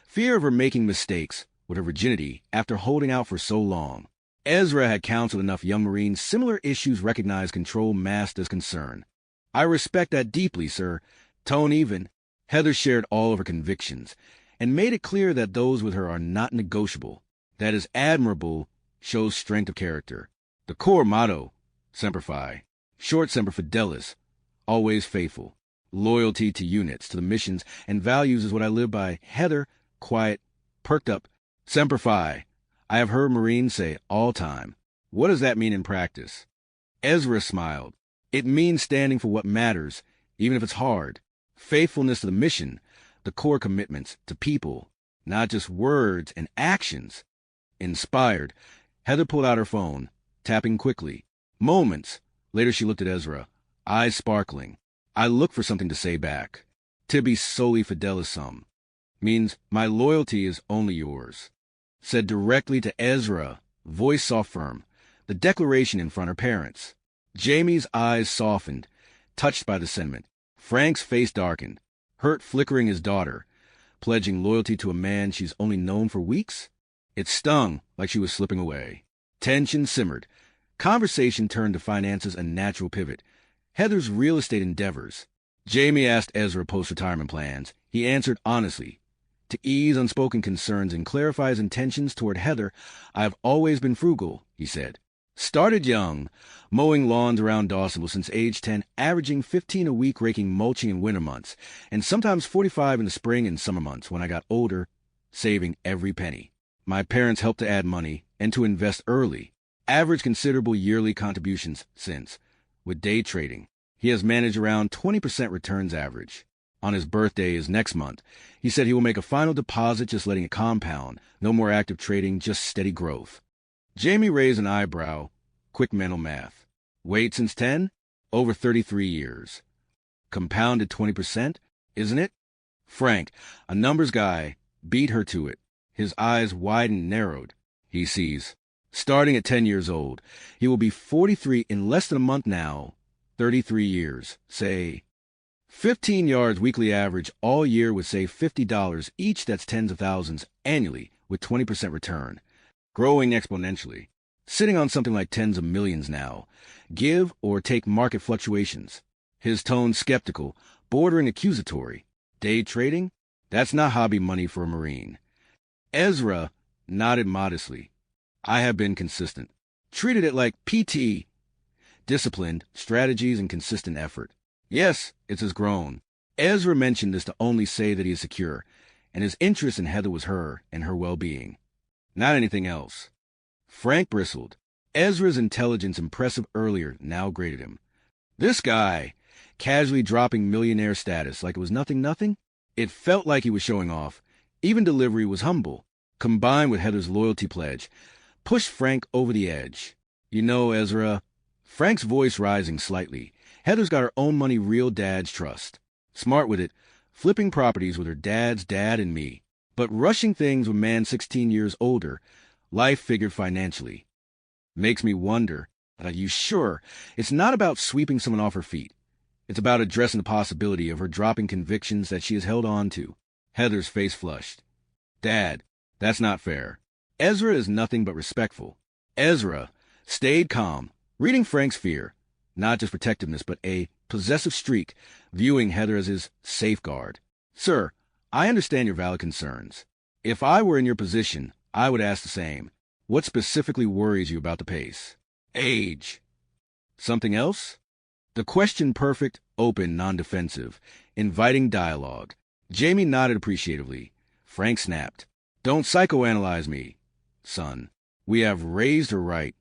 Fear of her making mistakes with her virginity after holding out for so long. Ezra had counseled enough young Marines. Similar issues recognized, control masked as concern. "I respect that deeply, sir. Tone even." Heather shared all of her convictions and made it clear that those with her are not negotiable. That is admirable, shows strength of character. The core motto, Semper Fi, short Semper Fidelis, always faithful. Loyalty to units, to the missions, and values is what I live by. Heather, quiet, perked up. "Semper Fi. I have heard Marines say all time. What does that mean in practice? Ezra smiled. It means standing for what matters, even if it's hard. Faithfulness to the mission, the core commitments to people, not just words and actions. Inspired, Heather pulled out her phone, tapping quickly. Moments later, she looked at Ezra, eyes sparkling. I look for something to say back. Tibi soli fidelis sum means my loyalty is only yours. Said directly to Ezra, voice soft firm, the declaration in front of her parents. Jamie's eyes softened, touched by the sentiment. Frank's face darkened, hurt flickering his daughter, pledging loyalty to a man she's only known for weeks? It stung like she was slipping away. Tension simmered. Conversation turned to finances, a natural pivot. Heather's real estate endeavors. Jamie asked Ezra post-retirement plans. He answered honestly. To ease unspoken concerns and clarify his intentions toward Heather, I've always been frugal, he said. Started young, mowing lawns around Dawsonville since age 10, averaging 15 a week raking mulching in winter months, and sometimes 45 in the spring and summer months when I got older, saving every penny. My parents helped to add money and to invest early. Average considerable yearly contributions since. With day trading, he has managed around 20% returns average. On his birthday is next month. He said he will make a final deposit, just letting it compound. No more active trading, just steady growth. Jamie raised an eyebrow. Quick mental math. Wait since 10? Over 33 years. Compounded 20%, isn't it? Frank, a numbers guy, beat her to it. His eyes widened, narrowed. He sees. Starting at 10 years old, he will be 43 in less than a month now. 33 years, say. 15 yards weekly average all year would save $50 each. That's tens of thousands annually with 20% return. Growing exponentially. Sitting on something like tens of millions now. Give or take market fluctuations. His tone skeptical, bordering accusatory. Day trading? That's not hobby money for a Marine. Ezra nodded modestly. I have been consistent. Treated it like PT. Disciplined, strategies, and consistent effort. Yes, it's as grown. Ezra mentioned this to only say that he is secure, and his interest in Heather was her and her well-being. Not anything else. Frank bristled. Ezra's intelligence, impressive earlier, now grated him. This guy, casually dropping millionaire status like it was nothing? It felt like he was showing off. Even delivery was humble, combined with Heather's loyalty pledge, pushed Frank over the edge. You know, Ezra, Frank's voice rising slightly. Heather's got her own money, real dad's trust. Smart with it, flipping properties with her dad's dad and me. But rushing things with man 16 years older, life figured financially. Makes me wonder, are you sure it's not about sweeping someone off her feet? It's about addressing the possibility of her dropping convictions that she has held on to. Heather's face flushed. Dad, that's not fair. Ezra is nothing but respectful. Ezra stayed calm, reading Frank's fear. Not just protectiveness, but a possessive streak, viewing Heather as his safeguard. Sir, I understand your valid concerns. If I were in your position, I would ask the same. What specifically worries you about the pace? Age. Something else? The question perfect, open, non-defensive, inviting dialogue. Jamie nodded appreciatively. Frank snapped. Don't psychoanalyze me, son. We have raised her right,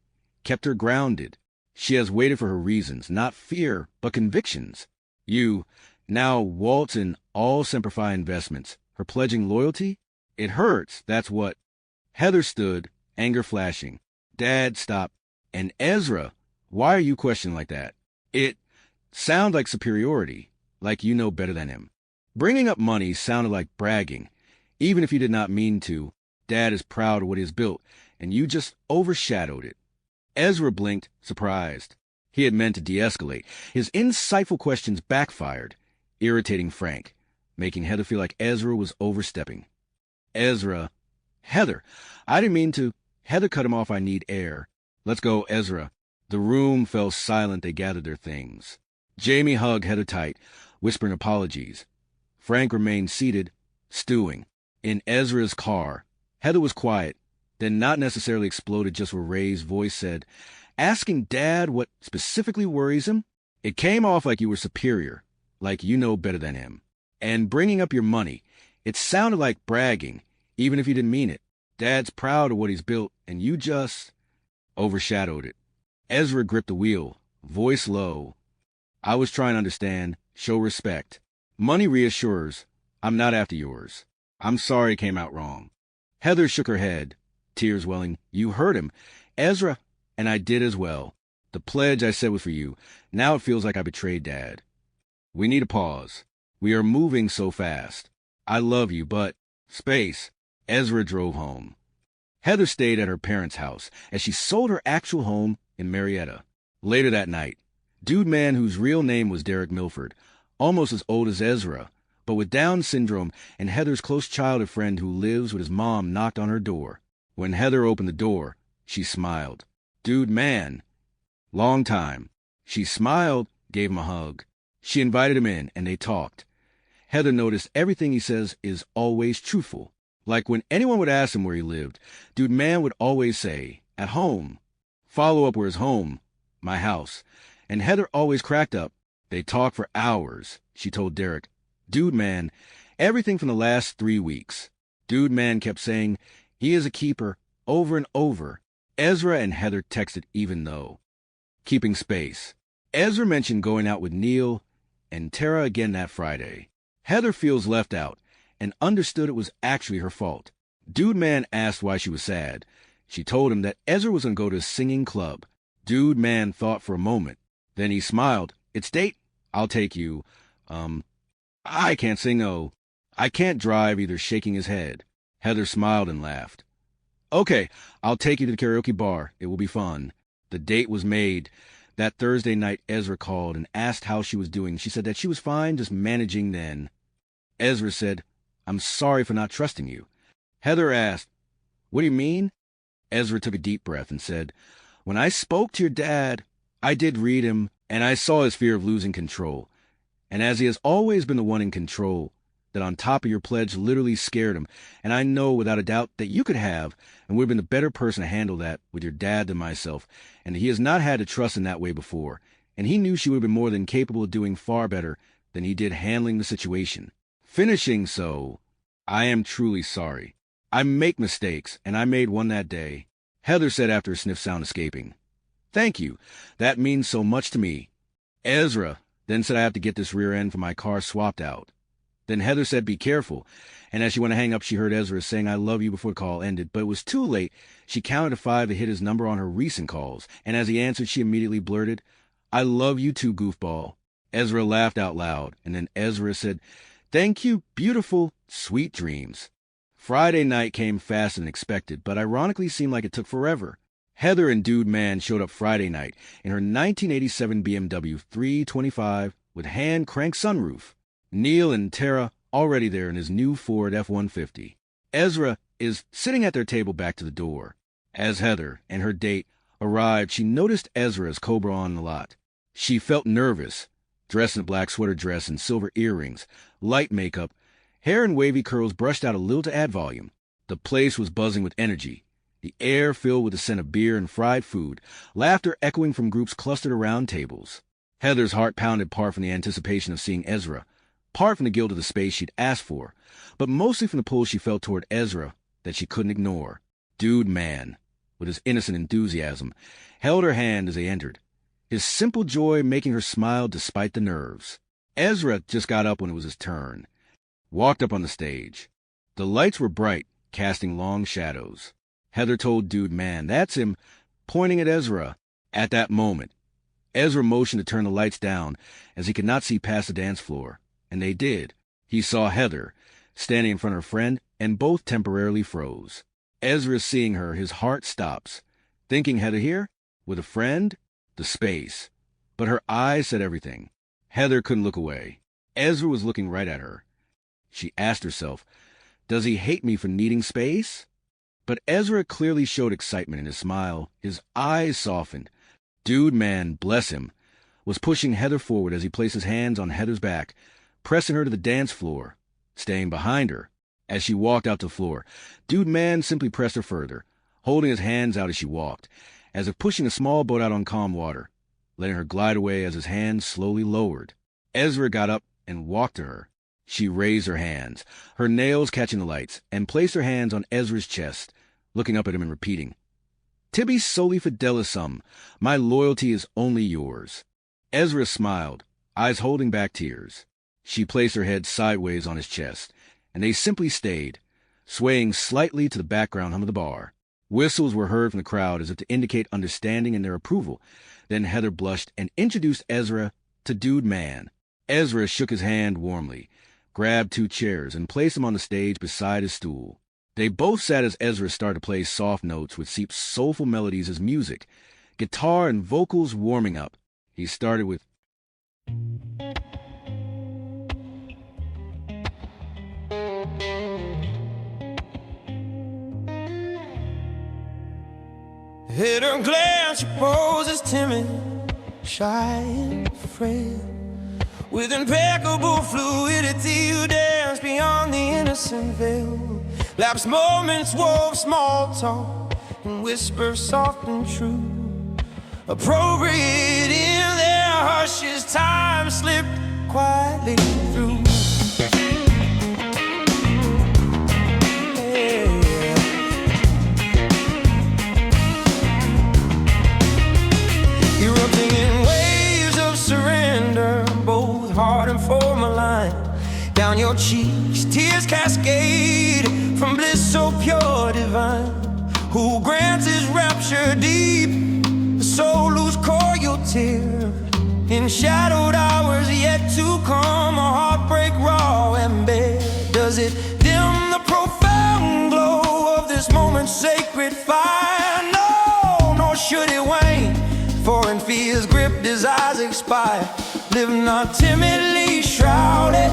kept her grounded. She has waited for her reasons, not fear, but convictions. You now waltz in all Semper Fi investments. Her pledging loyalty? It hurts, that's what. Heather stood, anger flashing. Dad, stop. And Ezra, why are you questioning like that? It sounded like superiority, like you know better than him. Bringing up money sounded like bragging, even if you did not mean to. Dad is proud of what he has built, and you just overshadowed it. Ezra blinked, surprised. He had meant to de-escalate. His insightful questions backfired, irritating Frank, making Heather feel like Ezra was overstepping. Ezra. Heather, I didn't mean to. Heather cut him off. I need air. Let's go, Ezra. The room fell silent. They gathered their things. Jamie hugged Heather tight, whispering apologies. Frank remained seated, stewing. In Ezra's car, Heather was quiet, then not necessarily exploded, just where Ray's voice said, asking Dad what specifically worries him? It came off like you were superior, like you know better than him. And bringing up your money, it sounded like bragging, even if you didn't mean it. Dad's proud of what he's built, and you just overshadowed it. Ezra gripped the wheel, voice low. I was trying to understand, show respect. Money reassures, I'm not after yours. I'm sorry it came out wrong. Heather shook her head, tears welling. You heard him. Ezra, and I did as well. The pledge I said was for you. Now it feels like I betrayed Dad. We need a pause. We are moving so fast. I love you, but... Space. Ezra drove home. Heather stayed at her parents' house as she sold her actual home in Marietta. Later that night, Dude Man, whose real name was Derek Milford, almost as old as Ezra, but with Down syndrome and Heather's close childhood friend who lives with his mom, knocked on her door. When Heather opened the door, she smiled. Dude Man. Long time. She smiled, gave him a hug. She invited him in, and they talked. Heather noticed everything he says is always truthful. Like when anyone would ask him where he lived, Dude Man would always say, at home. Follow up, where's home? My house. And Heather always cracked up. They talked for hours. She told Derek, Dude Man, everything from the last 3 weeks. Dude Man kept saying, he is a keeper, over and over. Ezra and Heather texted even though. Keeping space. Ezra mentioned going out with Neil and Tara again that Friday. Heather feels left out and understood it was actually her fault. Dude Man asked why she was sad. She told him that Ezra was going to go to a singing club. Dude Man thought for a moment. Then he smiled. It's date. I'll take you. I can't say no. I can't drive, either, shaking his head. Heather smiled and laughed. Okay, I'll take you to the karaoke bar. It will be fun. The date was made. That Thursday night, Ezra called and asked how she was doing. She said that she was fine, just managing then. Ezra said, I'm sorry for not trusting you. Heather asked, what do you mean? Ezra took a deep breath and said, when I spoke to your dad, I did read him, and I saw his fear of losing control. And as he has always been the one in control, that on top of your pledge literally scared him, and I know without a doubt that you could have, and would have been the better person to handle that with your dad than myself, and he has not had to trust in that way before, and he knew she would have been more than capable of doing far better than he did handling the situation. Finishing so, I am truly sorry. I make mistakes, and I made one that day. Heather said after a sniff sound escaping. Thank you. That means so much to me. Ezra then said I have to get this rear end for my car swapped out. Then Heather said, be careful. And as she went to hang up, she heard Ezra saying, I love you before the call ended. But it was too late. She counted to 5 to hit his number on her recent calls. And as he answered, she immediately blurted, I love you too, goofball. Ezra laughed out loud. And then Ezra said, thank you, beautiful, sweet dreams. Friday night came faster than expected, but ironically seemed like it took forever. Heather and Dude Man showed up Friday night in her 1987 BMW 325 with hand-crank sunroof. Neil and Tara already there in his new Ford F-150. Ezra is sitting at their table back to the door. As Heather and her date arrived, she noticed Ezra's Cobra on the lot. She felt nervous, dressed in a black sweater dress and silver earrings, light makeup, hair in wavy curls brushed out a little to add volume. The place was buzzing with energy, the air filled with the scent of beer and fried food, laughter echoing from groups clustered around tables. Heather's heart pounded, part from the anticipation of seeing Ezra, part from the guilt of the space she'd asked for, but mostly from the pull she felt toward Ezra that she couldn't ignore. Dude Man, with his innocent enthusiasm, held her hand as they entered, his simple joy making her smile despite the nerves. Ezra just got up when it was his turn, walked up on the stage. The lights were bright, casting long shadows. Heather told Dude Man, that's him, pointing at Ezra. At that moment, Ezra motioned to turn the lights down as he could not see past the dance floor. And they did. He saw Heather, standing in front of her friend, and both temporarily froze. Ezra seeing her, his heart stops. Thinking Heather here? With a friend? The space. But her eyes said everything. Heather couldn't look away. Ezra was looking right at her. She asked herself, does he hate me for needing space? But Ezra clearly showed excitement in his smile. His eyes softened. Dude Man, bless him, was pushing Heather forward as he placed his hands on Heather's back, pressing her to the dance floor, staying behind her. As she walked out to the floor, Dude Man simply pressed her further, holding his hands out as she walked, as if pushing a small boat out on calm water, letting her glide away as his hands slowly lowered. Ezra got up and walked to her. She raised her hands, her nails catching the lights, and placed her hands on Ezra's chest, looking up at him and repeating, "Tibi soli fidelisum, my loyalty is only yours." Ezra smiled, eyes holding back tears. She placed her head sideways on his chest, and they simply stayed, swaying slightly to the background hum of the bar. Whistles were heard from the crowd as if to indicate understanding and their approval. Then Heather blushed and introduced Ezra to Dude Man. Ezra shook his hand warmly, grabbed 2 chairs, and placed them on the stage beside his stool. They both sat as Ezra started to play soft notes with Seep's soulful melodies as music, guitar and vocals warming up. He started with, At her glance, she poses timid, shy and frail. With impeccable fluidity, you dance beyond the innocent veil. Lapse moments wove small talk and whisper soft and true. Appropriate in their hushes, time slipped quietly through. Erupting in waves of surrender, both hard and formaline. Down your cheeks, tears cascade from bliss so pure divine. Who grants his rapture deep, the soul lose cordial tear. In shadowed hours yet to come, a heartbreak raw and bare. Does it dim the profound glow of this moment's sacred fire? No, nor should it wane. Foreign fears gripped his eyes expire. Live not timidly shrouded,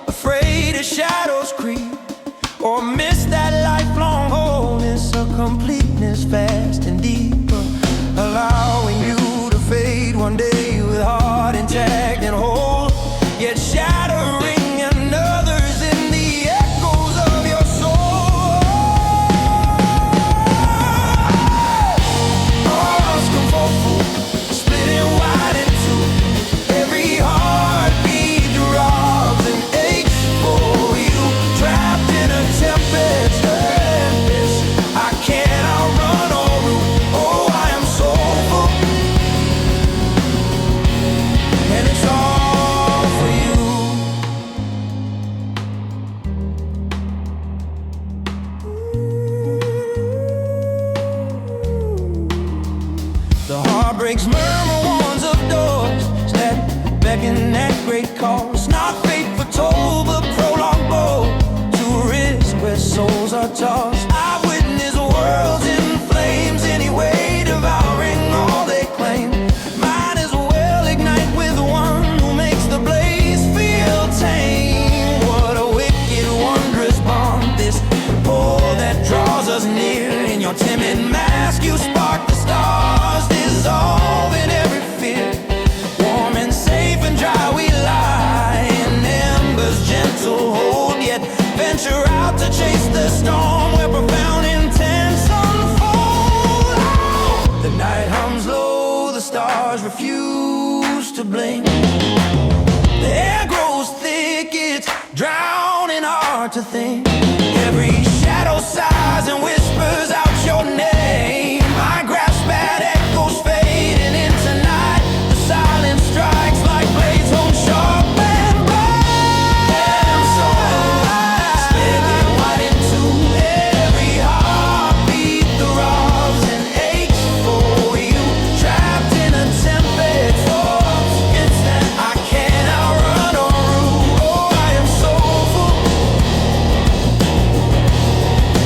afraid as shadows creep, or miss that lifelong wholeness, a completeness vast and deeper. Allowing you to fade one day with heart intact and whole, yet shattering another's in the echoes of your soul. Hearts come forth, splitting wide in two. Every heartbeat throbs and aches for you. Trapped in a tempest, I can't outrun or root. Oh, I am soulful, and it's all for you. The heartbreaks murmur warns of doors that beckon at great cost. Not fate foretold, but prolonged bow to a risk where souls are tossed. I witness worlds in flames anyway, devouring all they claim. Might as well ignite with one who makes the blaze feel tame. What a wicked, wondrous bond, this pull that draws us near. In your timid mask you spark the stars, dissolving every fear. Warm and safe and dry we lie in embers gentle hold, yet venture out to chase the storm where profound intents unfold. Oh! The night hums low, the stars refuse to blink. The air grows thick, it's drowning hard to think. Every shadow sighs and whispers out your name. I grasp at echoes fading into night. The silence strikes like blades home sharp and bright. I'm so alive, splitting wide in two. Every heartbeat throbs and aches for you. Trapped in a tempest, instant I can't outrun or root. Oh, I am soulful,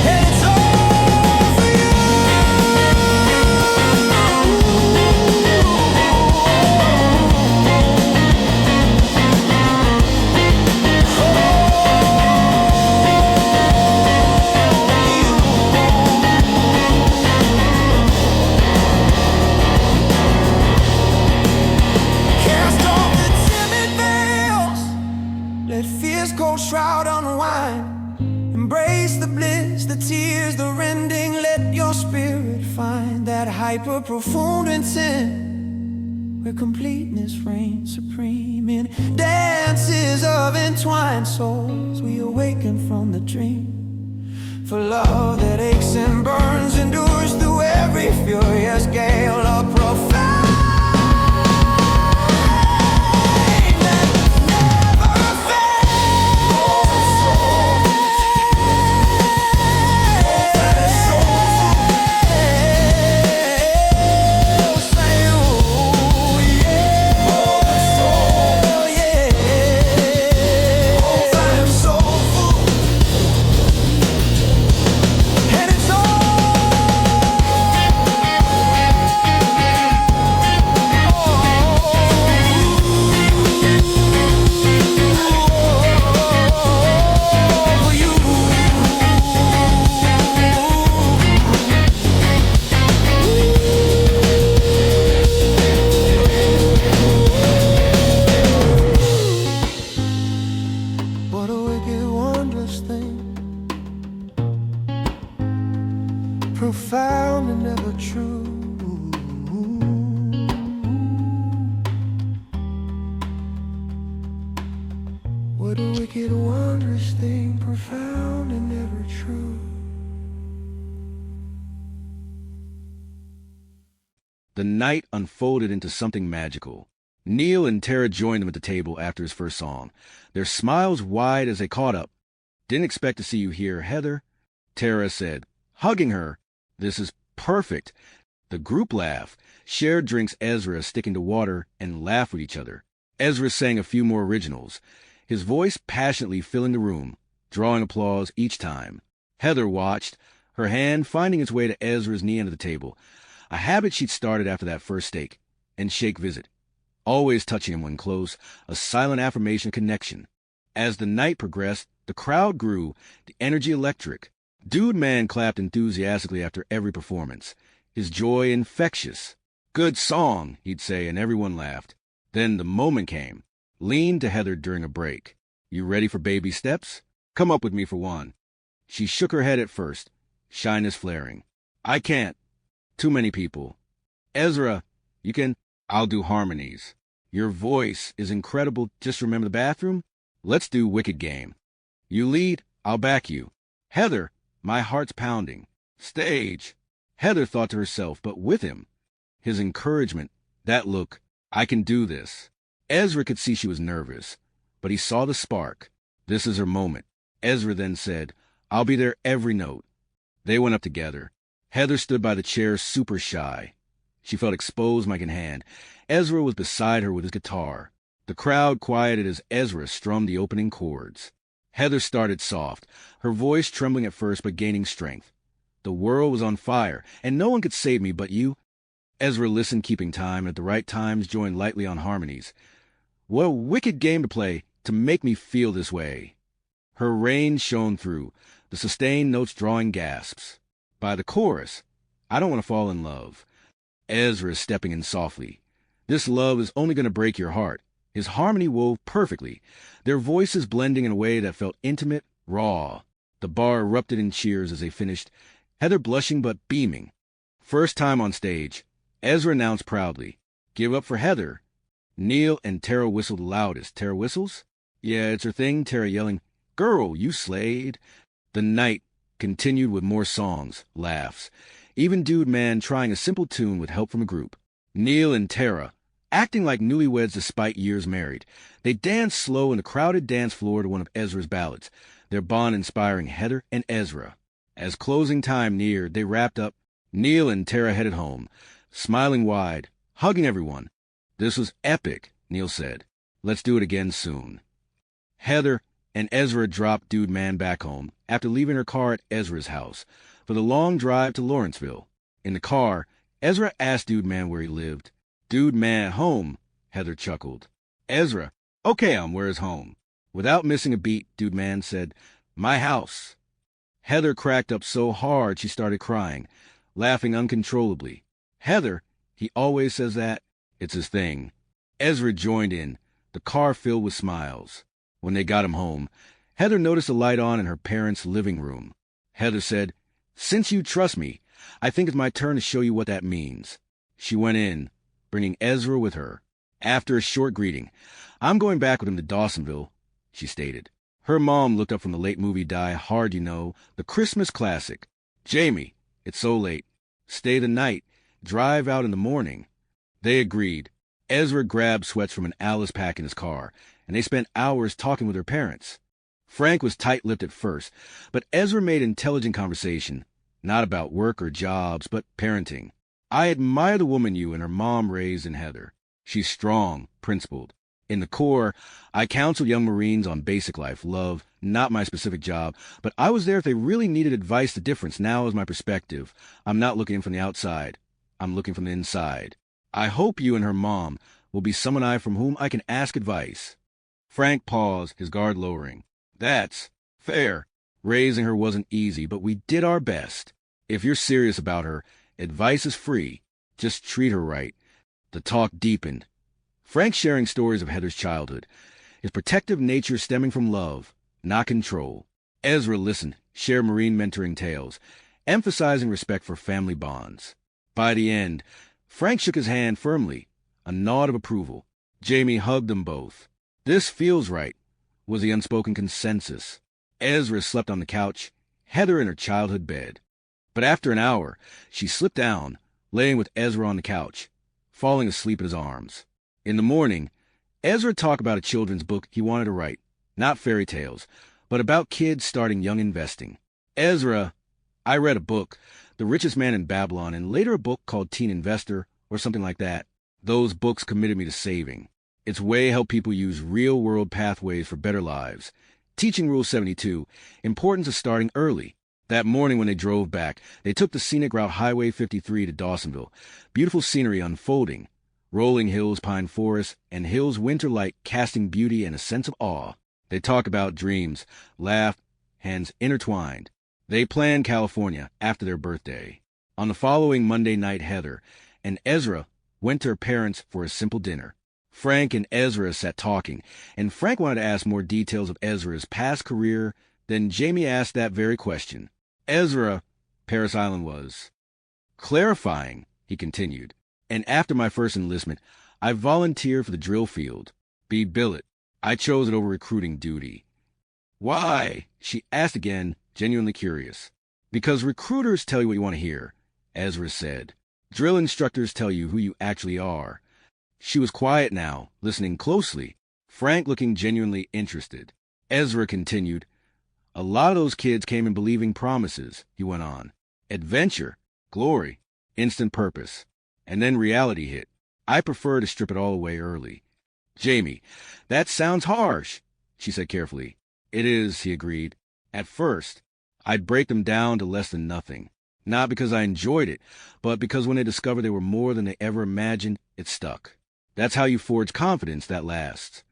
and it's all for you. Cast off the timid veils, let fear's cold shroud unwind. Embrace the bliss, the tears, the rending. Let your spirit find that hyper profound intent where completeness reigns supreme. In dances of entwined souls we awaken from the dream. For love that aches and burns What a wicked, wondrous thing, profound and ever true. The night unfolded into something magical. Neil and Tara joined them at the table after his first song, their smiles wide as they caught up. "Didn't expect to see you here, Heather," Tara said, hugging her. "This is perfect." The group laughed, shared drinks Ezra sticking to water, and laughed with each other. Ezra sang a few more originals, his voice passionately filling the room, drawing applause each time. Heather watched, her hand finding its way to Ezra's knee under the table, a habit she'd started after that first steak and shake visit, always touching him when close, a silent affirmation of connection. As the night progressed, the crowd grew, the energy electric. Dude Man clapped enthusiastically after every performance, his joy infectious. "Good song," he'd say, and everyone laughed. Then the moment came. Leaned to Heather during a break. "You ready for baby steps? Come up with me for one." She shook her head at first, shyness flaring. "I can't. Too many people." "Ezra, you can." "I'll do harmonies." "Your voice is incredible. Just remember the bathroom? Let's do Wicked Game." "You lead, I'll back you." "Heather, my heart's pounding." "Stage." Heather thought to herself, but with him. His encouragement, that look, "I can do this." Ezra could see she was nervous, but he saw the spark. This is her moment. Ezra then said, "I'll be there every note." They went up together. Heather stood by the chair super shy. She felt exposed, mic in hand. Ezra was beside her with his guitar. The crowd quieted as Ezra strummed the opening chords. Heather started soft, her voice trembling at first but gaining strength. "The world was on fire, and no one could save me but you." Ezra listened, keeping time, and at the right times joined lightly on harmonies. "What a wicked game to play, to make me feel this way." Her range shone through, the sustained notes drawing gasps. By the chorus, "I don't want to fall in love." Ezra stepping in softly. "This love is only going to break your heart." His harmony wove perfectly, their voices blending in a way that felt intimate, raw. The bar erupted in cheers as they finished, Heather blushing but beaming. First time on stage, Ezra announced proudly, "Give up for Heather." Neil and Tara whistled the loudest. Tara whistles? "Yeah, it's her thing," Tara yelling, "Girl, you slayed." The night continued with more songs, laughs. Even Dude Man trying a simple tune with help from a group. Neil and Tara, acting like newlyweds despite years married. They danced slow in the crowded dance floor to one of Ezra's ballads, their bond inspiring Heather and Ezra. As closing time neared, they wrapped up. Neil and Tara headed home, smiling wide, hugging everyone. "This was epic," Neil said. "Let's do it again soon." Heather and Ezra dropped Dude Man back home after leaving her car at Ezra's house for the long drive to Lawrenceville. In the car, Ezra asked Dude Man where he lived. "Dude Man home," Heather chuckled. Ezra, "Okay, where's home?" Without missing a beat, Dude Man said, "My house." Heather cracked up so hard she started crying, laughing uncontrollably. "Heather, he always says that." It's his thing. Ezra joined in, the car filled with smiles. When they got him home, Heather noticed a light on in her parents' living room. Heather said, "Since you trust me, I think it's my turn to show you what that means." She went in, bringing Ezra with her. After a short greeting, "I'm going back with him to Dawsonville," she stated. Her mom looked up from the late movie Die Hard, the Christmas classic. "Jamie, it's so late. Stay the night. Drive out in the morning." They agreed. Ezra grabbed sweats from an Alice pack in his car, and they spent hours talking with her parents. Frank was tight-lipped at first, but Ezra made intelligent conversation, not about work or jobs, but parenting. "I admire the woman you and her mom raised in Heather. She's strong, principled. In the Corps, I counsel young Marines on basic life, love, not my specific job, but I was there if they really needed advice. The difference now is my perspective. I'm not looking from the outside. I'm looking from the inside. I hope you and her mom will be someone from whom I can ask advice." Frank paused, his guard lowering. "That's fair. Raising her wasn't easy, but we did our best. If you're serious about her, advice is free. Just treat her right." The talk deepened. Frank sharing stories of Heather's childhood, his protective nature stemming from love, not control. Ezra listened, shared Marine mentoring tales, emphasizing respect for family bonds. By the end, Frank shook his hand firmly, a nod of approval. Jamie hugged them both. "This feels right. was the unspoken consensus. Ezra slept on the couch, Heather in her childhood bed. But after an hour, she slipped down, laying with Ezra on the couch, falling asleep in his arms. In the morning, Ezra talked about a children's book he wanted to write, not fairy tales, but about kids starting young investing. Ezra, I read a book, The Richest Man in Babylon, and later a book called Teen Investor, or something like that. Those books committed me to saving. It's way how people use real-world pathways for better lives. Teaching Rule 72, importance of starting early. That morning when they drove back, they took the scenic route Highway 53 to Dawsonville. Beautiful scenery unfolding. Rolling hills, pine forests, and hills winter light casting beauty and a sense of awe. They talked about dreams, laughed, hands intertwined. They planned California after their birthday. On the following Monday night, Heather and Ezra went to her parents for a simple dinner. Frank and Ezra sat talking, and Frank wanted to ask more details of Ezra's past career. Then Jamie asked that very question. Ezra, Paris Island was clarifying, he continued. And after my first enlistment, I volunteered for the drill field. Be billet. I chose it over recruiting duty. Why? She asked again, genuinely curious. Because recruiters tell you what you want to hear, Ezra said. Drill instructors tell you who you actually are. She was quiet now, listening closely, Frank looking genuinely interested. Ezra continued. A lot of those kids came in believing promises, he went on. Adventure, glory, instant purpose. And then reality hit. I prefer to strip it all away early. Jamie, that sounds harsh, she said carefully. It is, he agreed. At first, I'd break them down to less than nothing. Not because I enjoyed it, but because when they discovered they were more than they ever imagined, it stuck. That's how you forge confidence that lasts.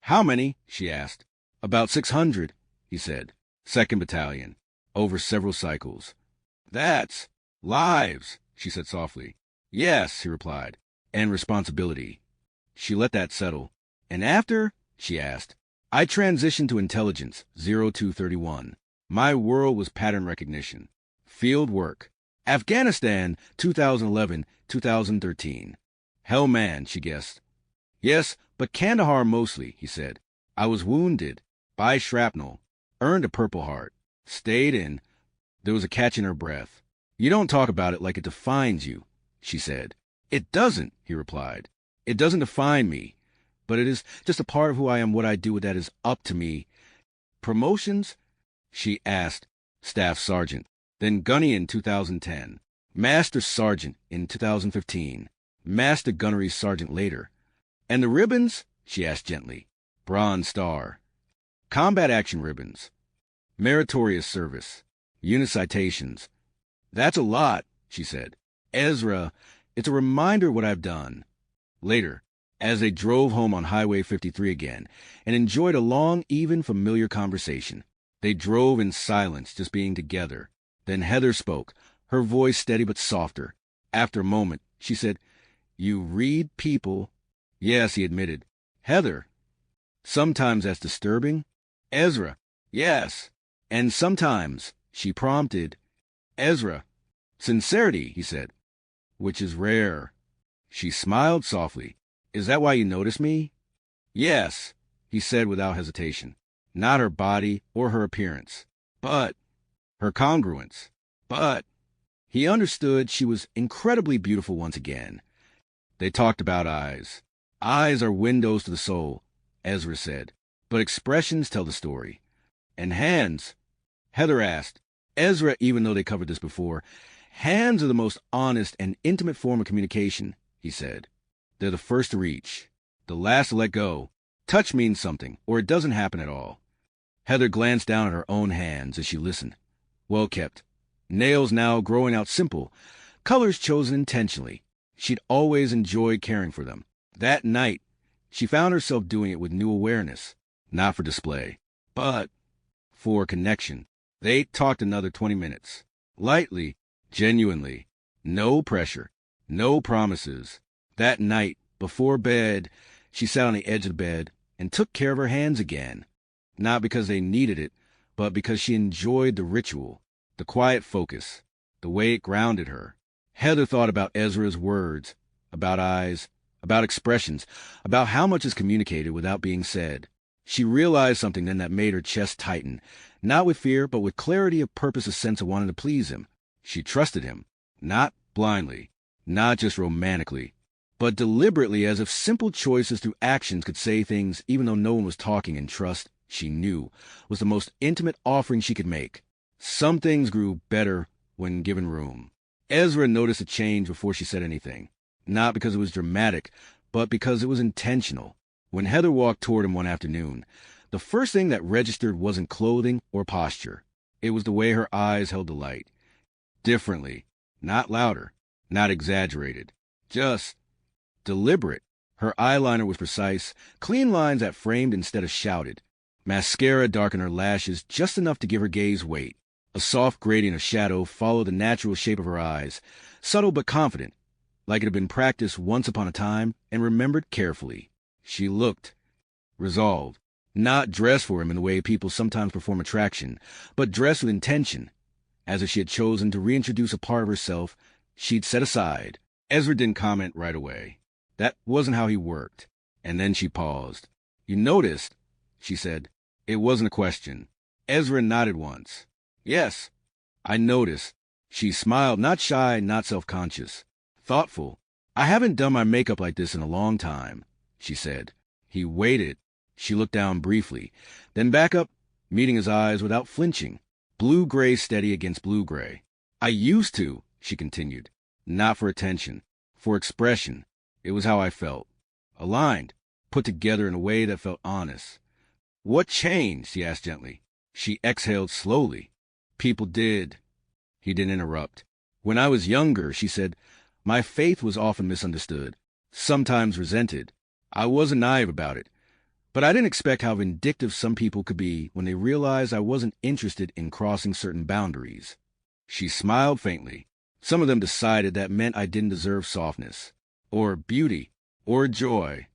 How many? She asked. About 600, he said. 2nd Battalion. Over several cycles. That's lives, she said softly. Yes, he replied. And responsibility. She let that settle. And after? She asked. I transitioned to intelligence, 0231. My world was pattern recognition. Field work. Afghanistan, 2011-2013. Hellman, she guessed. Yes, but Kandahar mostly, he said. I was wounded. By shrapnel. Earned a Purple Heart. Stayed in. There was a catch in her breath. You don't talk about it like it defines you, she said. It doesn't, he replied. It doesn't define me, but it is just a part of who I am. What I do with that is up to me. Promotions? She asked. Staff Sergeant. Then Gunny in 2010. Master Sergeant in 2015. Master Gunnery Sergeant later. And the ribbons? She asked gently. Bronze Star. Combat Action Ribbons. Meritorious Service. Unit Citations. That's a lot, she said. Ezra, it's a reminder of what I've done. Later, as they drove home on Highway 53 again and enjoyed a long, even, familiar conversation. They drove in silence, just being together. Then Heather spoke, her voice steady but softer. After a moment, she said, You read people. Yes, he admitted. Heather. Sometimes that's disturbing. Ezra. Yes. And sometimes, she prompted. Ezra. Sincerity, he said. Which is rare. She smiled softly. Is that why you notice me? Yes, he said without hesitation. Not her body or her appearance, but her congruence. But he understood she was incredibly beautiful once again. They talked about eyes. Eyes are windows to the soul, Ezra said, but expressions tell the story. And hands? Heather asked. Ezra, even though they covered this before, hands are the most honest and intimate form of communication, he said. They're the first to reach, the last to let go. Touch means something, or it doesn't happen at all. Heather glanced down at her own hands as she listened. Well kept. Nails now growing out simple. Colors chosen intentionally. She'd always enjoyed caring for them. That night, she found herself doing it with new awareness. Not for display, but for connection. They talked another 20 minutes. Lightly, genuinely. No pressure. No promises. That night, before bed, she sat on the edge of the bed and took care of her hands again. Not because they needed it, but because she enjoyed the ritual, the quiet focus, the way it grounded her. Heather thought about Ezra's words, about eyes, about expressions, about how much is communicated without being said. She realized something then that made her chest tighten, not with fear, but with clarity of purpose, a sense of wanting to please him. She trusted him, not blindly, not just romantically, but deliberately, as if simple choices through actions could say things even though no one was talking, and trust, she knew, was the most intimate offering she could make. Some things grew better when given room. Ezra noticed a change before she said anything, not because it was dramatic, but because it was intentional. When Heather walked toward him one afternoon, the first thing that registered wasn't clothing or posture. It was the way her eyes held the light. Differently, not louder, not exaggerated, just deliberate. Her eyeliner was precise, clean lines that framed instead of shouted. Mascara darkened her lashes just enough to give her gaze weight. A soft gradient of shadow followed the natural shape of her eyes, subtle but confident, like it had been practiced once upon a time and remembered carefully. She looked resolved, not dressed for him in the way people sometimes perform attraction, but dressed with intention, as if she had chosen to reintroduce a part of herself she'd set aside. Ezra didn't comment right away. That wasn't how he worked. And then she paused. "You noticed," she said. It wasn't a question. Ezra nodded once. "Yes, I noticed." She smiled, not shy, not self-conscious. Thoughtful. "I haven't done my makeup like this in a long time," she said. He waited. She looked down briefly, then back up, meeting his eyes without flinching. Blue-gray steady against blue-gray. "I used to," she continued. "Not for attention. For expression. It was how I felt. Aligned. Put together in a way that felt honest." "What changed?" he asked gently. She exhaled slowly. "People did." He didn't interrupt. "When I was younger," she said, "my faith was often misunderstood, sometimes resented. I wasn't naive about it. But I didn't expect how vindictive some people could be when they realized I wasn't interested in crossing certain boundaries." She smiled faintly. "Some of them decided that meant I didn't deserve softness, or beauty, or joy."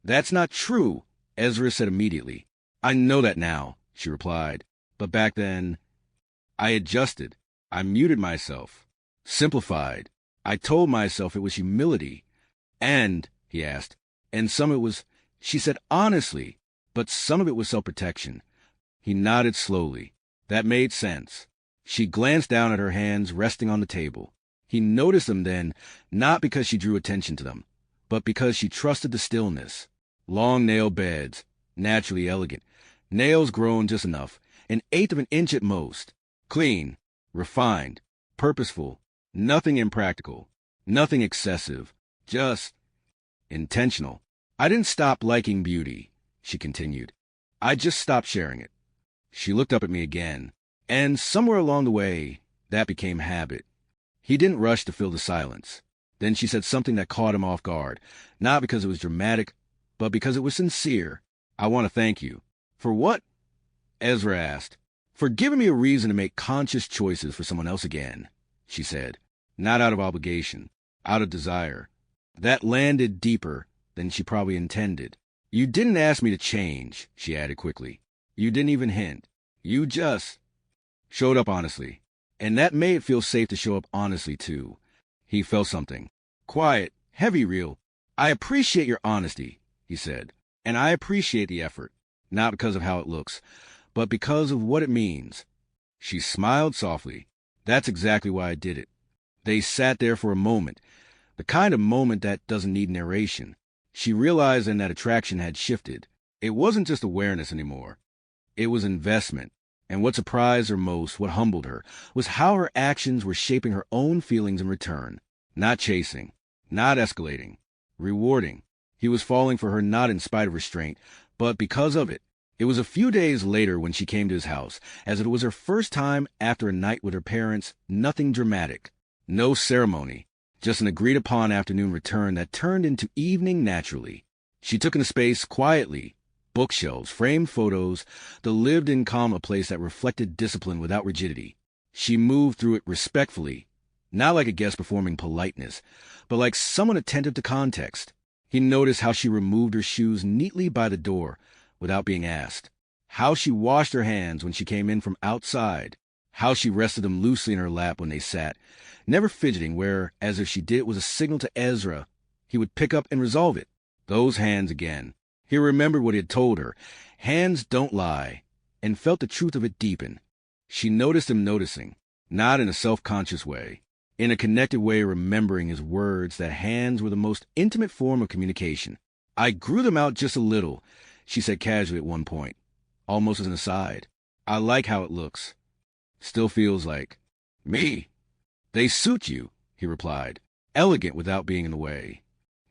"That's not true," Ezra said immediately. "I know that now," she replied. "But back then, I adjusted. I muted myself. Simplified. I told myself it was humility." "And," he asked, "and some of it was," she said honestly, "but some of it was self-protection." He nodded slowly. That made sense. She glanced down at her hands resting on the table. He noticed them then, not because she drew attention to them, but because she trusted the stillness. Long nail beds, naturally elegant, nails grown just enough, an eighth of an inch at most. Clean, refined, purposeful, nothing impractical, nothing excessive, just intentional. "I didn't stop liking beauty," she continued. "I just stopped sharing it." She looked up at me again, and somewhere along the way, that became habit. He didn't rush to fill the silence. Then she said something that caught him off guard, not because it was dramatic, but because it was sincere. "I want to thank you." "For what?" Ezra asked. "For giving me a reason to make conscious choices for someone else again," she said. "Not out of obligation, out of desire." That landed deeper than she probably intended. "You didn't ask me to change," she added quickly. "You didn't even hint. You just showed up honestly. And that made it feel safe to show up honestly, too." He felt something. Quiet, heavy, real. "I appreciate your honesty," he said. "And I appreciate the effort. Not because of how it looks, but because of what it means." She smiled softly. "That's exactly why I did it." They sat there for a moment, the kind of moment that doesn't need narration. She realized then that attraction had shifted. It wasn't just awareness anymore. It was investment. And what surprised her most, what humbled her, was how her actions were shaping her own feelings in return. Not chasing, not escalating, rewarding. He was falling for her not in spite of restraint, but because of it. It was a few days later when she came to his house, as it was her first time after a night with her parents, nothing dramatic. No ceremony, just an agreed-upon afternoon return that turned into evening naturally. She took in the space quietly. Bookshelves, framed photos, the lived-in calm, a place that reflected discipline without rigidity. She moved through it respectfully, not like a guest performing politeness, but like someone attentive to context. He noticed how she removed her shoes neatly by the door without being asked, how she washed her hands when she came in from outside, how she rested them loosely in her lap when they sat, never fidgeting where, as if she did it was a signal to Ezra, he would pick up and resolve it. Those hands again. He remembered what he had told her, Hands don't lie, and felt the truth of it deepen. She noticed him noticing, not in a self-conscious way, in a connected way, remembering his words that hands were the most intimate form of communication. I grew them out just a little, she said casually at one point, almost as an aside. I like how it looks. Still feels like. Me? They suit you, he replied, elegant without being in the way.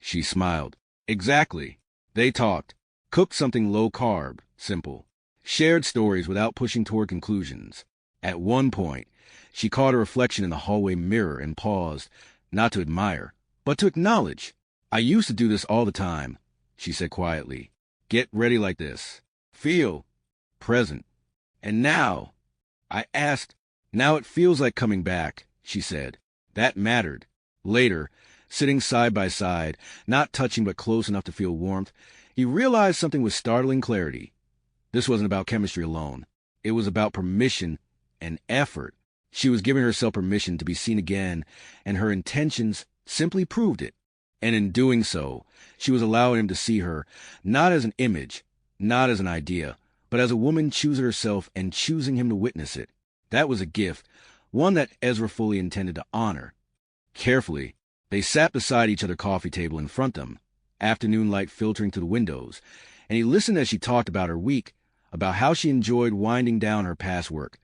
She smiled. Exactly. They talked, cooked something low-carb, simple, shared stories without pushing toward conclusions. At one point, she caught a reflection in the hallway mirror and paused, not to admire, but to acknowledge. I used to do this all the time, she said quietly. Get ready like this. Feel. Present. And now, I asked, now it feels like coming back, she said. That mattered. Later, sitting side by side, not touching but close enough to feel warmth, he realized something with startling clarity. This wasn't about chemistry alone. It was about permission and effort. She was giving herself permission to be seen again, and her intentions simply proved it. And in doing so, she was allowing him to see her, not as an image, not as an idea, but as a woman choosing herself and choosing him to witness it. That was a gift, one that Ezra fully intended to honor. Carefully, they sat beside each other, coffee table in front of them, afternoon light filtering through the windows, and he listened as she talked about her week, about how she enjoyed winding down her past work,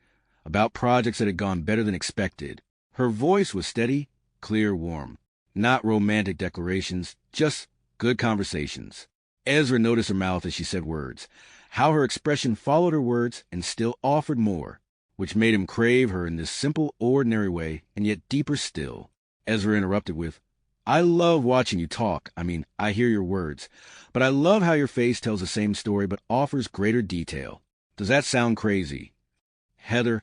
about projects that had gone better than expected. Her voice was steady, clear, warm. Not romantic declarations, just good conversations. Ezra noticed her mouth as she said words, how her expression followed her words and still offered more, which made him crave her in this simple, ordinary way, and yet deeper still. Ezra interrupted with, I love watching you talk. I hear your words, but I love how your face tells the same story but offers greater detail. Does that sound crazy? Heather,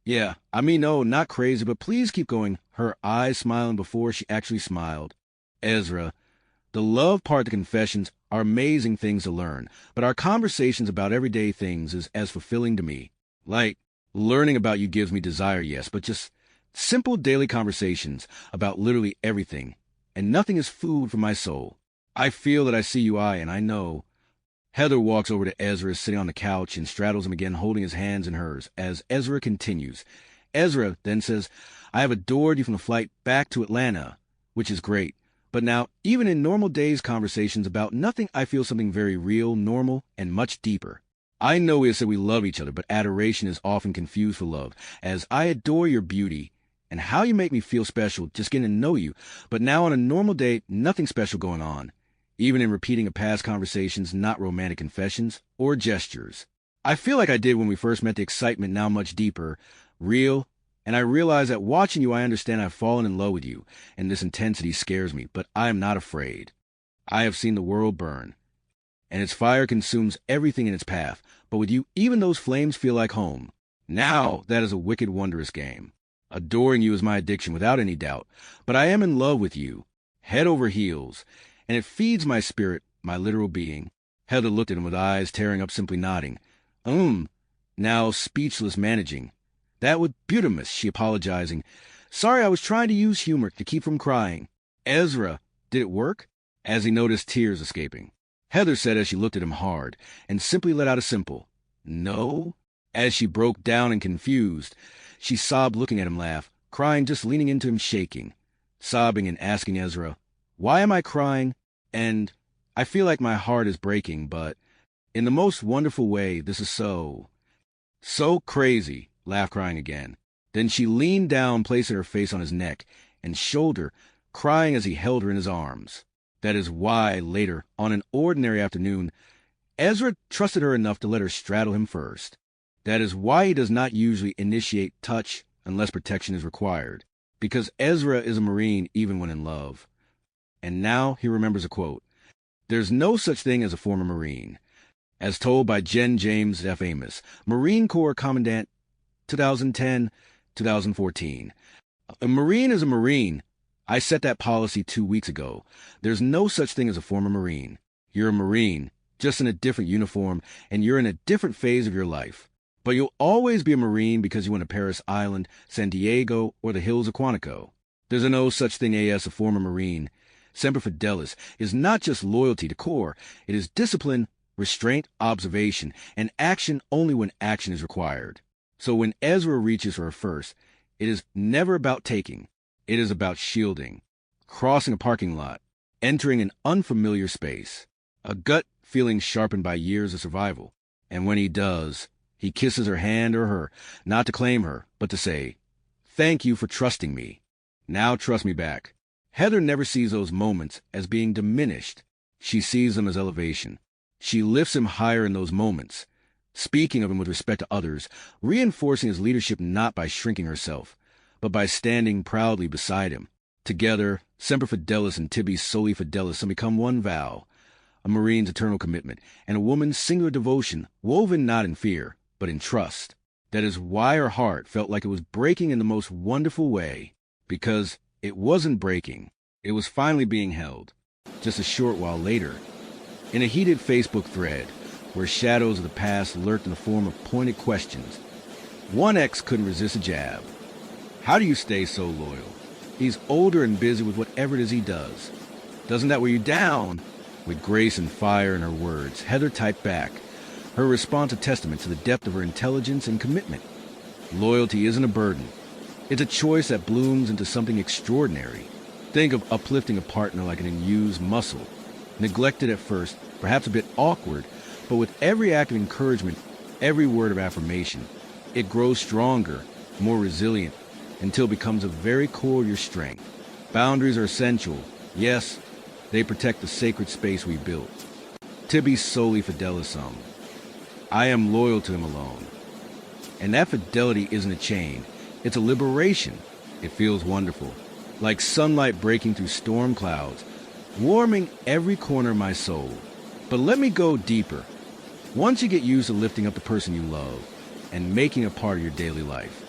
yeah, no, not crazy, but please keep going, her eyes smiling before she actually smiled. Ezra, the love part, the confessions, are amazing things to learn, but our conversations about everyday things is as fulfilling to me. Like, learning about you gives me desire, yes, but just simple daily conversations about literally everything, and nothing is food for my soul. I feel that I see you, and I know. Heather walks over to Ezra, sitting on the couch, and straddles him again, holding his hands in hers, as Ezra continues. Ezra then says, I have adored you from the flight back to Atlanta, which is great. But now, even in normal days conversations about nothing, I feel something very real, normal, and much deeper. I know we have said we love each other, but adoration is often confused for love, as I adore your beauty, and how you make me feel special just getting to know you. But now on a normal day, nothing special going on. Even in repeating of past conversations, not romantic confessions or gestures. I feel like I did when we first met, the excitement now much deeper, real, and I realize that watching you, I understand I've fallen in love with you, and this intensity scares me, but I am not afraid. I have seen the world burn, and its fire consumes everything in its path, but with you, even those flames feel like home. Now, that is a wicked, wondrous game. Adoring you is my addiction, without any doubt, but I am in love with you, head over heels, and it feeds my spirit, my literal being. Heather looked at him with eyes tearing up, simply nodding. Now speechless, managing. That would Butamus, she apologizing. Sorry, I was trying to use humor to keep from crying. Ezra, did it work? As he noticed tears escaping. Heather said as she looked at him hard, and simply let out a simple, no? As she broke down and confused, she sobbed, looking at him, laugh, crying, just leaning into him, shaking, sobbing and asking Ezra, why am I crying? And I feel like my heart is breaking, but in the most wonderful way, this is so crazy, laugh, crying again. Then she leaned down, placing her face on his neck and shoulder, crying as he held her in his arms. That is why, later, on an ordinary afternoon, Ezra trusted her enough to let her straddle him first. That is why he does not usually initiate touch unless protection is required, because Ezra is a Marine even when in love. And now he remembers a quote. There's no such thing as a former Marine. As told by Jen James F. Amos, Marine Corps Commandant, 2010-2014. A Marine is a Marine. I set that policy 2 weeks ago. There's no such thing as a former Marine. You're a Marine, just in a different uniform, and you're in a different phase of your life. But you'll always be a Marine because you went to Paris Island, San Diego, or the hills of Quantico. There's no such thing as a former Marine. Semper Fidelis is not just loyalty to Corps. It is discipline, restraint, observation, and action only when action is required. So when Ezra reaches for her first, it is never about taking. It is about shielding, crossing a parking lot, entering an unfamiliar space, a gut feeling sharpened by years of survival. And when he does, he kisses her hand or her, not to claim her, but to say, "Thank you for trusting me. Now trust me back." Heather never sees those moments as being diminished. She sees them as elevation. She lifts him higher in those moments, speaking of him with respect to others, reinforcing his leadership not by shrinking herself, but by standing proudly beside him. Together, Semper Fidelis and Tibi Soli Fidelis have become one vow, a Marine's eternal commitment, and a woman's singular devotion, woven not in fear, but in trust. That is why her heart felt like it was breaking in the most wonderful way, because it wasn't breaking. It was finally being held. Just a short while later, in a heated Facebook thread, where shadows of the past lurked in the form of pointed questions, one ex couldn't resist a jab. "How do you stay so loyal? He's older and busy with whatever it is he does. Doesn't that wear you down?" With grace and fire in her words, Heather typed back, her response a testament to the depth of her intelligence and commitment. Loyalty isn't a burden. It's a choice that blooms into something extraordinary. Think of uplifting a partner like an unused muscle, neglected at first, perhaps a bit awkward, but with every act of encouragement, every word of affirmation, it grows stronger, more resilient, until it becomes a very core of your strength. Boundaries are essential. Yes, they protect the sacred space we built. Tibi Soli Fidelis sum. I am loyal to him alone. And that fidelity isn't a chain. It's a liberation. It feels wonderful, like sunlight breaking through storm clouds, warming every corner of my soul. But let me go deeper. Once you get used to lifting up the person you love and making a part of your daily life,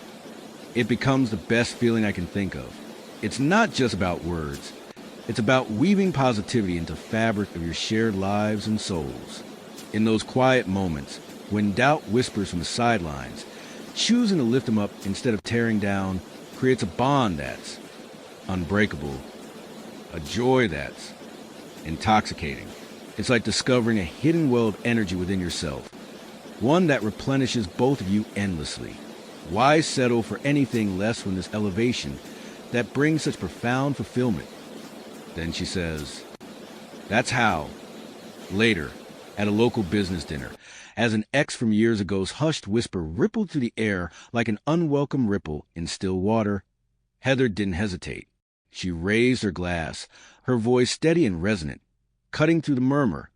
it becomes the best feeling I can think of. It's not just about words. It's about weaving positivity into the fabric of your shared lives and souls. In those quiet moments, when doubt whispers from the sidelines, choosing to lift them up instead of tearing down creates a bond that's unbreakable, a joy that's intoxicating. It's like discovering a hidden well of energy within yourself, one that replenishes both of you endlessly. Why settle for anything less than this elevation that brings such profound fulfillment? Then she says, "That's how." Later, at a local business dinner, as an ex from years ago's hushed whisper rippled through the air like an unwelcome ripple in still water, Heather didn't hesitate. She raised her glass, her voice steady and resonant, cutting through the murmur.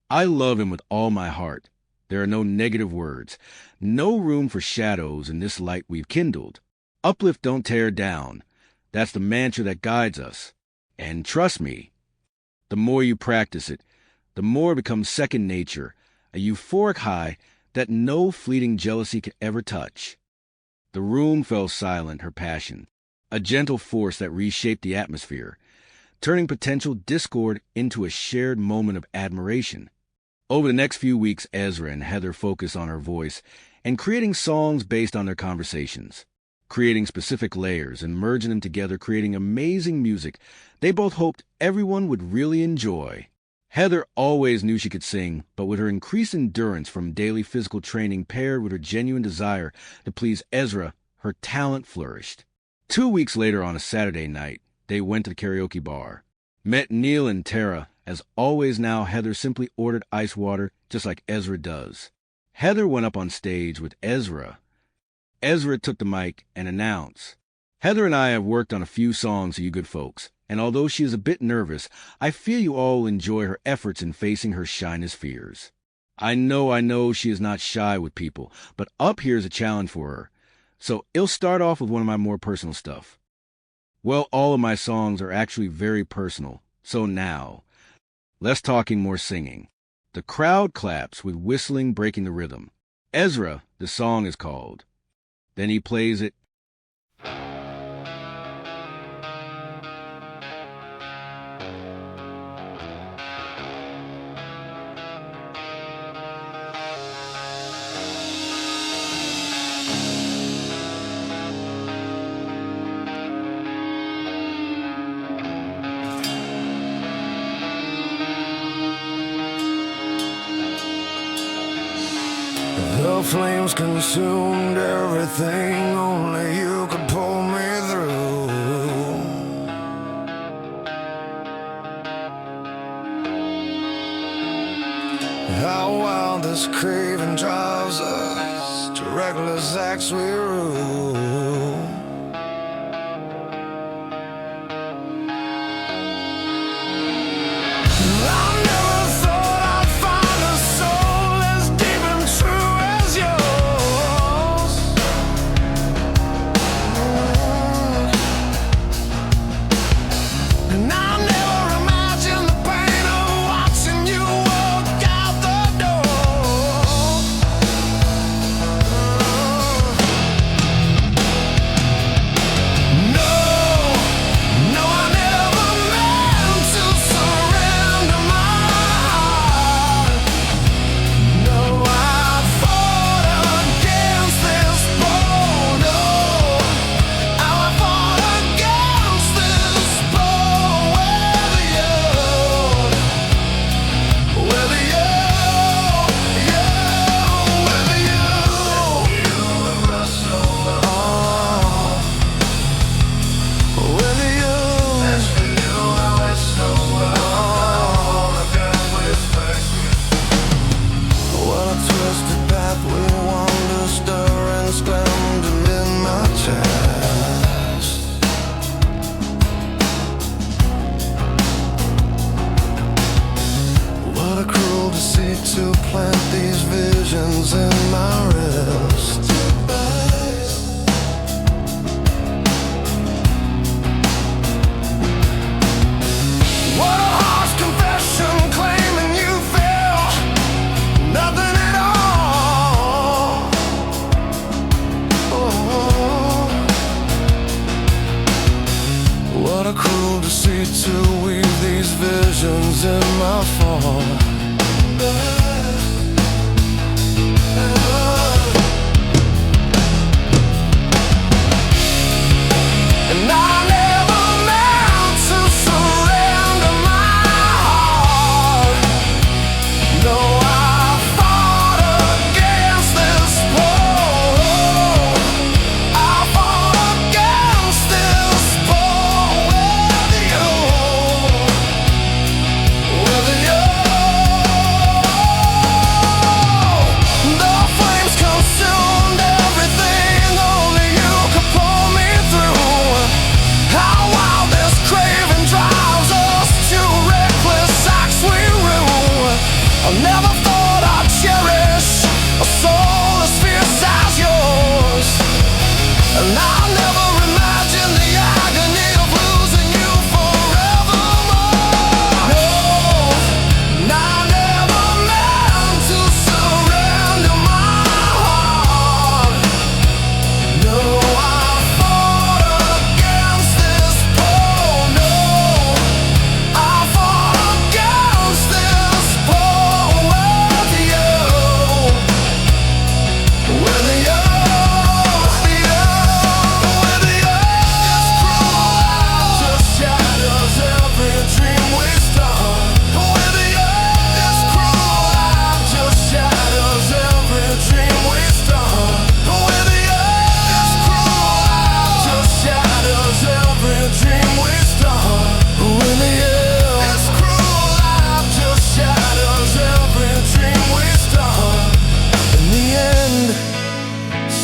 "I love him with all my heart. There are no negative words, no room for shadows in this light we've kindled. Uplift, don't tear down. That's the mantra that guides us. And trust me, the more you practice it, the more it becomes second nature, a euphoric high that no fleeting jealousy could ever touch." The room fell silent, her passion, a gentle force that reshaped the atmosphere, turning potential discord into a shared moment of admiration. Over the next few weeks, Ezra and Heather focused on her voice and creating songs based on their conversations, creating specific layers and merging them together, creating amazing music they both hoped everyone would really enjoy. Heather always knew she could sing, but with her increased endurance from daily physical training paired with her genuine desire to please Ezra, her talent flourished. 2 weeks later on a Saturday night, they went to the karaoke bar. Met Neil and Tara. As always now, Heather simply ordered ice water, just like Ezra does. Heather went up on stage with Ezra. Ezra took the mic and announced, "Heather and I have worked on a few songs for you good folks, and although she is a bit nervous, I feel you all will enjoy her efforts in facing her shyness fears. I know she is not shy with people, but up here is a challenge for her. So it'll start off with one of my more personal stuff. Well, all of my songs are actually very personal, so now, less talking, more singing." The crowd claps with whistling breaking the rhythm. Ezra, the song is called. Then he plays it. The flames consumed everything, only you could pull me through. How wild this craving drives us to reckless acts we rule. To plant these visions in my wrist. What a harsh confession, claiming you feel nothing at all. Oh. What a cruel deceit to weave these visions in my fall.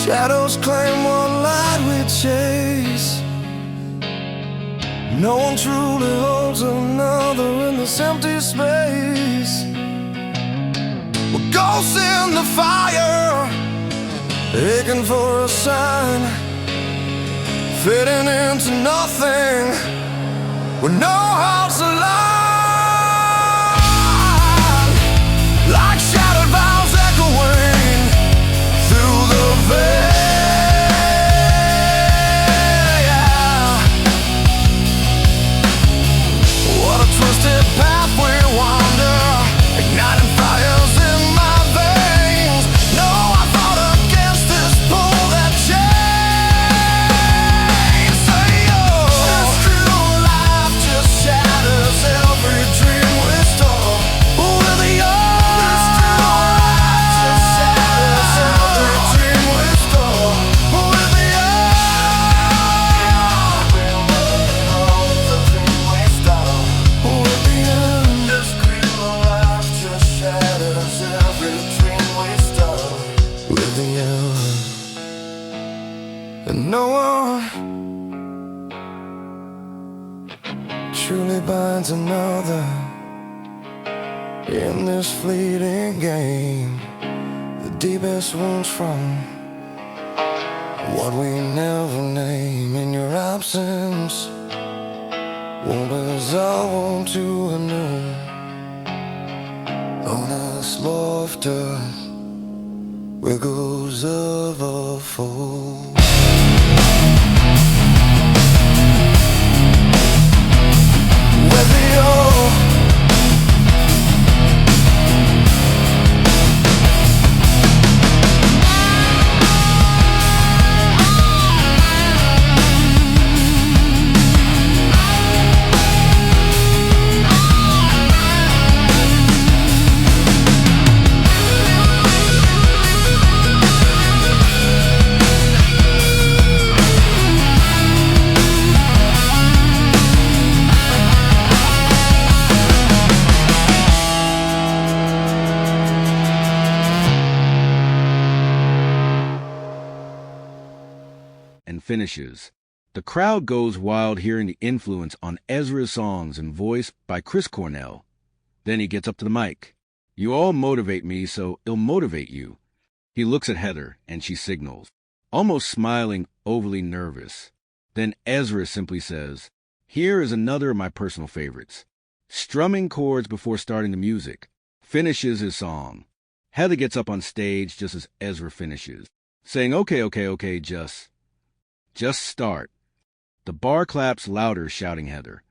Shadows claim what light we chase. No one truly holds another in this empty space. We're ghosts in the fire, aching for a sign, fading into nothing with no hearts alive. Like shattered vows echoing through the veil. What a twisted path we wander, igniting fires in my veins. No, I fought against this pull that chains. Say, oh, this cruel life just shatters every No one truly binds another in this fleeting game. The deepest wounds from what we never name. In your absence won't resolve to a new honest laughter, wiggles of a fool. Whether you're and finishes. The crowd goes wild hearing the influence on Ezra's songs and voice by Chris Cornell. Then he gets up to the mic. You all motivate me, so it'll motivate you. He looks at Heather, and she signals, almost smiling, overly nervous. Then Ezra simply says, here is another of my personal favorites. Strumming chords before starting the music. Finishes his song. Heather gets up on stage just as Ezra finishes, saying, okay, just start. The bar claps louder, shouting Heather.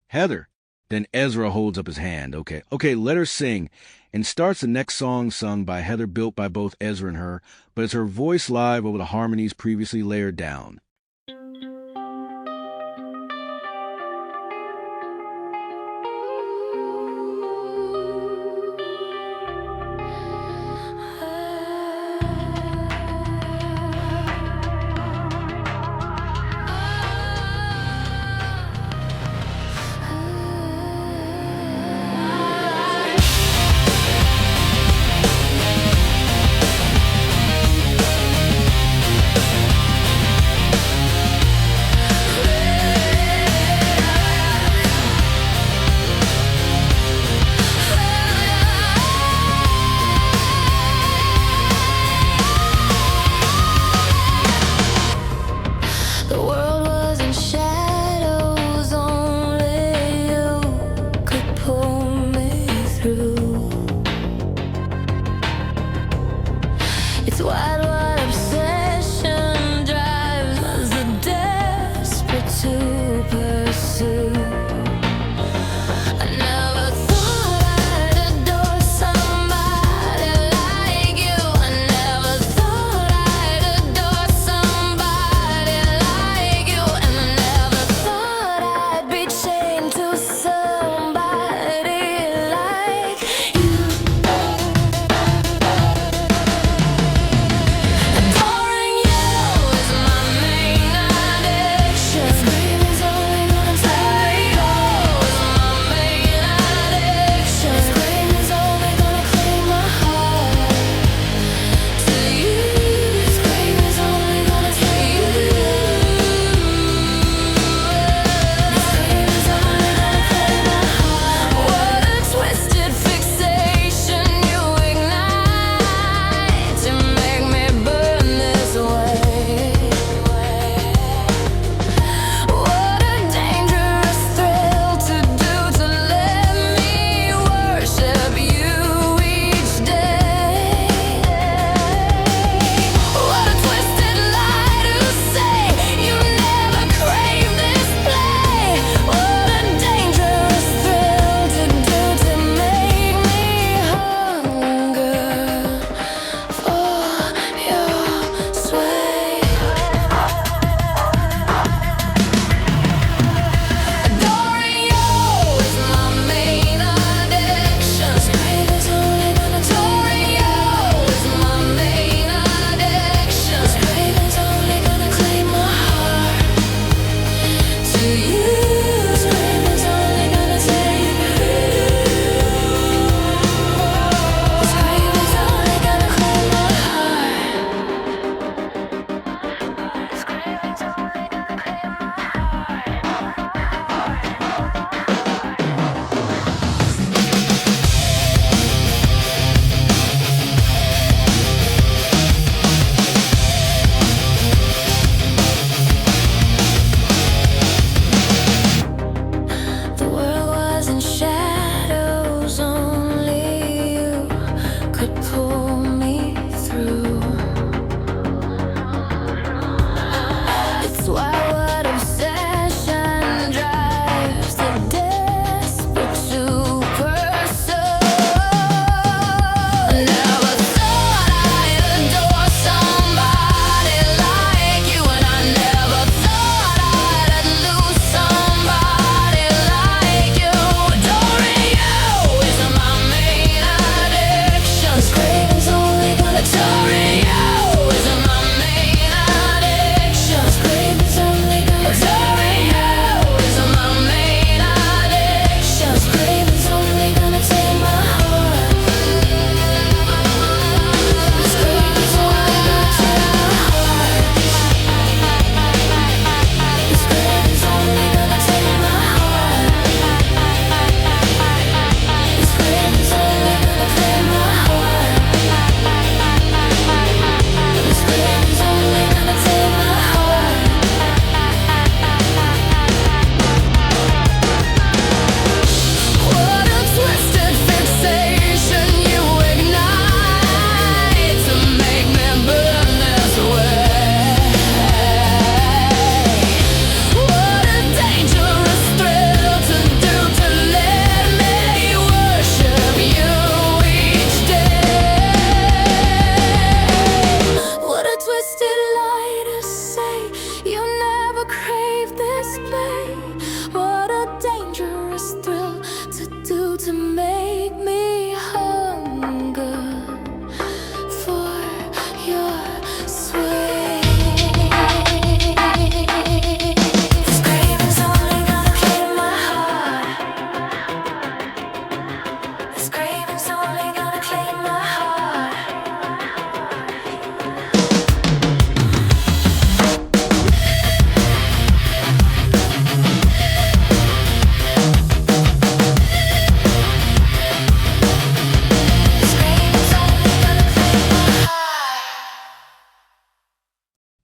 Heather. Then Ezra holds up his hand. Okay, let her sing, and starts the next song sung by Heather, built by both Ezra and her, but it's her voice live over the harmonies previously layered down.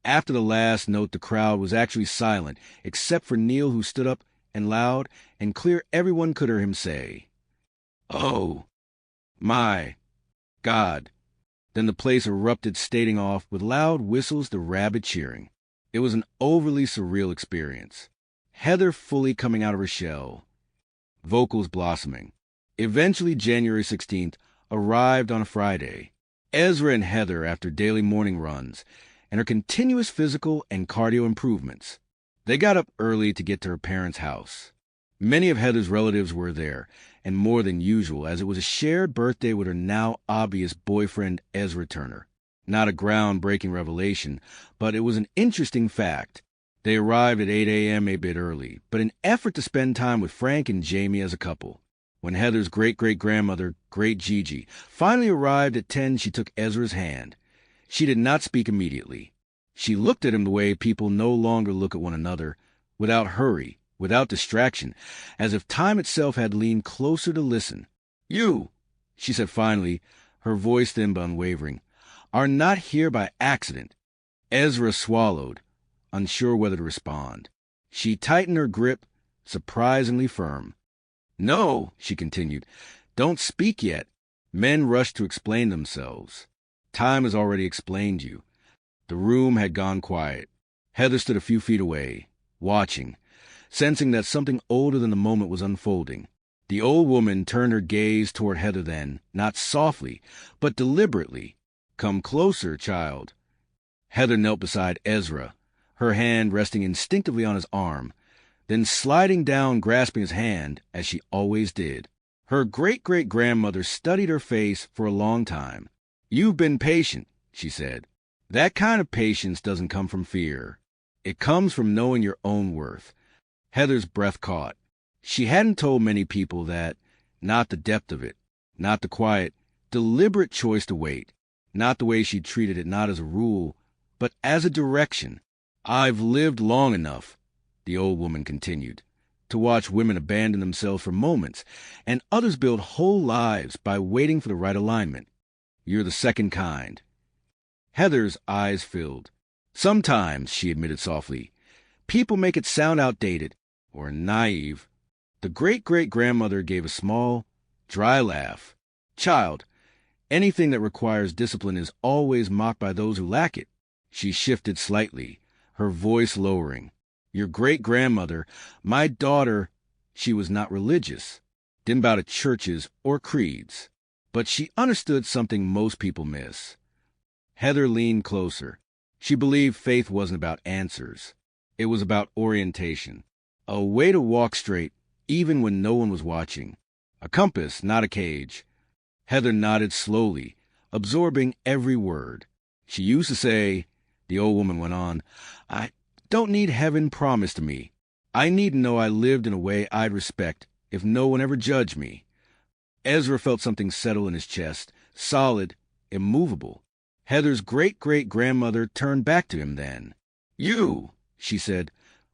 After the last note, the crowd was actually silent, except for Neil, who stood up and loud and clear everyone could hear him say, "Oh, my God." Then the place erupted, stating off with loud whistles the rabid cheering. It was an overly surreal experience. Heather fully coming out of her shell, vocals blossoming. Eventually, January 16th arrived on a Friday. Ezra and Heather, after daily morning runs and her continuous physical and cardio improvements, they got up early to get to her parents' house. Many of Heather's relatives were there, and more than usual, as it was a shared birthday with her now obvious boyfriend, Ezra Turner. Not a groundbreaking revelation, but it was an interesting fact. They arrived at 8 a.m. a bit early, but in an effort to spend time with Frank and Jamie as a couple. When Heather's great-great-grandmother, Great Gigi, finally arrived at 10, she took Ezra's hand. She did not speak immediately. She looked at him the way people no longer look at one another, without hurry, without distraction, as if time itself had leaned closer to listen. "You," she said finally, her voice thin but unwavering, "are not here by accident." Ezra swallowed, unsure whether to respond. She tightened her grip, surprisingly firm. "No," she continued, "don't speak yet. Men rush to explain themselves. Time has already explained you." The room had gone quiet. Heather stood a few feet away, watching, sensing that something older than the moment was unfolding. The old woman turned her gaze toward Heather then, not softly, but deliberately. "Come closer, child." Heather knelt beside Ezra, her hand resting instinctively on his arm, then sliding down, grasping his hand, as she always did. Her great-great-grandmother studied her face for a long time. "You've been patient," she said. "That kind of patience doesn't come from fear. It comes from knowing your own worth." Heather's breath caught. She hadn't told many people that, not the depth of it, not the quiet, deliberate choice to wait, not the way she treated it not as a rule, but as a direction. "I've lived long enough," the old woman continued, "to watch women abandon themselves for moments, and others build whole lives by waiting for the right alignment. You're the second kind." Heather's eyes filled. "Sometimes," she admitted softly, "people make it sound outdated or naive." The great-great-grandmother gave a small, dry laugh. "Child, anything that requires discipline is always mocked by those who lack it." She shifted slightly, her voice lowering. "Your great-grandmother, my daughter, she was not religious, didn't bow to churches or creeds, but she understood something most people miss." Heather leaned closer. She believed faith wasn't about answers. It was about orientation. A way to walk straight, even when no one was watching. A compass, not a cage. Heather nodded slowly, absorbing every word. "She used to say," the old woman went on, "I don't need heaven promised to me. I need to know I lived in a way I'd respect if no one ever judged me." Ezra felt something settle in his chest, solid, immovable. Heather's great-great-grandmother turned back to him then. "You," she said,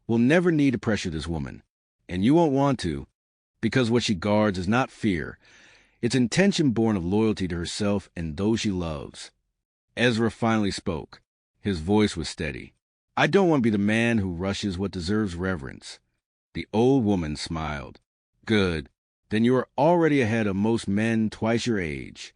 "will never need to pressure this woman. And you won't want to, because what she guards is not fear. It's intention born of loyalty to herself and those she loves." Ezra finally spoke. His voice was steady. "I don't want to be the man who rushes what deserves reverence." The old woman smiled. "Good. Then you are already ahead of most men twice your age."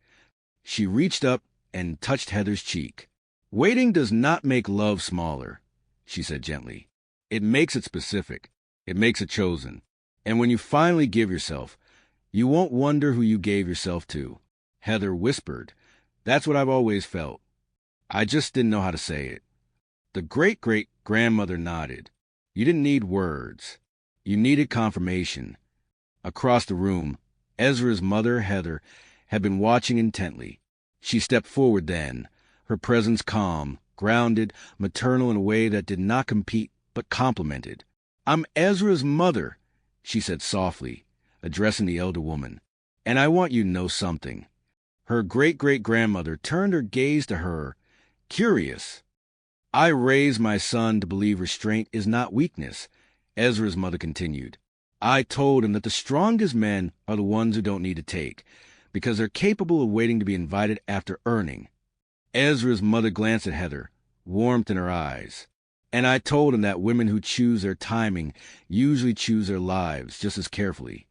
She reached up and touched Heather's cheek. "Waiting does not make love smaller," she said gently. "It makes it specific. It makes it chosen. And when you finally give yourself, you won't wonder who you gave yourself to." Heather whispered, "That's what I've always felt. I just didn't know how to say it." The great-great-grandmother nodded. "You didn't need words. You needed confirmation." Across the room, Ezra's mother, Heather, had been watching intently. She stepped forward then, her presence calm, grounded, maternal in a way that did not compete but complemented. "I'm Ezra's mother," she said softly, addressing the elder woman, "and I want you to know something." Her great-great-grandmother turned her gaze to her, curious. "I raised my son to believe restraint is not weakness," Ezra's mother continued. "I told him that the strongest men are the ones who don't need to take, because they're capable of waiting to be invited after earning." Ezra's mother glanced at Heather, warmth in her eyes. And I told him that women who choose their timing usually choose their lives just as carefully.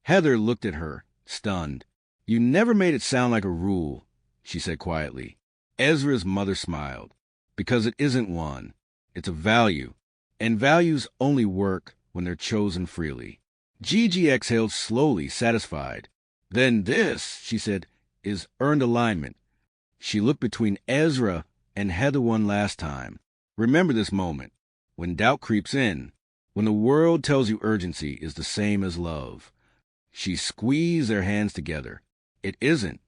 Heather looked at her, stunned. You never made it sound like a rule, she said quietly. Ezra's mother smiled. Because it isn't one. It's a value. And values only work when they're chosen freely. Gigi exhaled slowly, satisfied. Then this, she said, is earned alignment. She looked between Ezra and Heather one last time. Remember this moment, when doubt creeps in, when the world tells you urgency is the same as love. She squeezed their hands together. It isn't.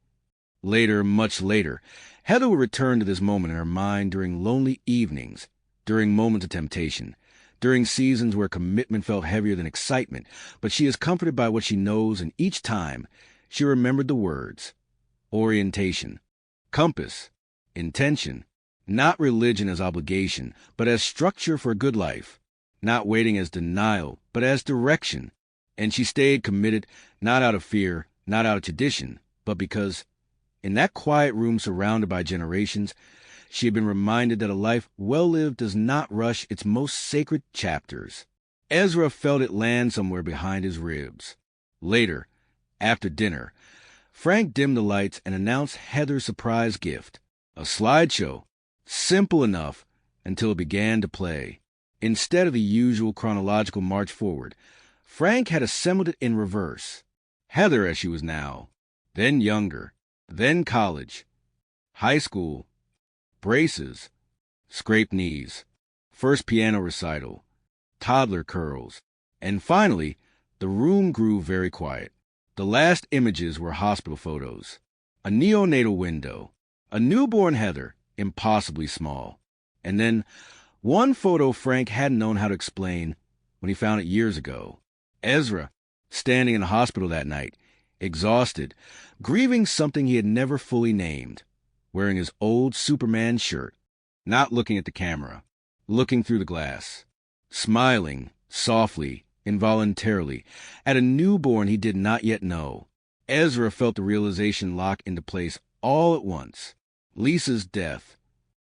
Later, much later, Heather would return to this moment in her mind during lonely evenings, during moments of temptation, during seasons where commitment felt heavier than excitement, but she is comforted by what she knows, and each time she remembered the words. Orientation, compass, intention, not religion as obligation, but as structure for a good life, not waiting as denial, but as direction. And she stayed committed, not out of fear, not out of tradition, but because, in that quiet room surrounded by generations, she had been reminded that a life well lived does not rush its most sacred chapters. Ezra felt it land somewhere behind his ribs. Later, after dinner, Frank dimmed the lights and announced Heather's surprise gift, a slideshow, simple enough until it began to play. Instead of the usual chronological march forward, Frank had assembled it in reverse. Heather as she was now, then younger, then college, high school, braces, scraped knees, first piano recital, toddler curls, and finally, the room grew very quiet. The last images were hospital photos, a neonatal window, a newborn Heather, impossibly small, and then one photo Frank hadn't known how to explain when he found it years ago. Ezra, standing in the hospital that night, exhausted, grieving something he had never fully named, wearing his old Superman shirt, not looking at the camera, looking through the glass, smiling, softly, involuntarily, at a newborn he did not yet know. Ezra felt the realization lock into place all at once. Lisa's death.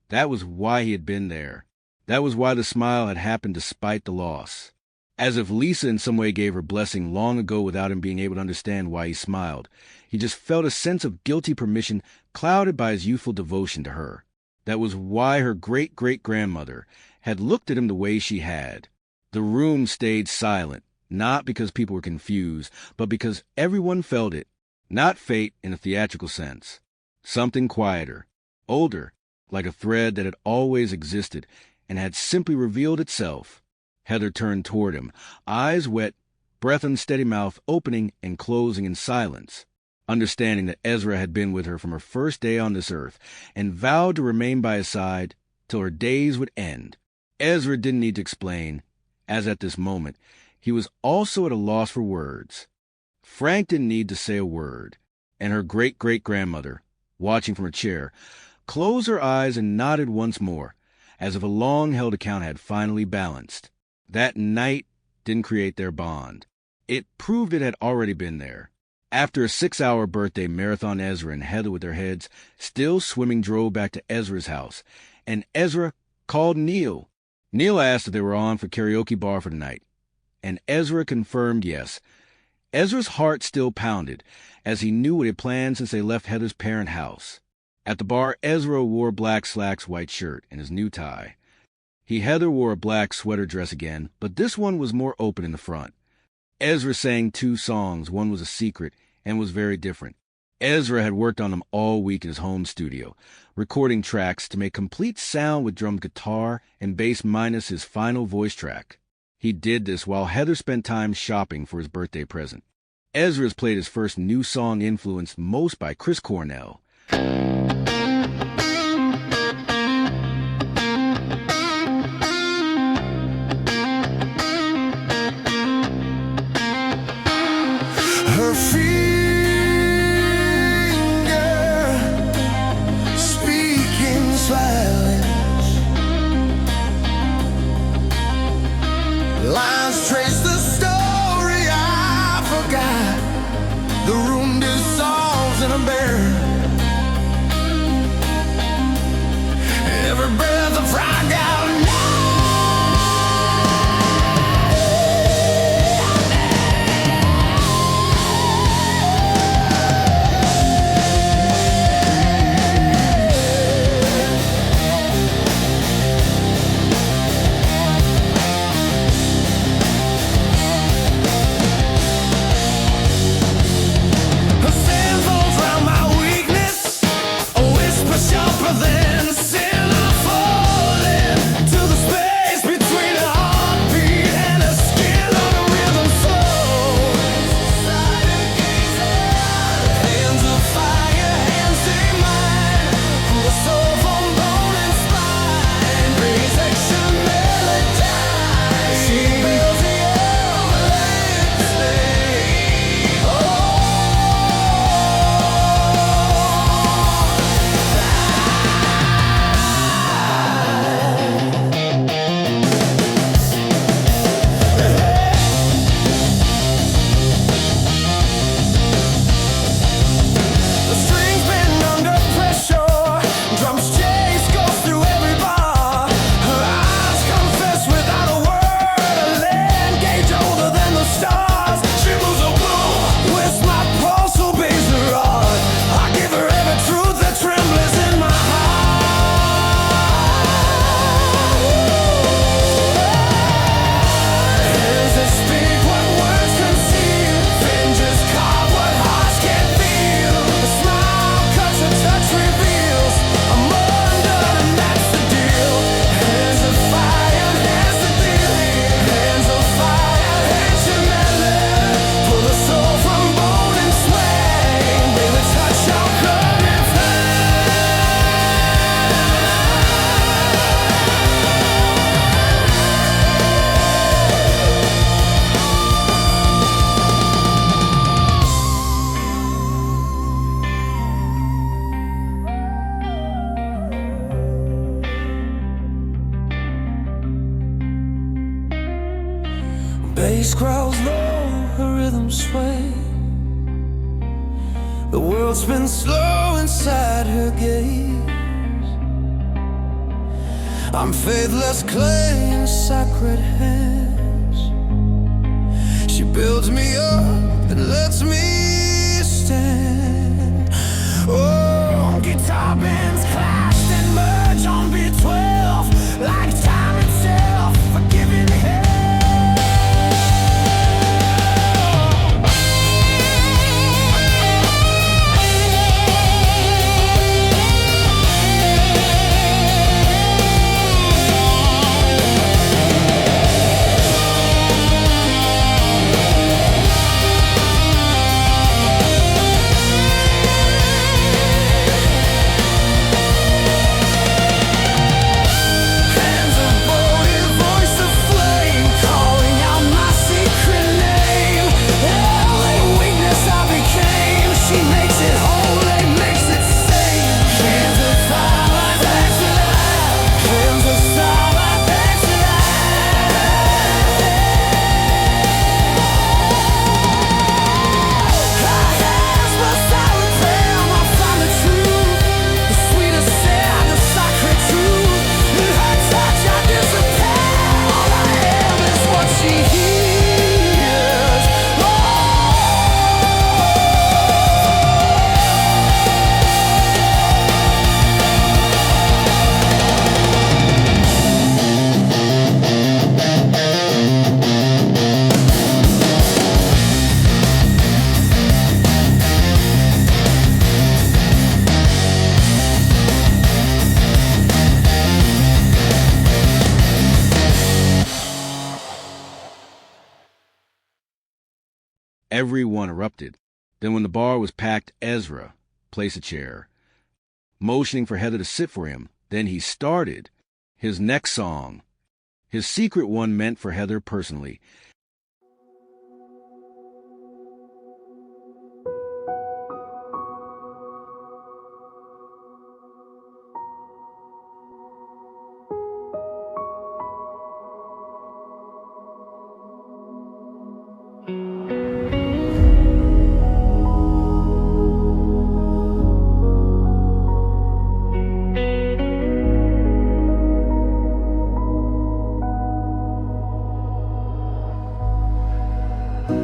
That was why he had been there. That was why the smile had happened despite the loss. As if Lisa in some way gave her blessing long ago without him being able to understand why he smiled. He just felt a sense of guilty permission clouded by his youthful devotion to her. That was why her great-great-grandmother had looked at him the way she had. The room stayed silent, not because people were confused, but because everyone felt it. Not fate in a theatrical sense. Something quieter, older, like a thread that had always existed and had simply revealed itself. Heather turned toward him, eyes wet, breath unsteady, mouth opening and closing in silence, understanding that Ezra had been with her from her first day on this earth and vowed to remain by his side till her days would end. Ezra didn't need to explain, as at this moment, he was also at a loss for words. Frank didn't need to say a word, and her great-great-grandmother, watching from her chair, closed her eyes and nodded once more, as if a long-held account had finally balanced. That night didn't create their bond. It proved it had already been there. After a 6-hour birthday marathon, Ezra and Heather with their heads still swimming drove back to Ezra's house, and Ezra called Neil. Neil asked if they were on for karaoke bar for the night, and Ezra confirmed yes. Ezra's heart still pounded, as he knew what he had planned since they left Heather's parent house. At the bar, Ezra wore black slacks, white shirt, and his new tie. Heather wore a black sweater dress again, but this one was more open in the front. Ezra sang 2 songs, one was a secret, and was very different. Ezra had worked on them all week in his home studio, recording tracks to make complete sound with drummed guitar and bass minus his final voice track. He did this while Heather spent time shopping for his birthday present. Ezra's played his first new song influenced most by Chris Cornell. Her finger speaking silence, lines trace the story I forgot. The room dissolves in a bare bass growls low, her rhythm sway. The world spins slow inside her gaze. I'm faithless clay in sacred hands. She builds me up and lets me stand. Oh, guitar bands clashed and merge on beat 12, like time itself, forgiving hell. Everyone erupted. Then when the bar was packed, Ezra placed a chair, motioning for Heather to sit for him. Then he started his next song, his secret one meant for Heather personally.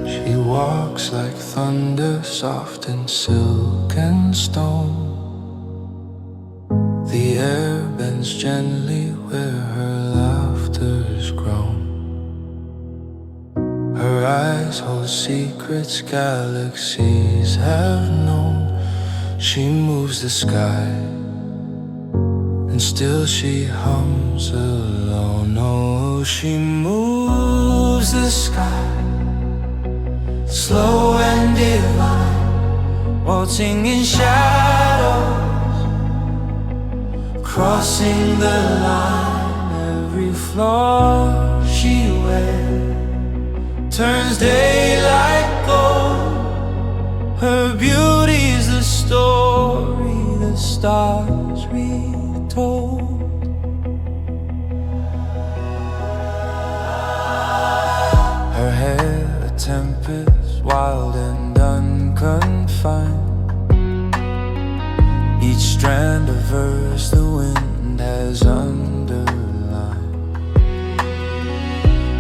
She walks like thunder, soft in silk and stone. The air bends gently where her laughter's grown. Her eyes hold secrets galaxies have known. She moves the sky, and still she hums alone. Oh, she moves the sky, slow and divine, waltzing in shadows, crossing the line. Every flaw she wears turns daylight gold. Her beauty's the story the stars retold. Her hair a tempest, wild and unconfined. Each strand of verse the wind has underlined.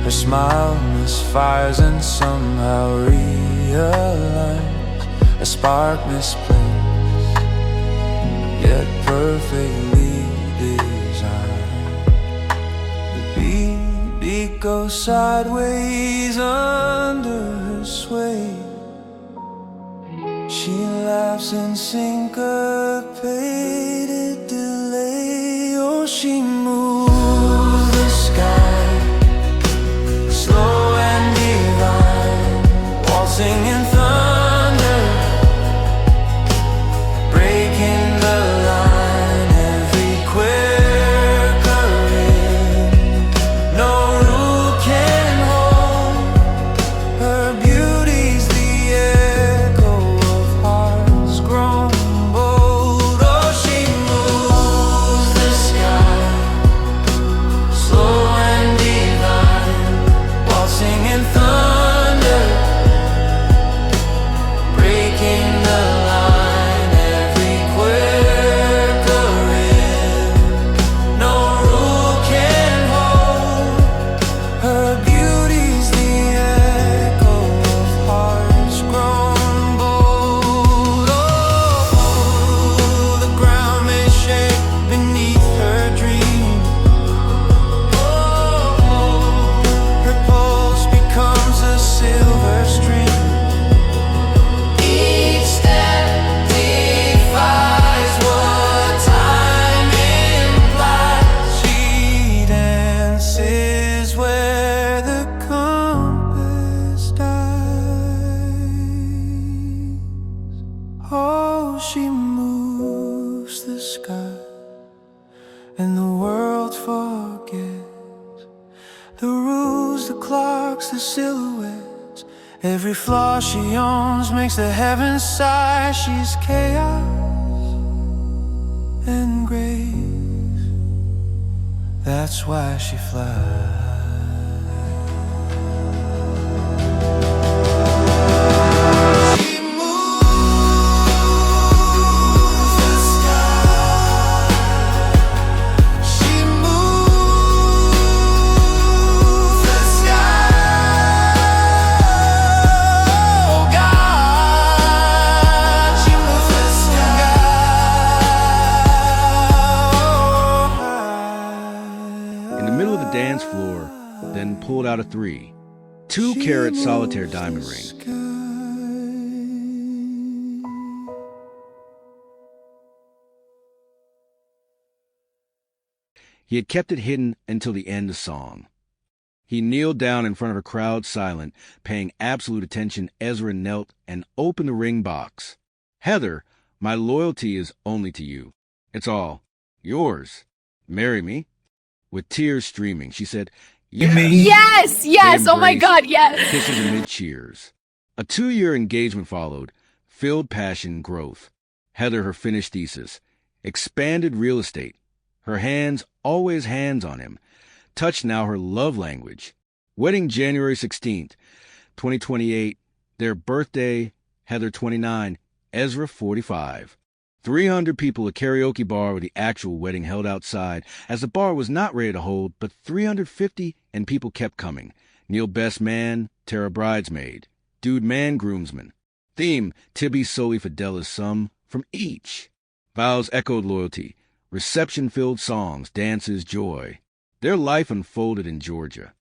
Her smile misfires and somehow realigns. A spark misplaced, yet perfectly designed. The beat goes sideways under her sway. She laughs in syncopated delay. Oh, she moves the sky, slow and divine, waltzing in thunder, breaking the line. Every quivering, no rule can hold. Her beauty's the echo of hearts grown bold. Oh, she moves the sky, and the world forgets the rules, the clocks, the silhouettes. Every flaw she owns makes the heavens sigh. She's chaos and grace, that's why she flies. Dance floor, then pulled out a 3, 2-carat solitaire diamond ring. He had kept it hidden until the end of song. He kneeled down in front of a crowd silent, paying absolute attention. Ezra knelt and opened the ring box. "Heather, my loyalty is only to you. It's all yours. Marry me?" With tears streaming, she said, "Yes, yes, oh my God, yes." Kisses amid cheers. A 2-year engagement followed, filled passion, growth. Heather, her finished thesis, expanded real estate. Her hands, always hands on him, touched now her love language. Wedding January 16th, 2028. Their birthday, Heather 29, Ezra 45. 300 people, a karaoke bar with the actual wedding held outside, as the bar was not ready to hold, but 350, and people kept coming. Neil Best Man, Tara Bridesmaid, Dude Man Groomsman. Theme, Tibby Soli Fidelis Sum, from each. Vows echoed loyalty, reception-filled songs, dances, joy. Their life unfolded in Georgia.